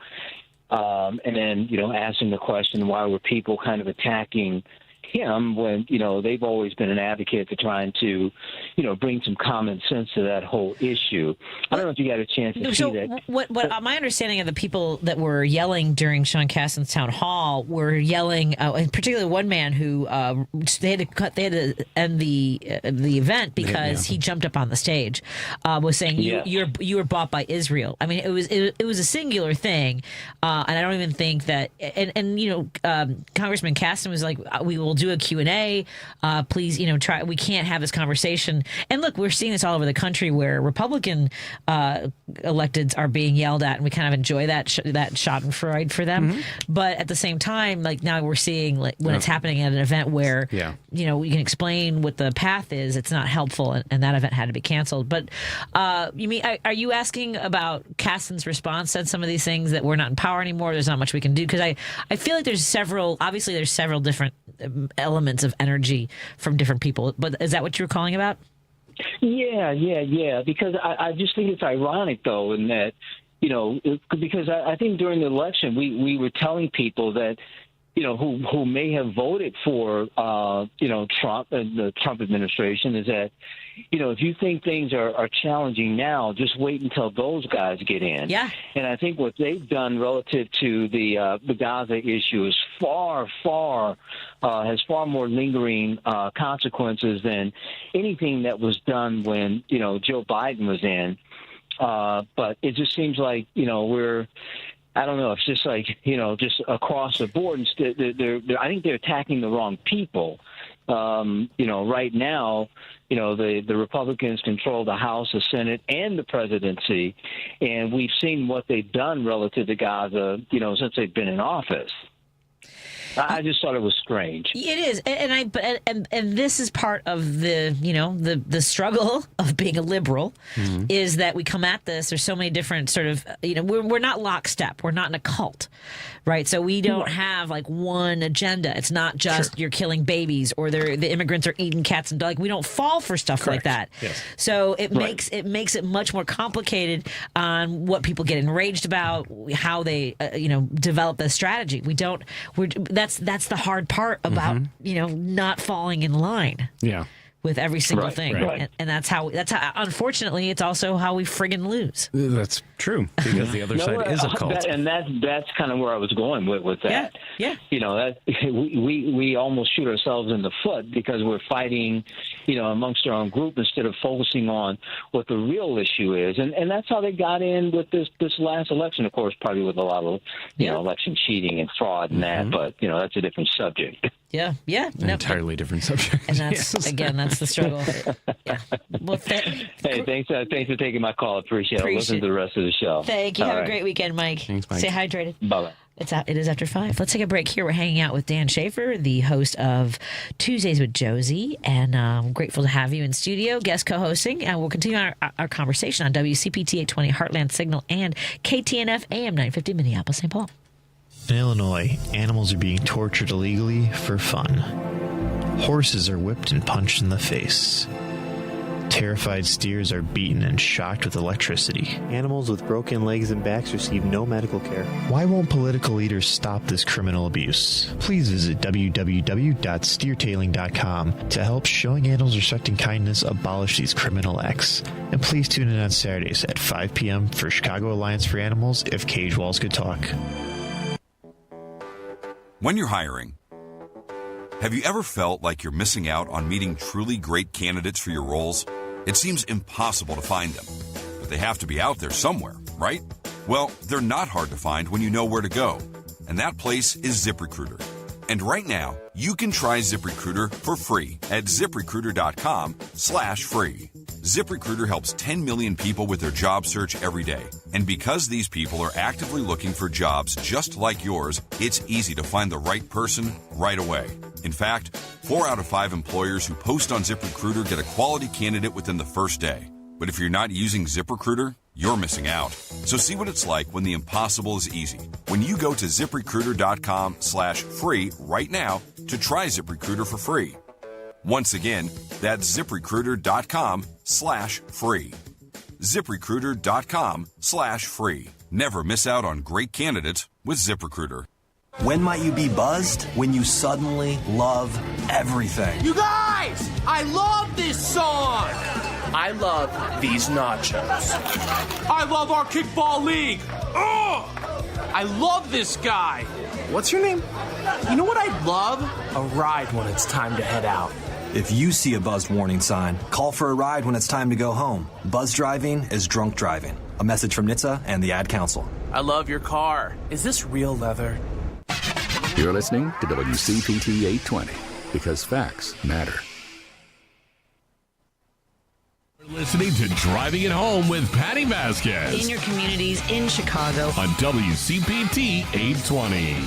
And then, asking the question, why were people kind of attacking, him when, they've always been an advocate for trying to, bring some common sense to that whole issue. I don't know if you got a chance to see that. What my understanding of the people that were yelling during Sean Casten's town hall were yelling, and particularly one man who they had to end the event because he jumped up on the stage, was saying you were bought by Israel. I mean, it was a singular thing, and I don't even think that. And Congressman Casten was like, we will do a Q&A. Please, try. We can't have this conversation. And look, we're seeing this all over the country where Republican electeds are being yelled at, and we kind of enjoy that schadenfreude for them. Mm-hmm. But at the same time, like now we're seeing when it's happening at an event where we can explain what the path is. It's not helpful, and that event had to be canceled. But you mean, are you asking about Casten's response to some of these things that we're not in power anymore? There's not much we can do, because I feel like there's several different elements of energy from different people. But is that what you were calling about? Yeah. Because I just think it's ironic, though, in that, because I think during the election we were telling people that, who may have voted for, Trump and the Trump administration, is that, if you think things are challenging now, just wait until those guys get in. Yeah. And I think what they've done relative to the Gaza issue is has far more lingering consequences than anything that was done when, Joe Biden was in. But it just seems like, I don't know. It's just like, just across the board. I think they're attacking the wrong people. Right now, the Republicans control the House, the Senate, and the presidency. And we've seen what they've done relative to Gaza, since they've been in office. I just thought it was strange. It is, and this is part of the struggle of being a liberal, is that we come at this. There's so many different sort of we're not lockstep. We're not in a cult, right? So we don't have like one agenda. It's not just you're killing babies or the immigrants are eating cats and dogs. We don't fall for stuff like that. Yes. So it makes it much more complicated on what people get enraged about, how they develop the strategy. That's the hard part about not falling in line. Yeah. With every single thing. Right. And that's how unfortunately it's also how we friggin' lose. That's true, because the other side is a cult. That's kind of where I was going with that. Yeah. We almost shoot ourselves in the foot because we're fighting, amongst our own group instead of focusing on what the real issue is. And that's how they got in with this last election, of course, probably with a lot of election cheating and fraud and that, but that's a different subject. Yeah. An entirely different subject. And that's the struggle. Yeah. Well, hey, thanks for taking my call. Appreciate it. I'll listen to the rest of the show. Thank you. Have a great weekend, Mike. Thanks, Mike. Stay hydrated. Bye-bye. It is after 5. Let's take a break here. We're hanging out with Dan Schaefer, the host of Tuesdays with Josie, and I'm grateful to have you in studio, guest co-hosting. And we'll continue our conversation on WCPT 820 Heartland Signal and KTNF AM 950 Minneapolis, St. Paul. In Illinois, animals are being tortured illegally for fun. Horses are whipped and punched in the face. Terrified steers are beaten and shocked with electricity. Animals with broken legs and backs receive no medical care. Why won't political leaders stop this criminal abuse? Please visit www.steertailing.com to help showing animals respect and kindness abolish these criminal acts. And please tune in on Saturdays at 5 p.m. for Chicago Alliance for Animals If Cage Walls Could Talk. When you're hiring, have you ever felt like you're missing out on meeting truly great candidates for your roles? It seems impossible to find them, but they have to be out there somewhere, right? Well, they're not hard to find when you know where to go, and that place is ZipRecruiter. And right now, you can try ZipRecruiter for free at ZipRecruiter.com/free. ZipRecruiter helps 10 million people with their job search every day. And because these people are actively looking for jobs just like yours, it's easy to find the right person right away. In fact, 4 out of 5 employers who post on ZipRecruiter get a quality candidate within the first day. But if you're not using ZipRecruiter, you're missing out. So see what it's like when the impossible is easy. When you go to ZipRecruiter.com/free right now to try ZipRecruiter for free. Once again, that's ZipRecruiter.com/free. ZipRecruiter.com/free. Never miss out on great candidates with ZipRecruiter. When might you be buzzed? When you suddenly love everything. You guys, I love this song. I love these nachos. I love our kickball league. Ugh! I love this guy. What's your name? You know what I'd love? A ride when it's time to head out. If you see a buzzed warning sign, call for a ride when it's time to go home. Buzz driving is drunk driving. A message from NHTSA and the Ad Council. I love your car. Is this real leather? You're listening to WCPT 820 because facts matter. You're listening to Driving It Home with Patti Vasquez. In your communities, in Chicago. On WCPT 820.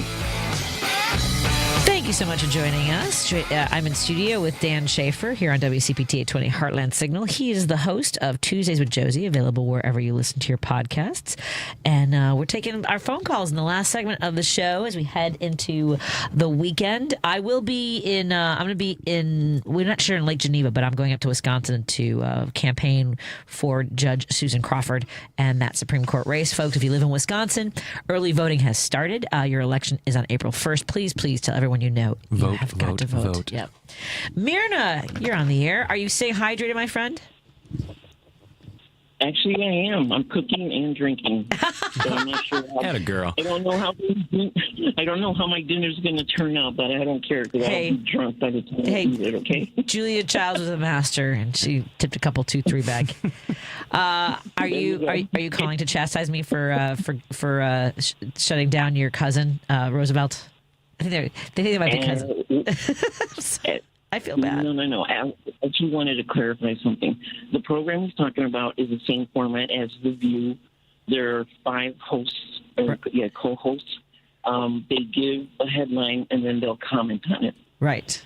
Thank you so much for joining us. I'm in studio with Dan Schaefer here on WCPT 820 Heartland Signal. He is the host of Tuesdays with Josie, available wherever you listen to your podcasts. And we're taking our phone calls in the last segment of the show as we head into the weekend. I will be in, I'm going to be in, we're not sure in Lake Geneva, but I'm going up to Wisconsin to campaign for Judge Susan Crawford and that Supreme Court race. Folks, if you live in Wisconsin, early voting has started. Your election is on April 1st. Please tell everyone you know you have got to vote. Yep. Myrna, you're on the air. Are you staying hydrated, my friend? Actually, I am. I'm cooking and drinking. So I'm not sure. Had a girl. I don't know how my dinner's going to turn out, but I don't care because I'll be drunk by the time I eat it. Okay. Julia Childs was a master, and she tipped a couple 2-3 bag. Are you calling to chastise me for shutting down your cousin Roosevelt? I think they might be cousins. I feel bad. No. I actually wanted to clarify something. The program he's talking about is the same format as The View. There are 5 hosts, co-hosts. They give a headline, and then they'll comment on it. Right.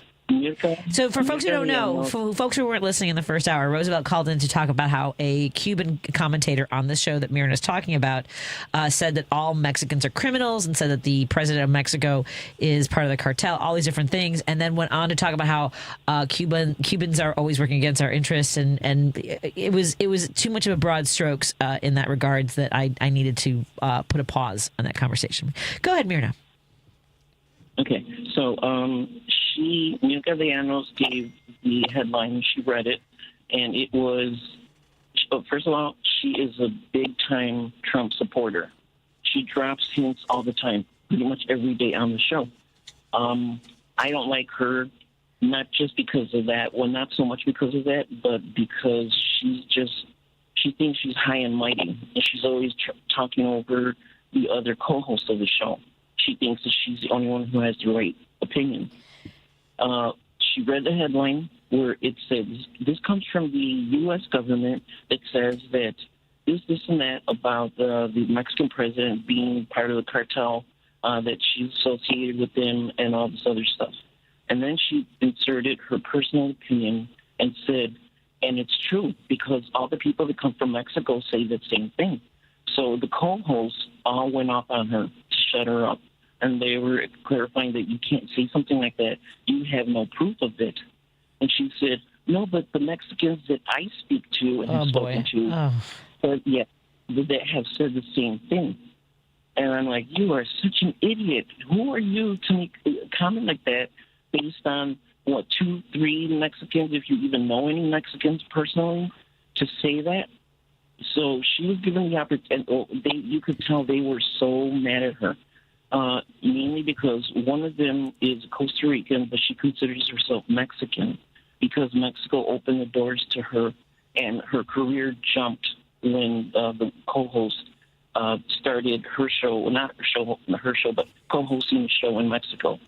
So for folks who don't know, for folks who weren't listening in the first hour, Roosevelt called in to talk about how a Cuban commentator on this show that Myrna is talking about said that all Mexicans are criminals and said that the president of Mexico is part of the cartel, all these different things, and then went on to talk about how Cubans are always working against our interests, and it was too much of a broad strokes in that regards that I needed to put a pause on that conversation. Go ahead, Myrna. Okay, so Milka Llanos gave the headline. She read it, and it was, first of all, she is a big-time Trump supporter. She drops hints all the time, pretty much every day on the show. I don't like her, not just because of that, well, not so much because of that, but because she thinks she's high and mighty, and she's always talking over the other co-hosts of the show. She thinks that she's the only one who has the right opinion. She read the headline where it says, this comes from the U.S. government that says that this, and that about the Mexican president being part of the cartel, that she's associated with them and all this other stuff. And then she inserted her personal opinion and said, and it's true because all the people that come from Mexico say the same thing. So the co-hosts all went off on her to shut her up. And they were clarifying that you can't say something like that. You have no proof of it. And she said, no, but the Mexicans that I speak to and have spoken to, that have said the same thing. And I'm like, you are such an idiot. Who are you to make a comment like that based on, 2-3 Mexicans, if you even know any Mexicans personally, to say that? So she was given the opportunity. You could tell they were so mad at her. Mainly because one of them is Costa Rican, but she considers herself Mexican because Mexico opened the doors to her, and her career jumped when the co-host started her show, not her show, but co-hosting the show in Mexico.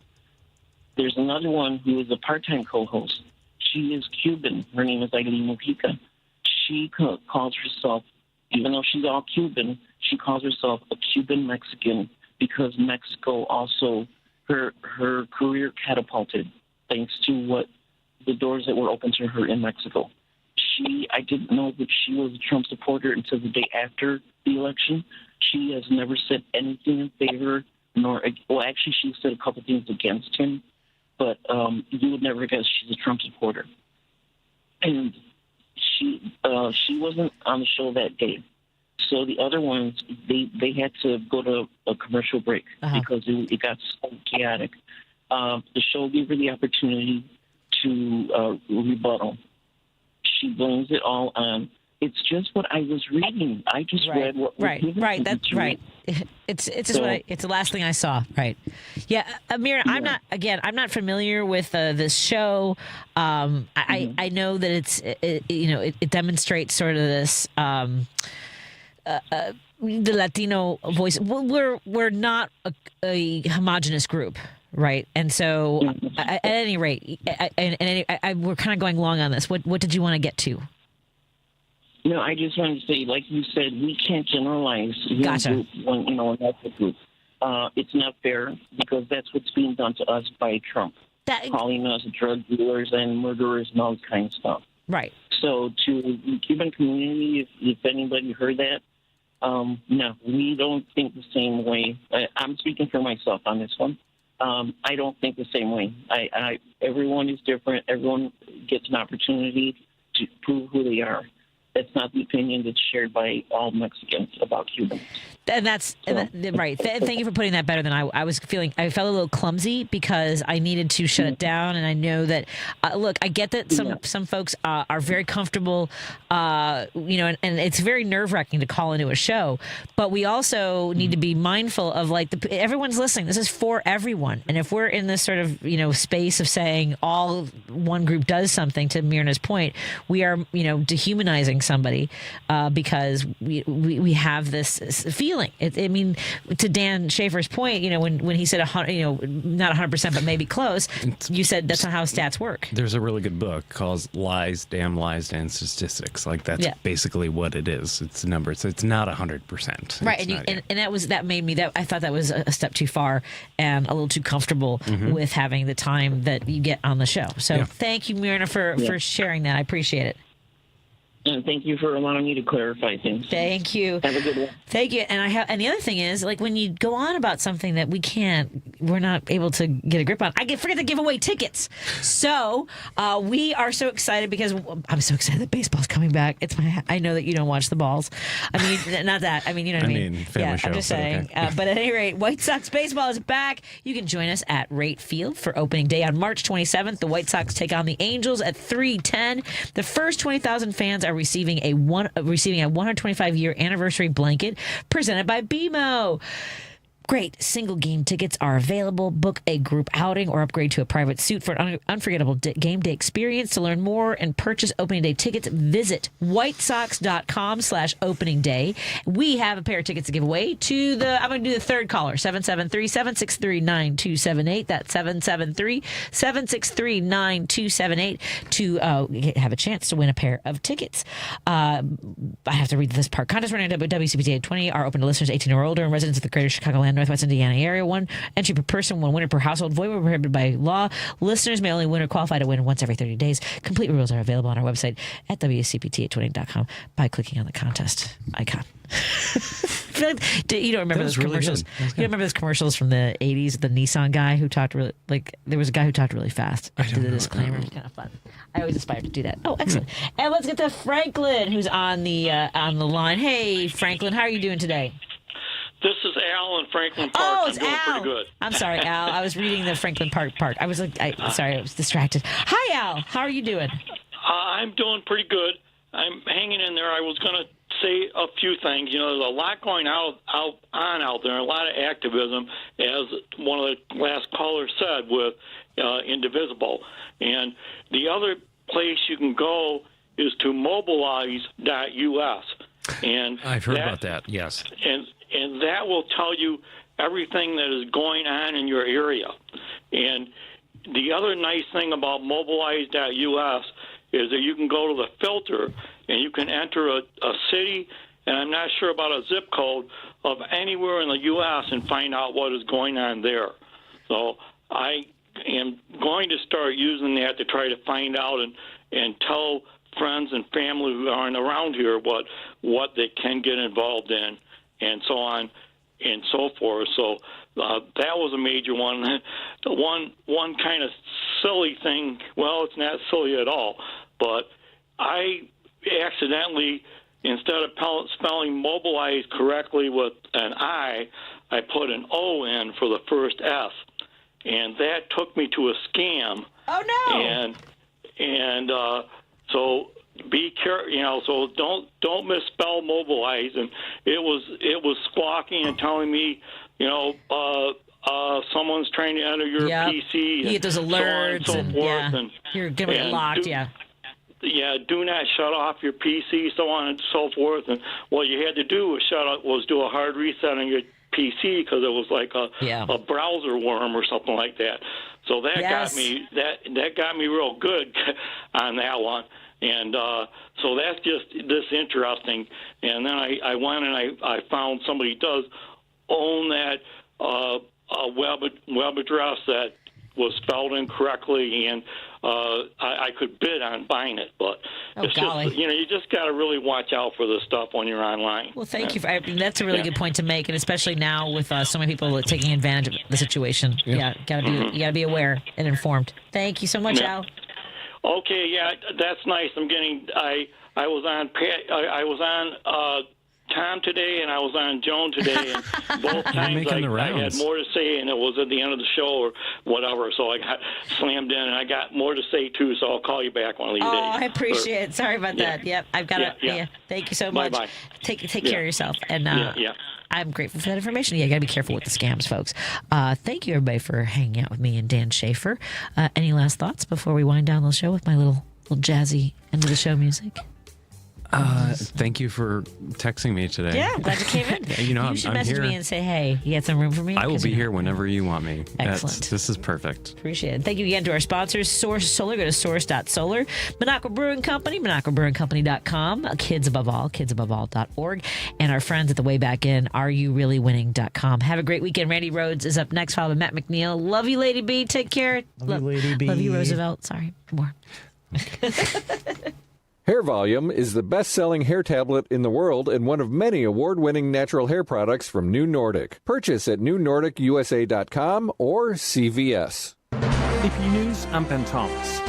There's another one who is a part-time co-host. She is Cuban. Her name is Aileen Mujica. She calls herself, even though she's all Cuban, she calls herself a Cuban Mexican because Mexico also, her career catapulted thanks to what the doors that were open to her in Mexico. I didn't know that she was a Trump supporter until the day after the election. She has never said anything in favor, actually she said a couple things against him, but you would never guess she's a Trump supporter. And she wasn't on the show that day. So the other ones, they had to go to a commercial break because it got so chaotic. The show gave her the opportunity to rebuttal. She blames it all on. It's just what I was reading. I just read what was given to me That's to right. read. It's just it's the last thing I saw. Right. Yeah, Amir, I'm not familiar with this show. I know that it demonstrates sort of this the Latino voice. We're not a homogenous group. Right. And so at any rate, we're kind of going long on this. What did you want to get to? No, I just wanted to say, like you said, we can't generalize Gotcha. when that's a group. It's not fair because that's what's being done to us by Trump, calling us drug dealers and murderers and all that kind of stuff. Right. So to the Cuban community, if anybody heard that, no, we don't think the same way. I'm speaking for myself on this one. I don't think the same way. Everyone is different. Everyone gets an opportunity to prove who they are. That's not the opinion that's shared by all Mexicans about Cubans. And that's right. Thank you for putting that better than I was feeling. I felt a little clumsy because I needed to shut it down. And I know that, look, I get that some folks are very comfortable, and it's very nerve wracking to call into a show. But we also need to be mindful of everyone's listening. This is for everyone. And if we're in this sort of, space of saying all one group does something, to Myrna's point, we are, dehumanizing somebody because we have this feeling. To Dan Schaefer's point, when he said, not 100%, but maybe close, you said that's not how stats work. There's a really good book called Lies, Damn Lies, and Statistics. That's basically what it is. It's numbers. It's not 100%. Right, that made me I thought that was a step too far and a little too comfortable with having the time that you get on the show. So thank you, Myrna, for sharing that. I appreciate it. And thank you for allowing me to clarify things. Thank you. Have a good one. Thank you. And the other thing is, when you go on about something that we're not able to get a grip on, I forget to give away tickets. So we are so excited because I'm so excited that baseball's coming back. I know that you don't watch the balls. Not that. You know what I mean? Family show. I'm just saying. Okay. But at any rate, White Sox baseball is back. You can join us at Rate Field for opening day on March 27th. The White Sox take on the Angels at 3:10. The first 20,000 fans are receiving a 125-year anniversary blanket presented by BMO. Great single game tickets are available. Book a group outing or upgrade to a private suite for an unforgettable game day experience. To learn more and purchase opening day tickets, visit whitesox.com/opening day. We have a pair of tickets to give away to I'm going to do the third caller, 773-763-9278. That's 773-763-9278 to have a chance to win a pair of tickets. I have to read this part. Contests running at WCPT 820 are open to listeners 18 or older and residents of the greater Chicagoland, Northwest Indiana area. One entry per person, one winner per household. Void where prohibited by law. Listeners may only win or qualify to win once every 30 days. Complete rules are available on our website at WCPT820.com by clicking on the contest icon. You don't remember those commercials? You don't remember those commercials from the 80s? The Nissan guy who talked there was a guy who talked really fast. I did the disclaimer. It was kind of fun. I always aspire to do that. Oh, excellent. And let's get to Franklin, who's on the line. Hey, Franklin, how are you doing today? This is Al in Franklin Park. Oh, it's I'm doing Al. pretty good. I'm sorry, Al. I was reading the Franklin Park part. I was sorry, I was distracted. Hi, Al. How are you doing? I'm doing pretty good. I'm hanging in there. I was going to say a few things. There's a lot going on out there, a lot of activism, as one of the last callers said, with Indivisible. And the other place you can go is to mobilize.us. And I've heard about that, yes. And that will tell you everything that is going on in your area. And the other nice thing about mobilize.us is that you can go to the filter and you can enter a city, and I'm not sure about a zip code, of anywhere in the U.S. and find out what is going on there. So I am going to start using that to try to find out and tell friends and family who aren't around here what they can get involved in, and so on and so forth. So that was a major one. One kind of silly thing, well, it's not silly at all, but I accidentally instead of spelling mobilize correctly with an I put an O in for the first S, and that took me to a scam. Oh no! And so be careful, so don't misspell mobilize. And it was squawking and telling me, someone's trying to enter your PC. You get those alerts so on and so forth. And you're going to get locked. Do not shut off your PC, so on and so forth. And what you had to do was do a hard reset on your PC because it was like a browser worm or something like that. So that got me real good on that one. And so that's just this interesting. And then I went and I found somebody does own that web address that was spelled incorrectly, and I could bid on buying it. But it's just, you just got to really watch out for this stuff when you're online. Well, thank you. That's a really good point to make, and especially now with so many people taking advantage of the situation. You gotta be aware and informed. Thank you so much, Al. Okay, that's nice. I was on Tom today, and I was on Joan today, and both times I had more to say, and it was at the end of the show or whatever, so I got slammed in, and I got more to say, too, so I'll call you back one of these days. Oh, I appreciate it. Sorry about that. Yep, I've got it. Thank you so much. Bye-bye. Take care of yourself, and I'm grateful for that information. You got to be careful with the scams, folks. Thank you, everybody, for hanging out with me and Dan Schaefer. Any last thoughts before we wind down the show with my little jazzy end of the show music? Thank you for texting me today. Yeah, I'm glad you came in. You should message me and say, hey, you got some room for me? I will be here whenever you want me. Excellent. This is perfect. Appreciate it. Thank you again to our sponsors, Source Solar. Go to source.solar. Minocqua Brewing Company, MinocquaBrewingCompany.com. Kids Above All, KidsAboveAll.org. And our friends at the Way Back In, AreYouReallyWinning.com. Have a great weekend. Randy Rhodes is up next, followed by Matt McNeil. Love you, Lady B. Take care. Love you, Lady B. Love you, Roosevelt. Sorry. More. Hair Volume is the best-selling hair tablet in the world and one of many award-winning natural hair products from New Nordic. Purchase at newnordicusa.com or CVS. AP News, I'm Ben Thomas.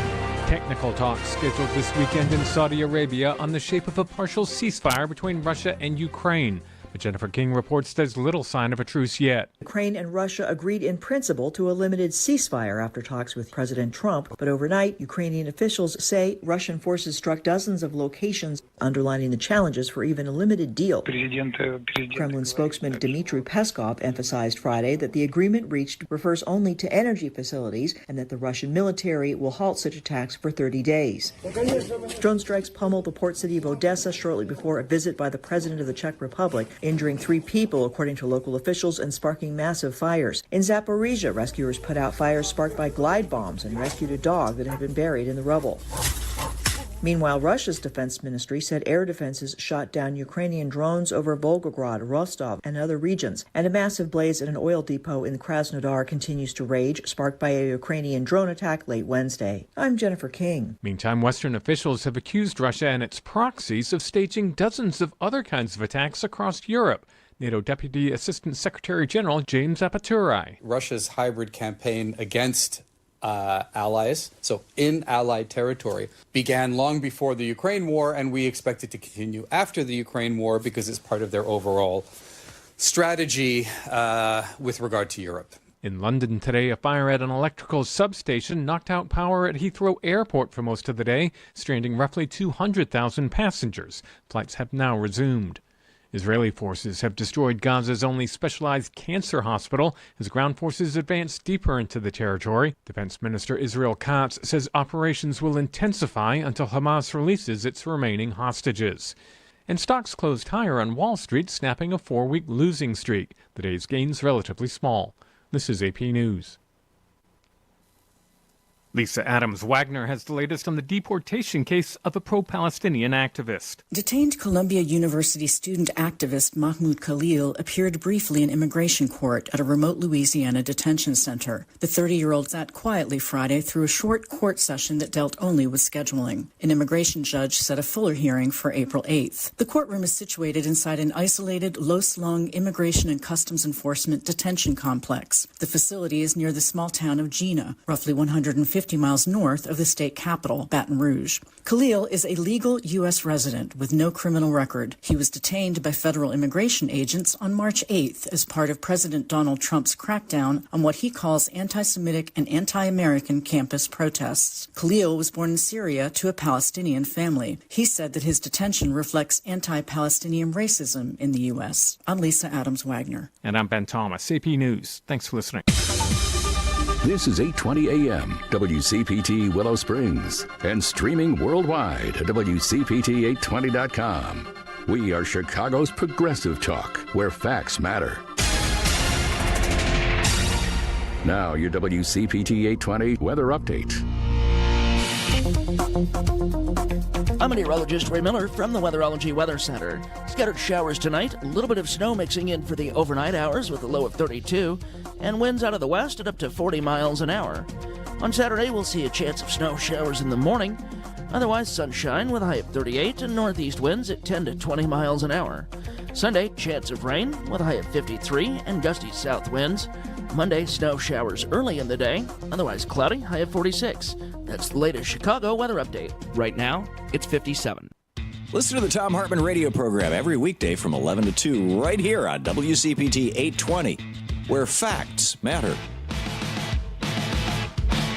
Technical talks scheduled this weekend in Saudi Arabia on the shape of a partial ceasefire between Russia and Ukraine. But Jennifer King reports there's little sign of a truce yet. Ukraine and Russia agreed in principle to a limited ceasefire after talks with President Trump. But overnight, Ukrainian officials say Russian forces struck dozens of locations, underlining the challenges for even a limited deal. Kremlin spokesman Dmitry Peskov emphasized Friday that the agreement reached refers only to energy facilities and that the Russian military will halt such attacks for 30 days. Drone strikes pummeled the port city of Odessa shortly before a visit by the president of the Czech Republic, injuring 3 people, according to local officials, and sparking massive fires. In Zaporizhia, rescuers put out fires sparked by glide bombs and rescued a dog that had been buried in the rubble. Meanwhile, Russia's defense ministry said air defenses shot down Ukrainian drones over Volgograd, Rostov, and other regions. And a massive blaze at an oil depot in Krasnodar continues to rage, sparked by a Ukrainian drone attack late Wednesday. I'm Jennifer King. Meantime, Western officials have accused Russia and its proxies of staging dozens of other kinds of attacks across Europe. NATO Deputy Assistant Secretary General James Apaturai. Russia's hybrid campaign against allies, so in allied territory, began long before the Ukraine war, and we expect it to continue after the Ukraine war because it's part of their overall strategy with regard to Europe. In London today, a fire at an electrical substation knocked out power at Heathrow Airport for most of the day, stranding roughly 200,000 passengers. Flights have now resumed. Israeli forces have destroyed Gaza's only specialized cancer hospital as ground forces advance deeper into the territory. Defense Minister Israel Katz says operations will intensify until Hamas releases its remaining hostages. And stocks closed higher on Wall Street, snapping a 4-week losing streak. The day's gains relatively small. This is AP News. Lisa Adams Wagner has the latest on the deportation case of a pro-Palestinian activist. Detained Columbia University student activist Mahmoud Khalil appeared briefly in immigration court at a remote Louisiana detention center. The 30-year-old sat quietly Friday through a short court session that dealt only with scheduling. An immigration judge set a fuller hearing for April 8th. The courtroom is situated inside an isolated, low-slung Immigration and Customs Enforcement detention complex. The facility is near the small town of Jena, roughly 150 50 miles north of the state capital, Baton Rouge. Khalil is a legal U.S. resident with no criminal record. He was detained by federal immigration agents on March 8th as part of President Donald Trump's crackdown on what he calls anti-Semitic and anti-American campus protests. Khalil was born in Syria to a Palestinian family. He said that his detention reflects anti-Palestinian racism in the U.S. I'm Lisa Adams-Wagner. And I'm Ben Thomas, AP News. Thanks for listening. This is 820 AM, WCPT Willow Springs, and streaming worldwide at WCPT820.com. We are Chicago's progressive talk, where facts matter. Now, your WCPT 820 weather update. I'm meteorologist Ray Miller from the Weatherology Weather Center. Scattered showers tonight, a little bit of snow mixing in for the overnight hours with a low of 32, and winds out of the west at up to 40 miles an hour. On Saturday, we'll see a chance of snow showers in the morning. Otherwise, sunshine with a high of 38 and northeast winds at 10 to 20 miles an hour. Sunday, chance of rain with a high of 53 and gusty south winds. Monday, snow showers early in the day. Otherwise cloudy, high of 46. That's the latest Chicago weather update. Right now, it's 57. Listen to the Thom Hartmann radio program every weekday from 11 to 2 right here on WCPT 820, where facts matter.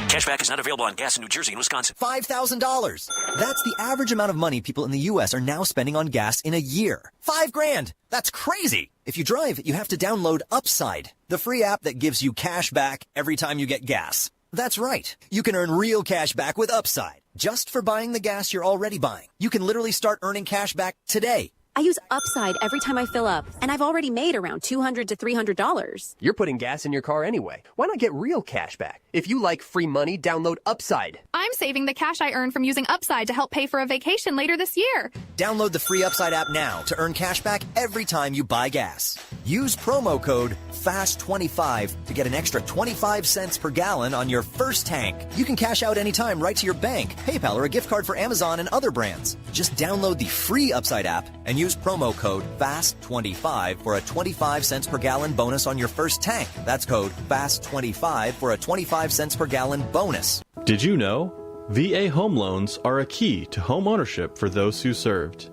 Cashback is not available on gas in New Jersey and Wisconsin. $5,000. That's the average amount of money people in the U.S. are now spending on gas in a year. $5,000. That's crazy. If you drive, you have to download Upside, the free app that gives you cash back every time you get gas. That's right. You can earn real cash back with Upside, just for buying the gas you're already buying. You can literally start earning cash back today. I use Upside every time I fill up, and I've already made around $200 to $300. You're putting gas in your car anyway. Why not get real cash back? If you like free money, download Upside. I'm saving the cash I earn from using Upside to help pay for a vacation later this year. Download the free Upside app now to earn cash back every time you buy gas. Use promo code FAST25 to get an extra 25 cents per gallon on your first tank. You can cash out anytime right to your bank, PayPal, or a gift card for Amazon and other brands. Just download the free Upside app and use promo code FAST25 for a 25 cents per gallon bonus on your first tank. That's code FAST25 for a 25 cents per gallon bonus. Did you know? VA home loans are a key to home ownership for those who served.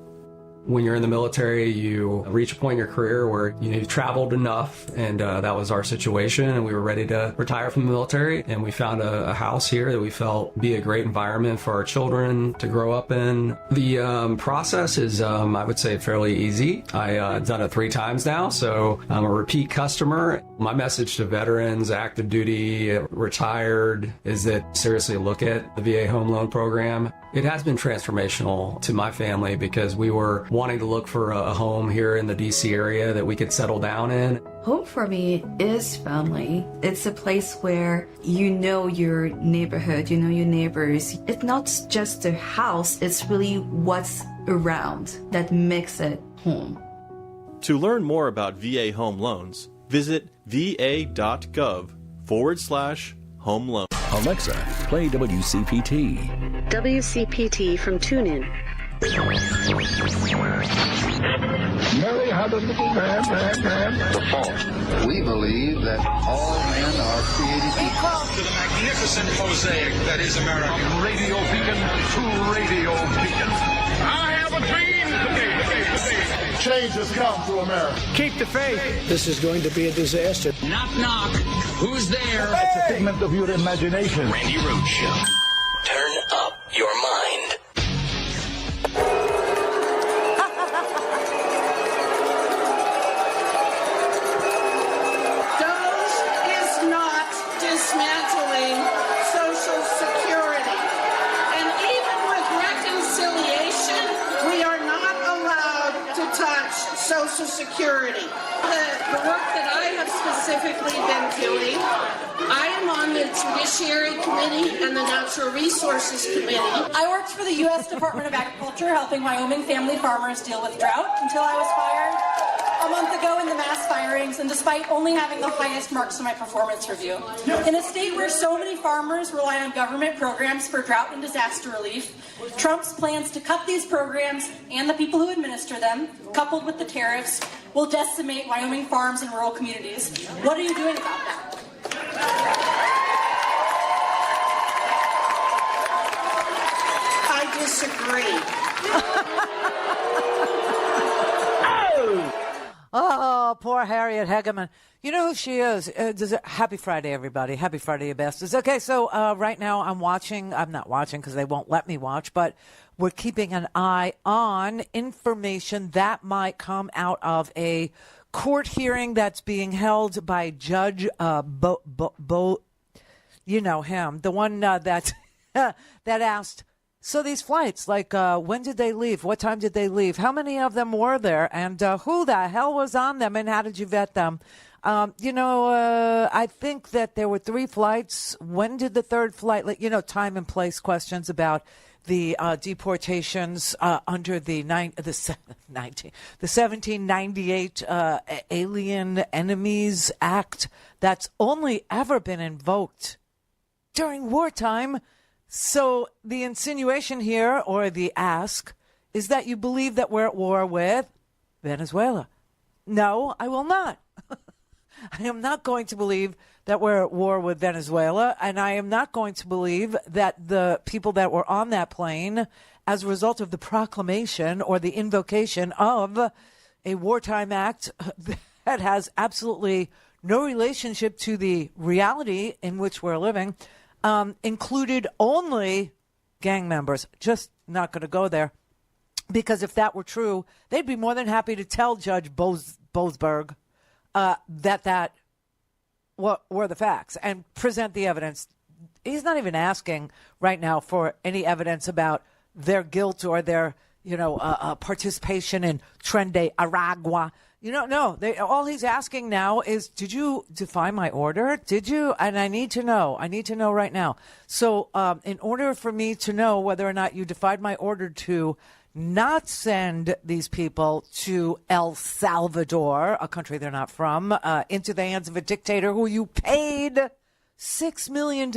When you're in the military, you reach a point in your career where you've traveled enough, and that was our situation, and we were ready to retire from the military, and we found a house here that we felt be a great environment for our children to grow up in. The process is, I would say, fairly easy. I've done it 3 times now, so I'm a repeat customer. My message to veterans, active duty, retired, is that seriously look at the VA home loan program. It has been transformational to my family because we were wanting to look for a home here in the DC area that we could settle down in. Home for me is family. It's a place where you know your neighborhood, you know your neighbors. It's not just a house, it's really what's around that makes it home. To learn more about VA home loans, visit va.gov/home loan. Alexa, play WCPT. WCPT from TuneIn. Mary had a little man. The fall. We believe that all men are created equal. To the magnificent mosaic that is America. From radio beacon to radio beacon. I have a dream. Change has come to America. Keep the faith. This is going to be a disaster. Knock, knock. Who's there? It's a figment of your imagination. Randy Rhoads Show. Turn up your mind. DOGE is not dismantling Social Security. And even with reconciliation, we are not allowed to touch Social Security. The work that I have specifically been doing, I am on the Judiciary Committee and the Natural Resources Committee. I worked for the U.S. Department of Agriculture helping Wyoming family farmers deal with drought until I was fired a month ago in the mass firings, and despite only having the highest marks in my performance review. In a state where so many farmers rely on government programs for drought and disaster relief, Trump's plans to cut these programs and the people who administer them, coupled with the tariffs, will decimate Wyoming farms and rural communities. What are you doing about that? disagree. Oh, poor Harriet Hegeman. You know who she is. Happy Friday, everybody. Happy Friday, you bastards. Okay, so right now I'm not watching because they won't let me watch, but we're keeping an eye on information that might come out of a court hearing that's being held by Judge you know him, the one that that asked, so these flights, like when did they leave? What time did they leave? How many of them were there? And who the hell was on them? And how did you vet them? I think that there were 3 flights. When did the third flight, time and place questions about the deportations under the 1798 Alien Enemies Act that's only ever been invoked during wartime. So the insinuation here, or the ask, is that you believe that we're at war with Venezuela. No, I will not. I am not going to believe that we're at war with Venezuela, and I am not going to believe that the people that were on that plane, as a result of the proclamation or the invocation of a wartime act that has absolutely no relationship to the reality in which we're living, included only gang members. Just not going to go there, because if that were true, they'd be more than happy to tell Judge Boasberg that were the facts and present the evidence. He's not even asking right now for any evidence about their guilt or their, participation in Tren de Aragua. No. All he's asking now is, did you defy my order? Did you? And I need to know. I need to know right now. So in order for me to know whether or not you defied my order to not send these people to El Salvador, a country they're not from, into the hands of a dictator who you paid $6 million.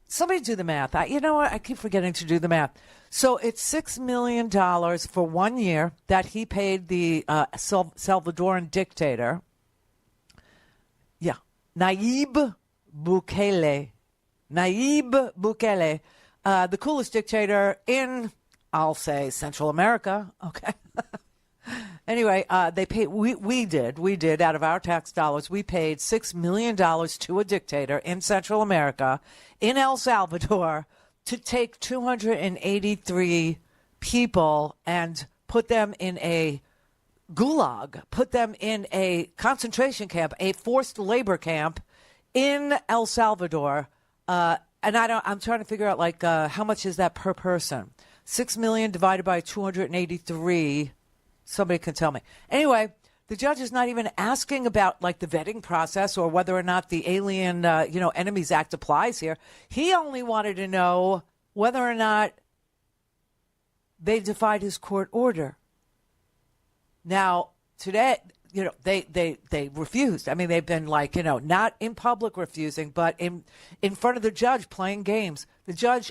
Somebody do the math. You know what? I keep forgetting to do the math. So it's $6 million for 1 year that he paid the Salvadoran dictator. Yeah. Nayib Bukele. The coolest dictator in, I'll say, Central America. Okay. Anyway, they paid. We did out of our tax dollars. We paid $6 million to a dictator in Central America, in El Salvador, to take 283 people and put them in a gulag, put them in a concentration camp, a forced labor camp in El Salvador. And I'm trying to figure out how much is that per person? 6 million divided by 283. Somebody can tell me. Anyway, the judge is not even asking about the vetting process or whether or not the Alien, Enemies Act applies here. He only wanted to know whether or not they defied his court order. Now, today, they refused. I mean, they've been not in public refusing, but in front of the judge playing games. The judge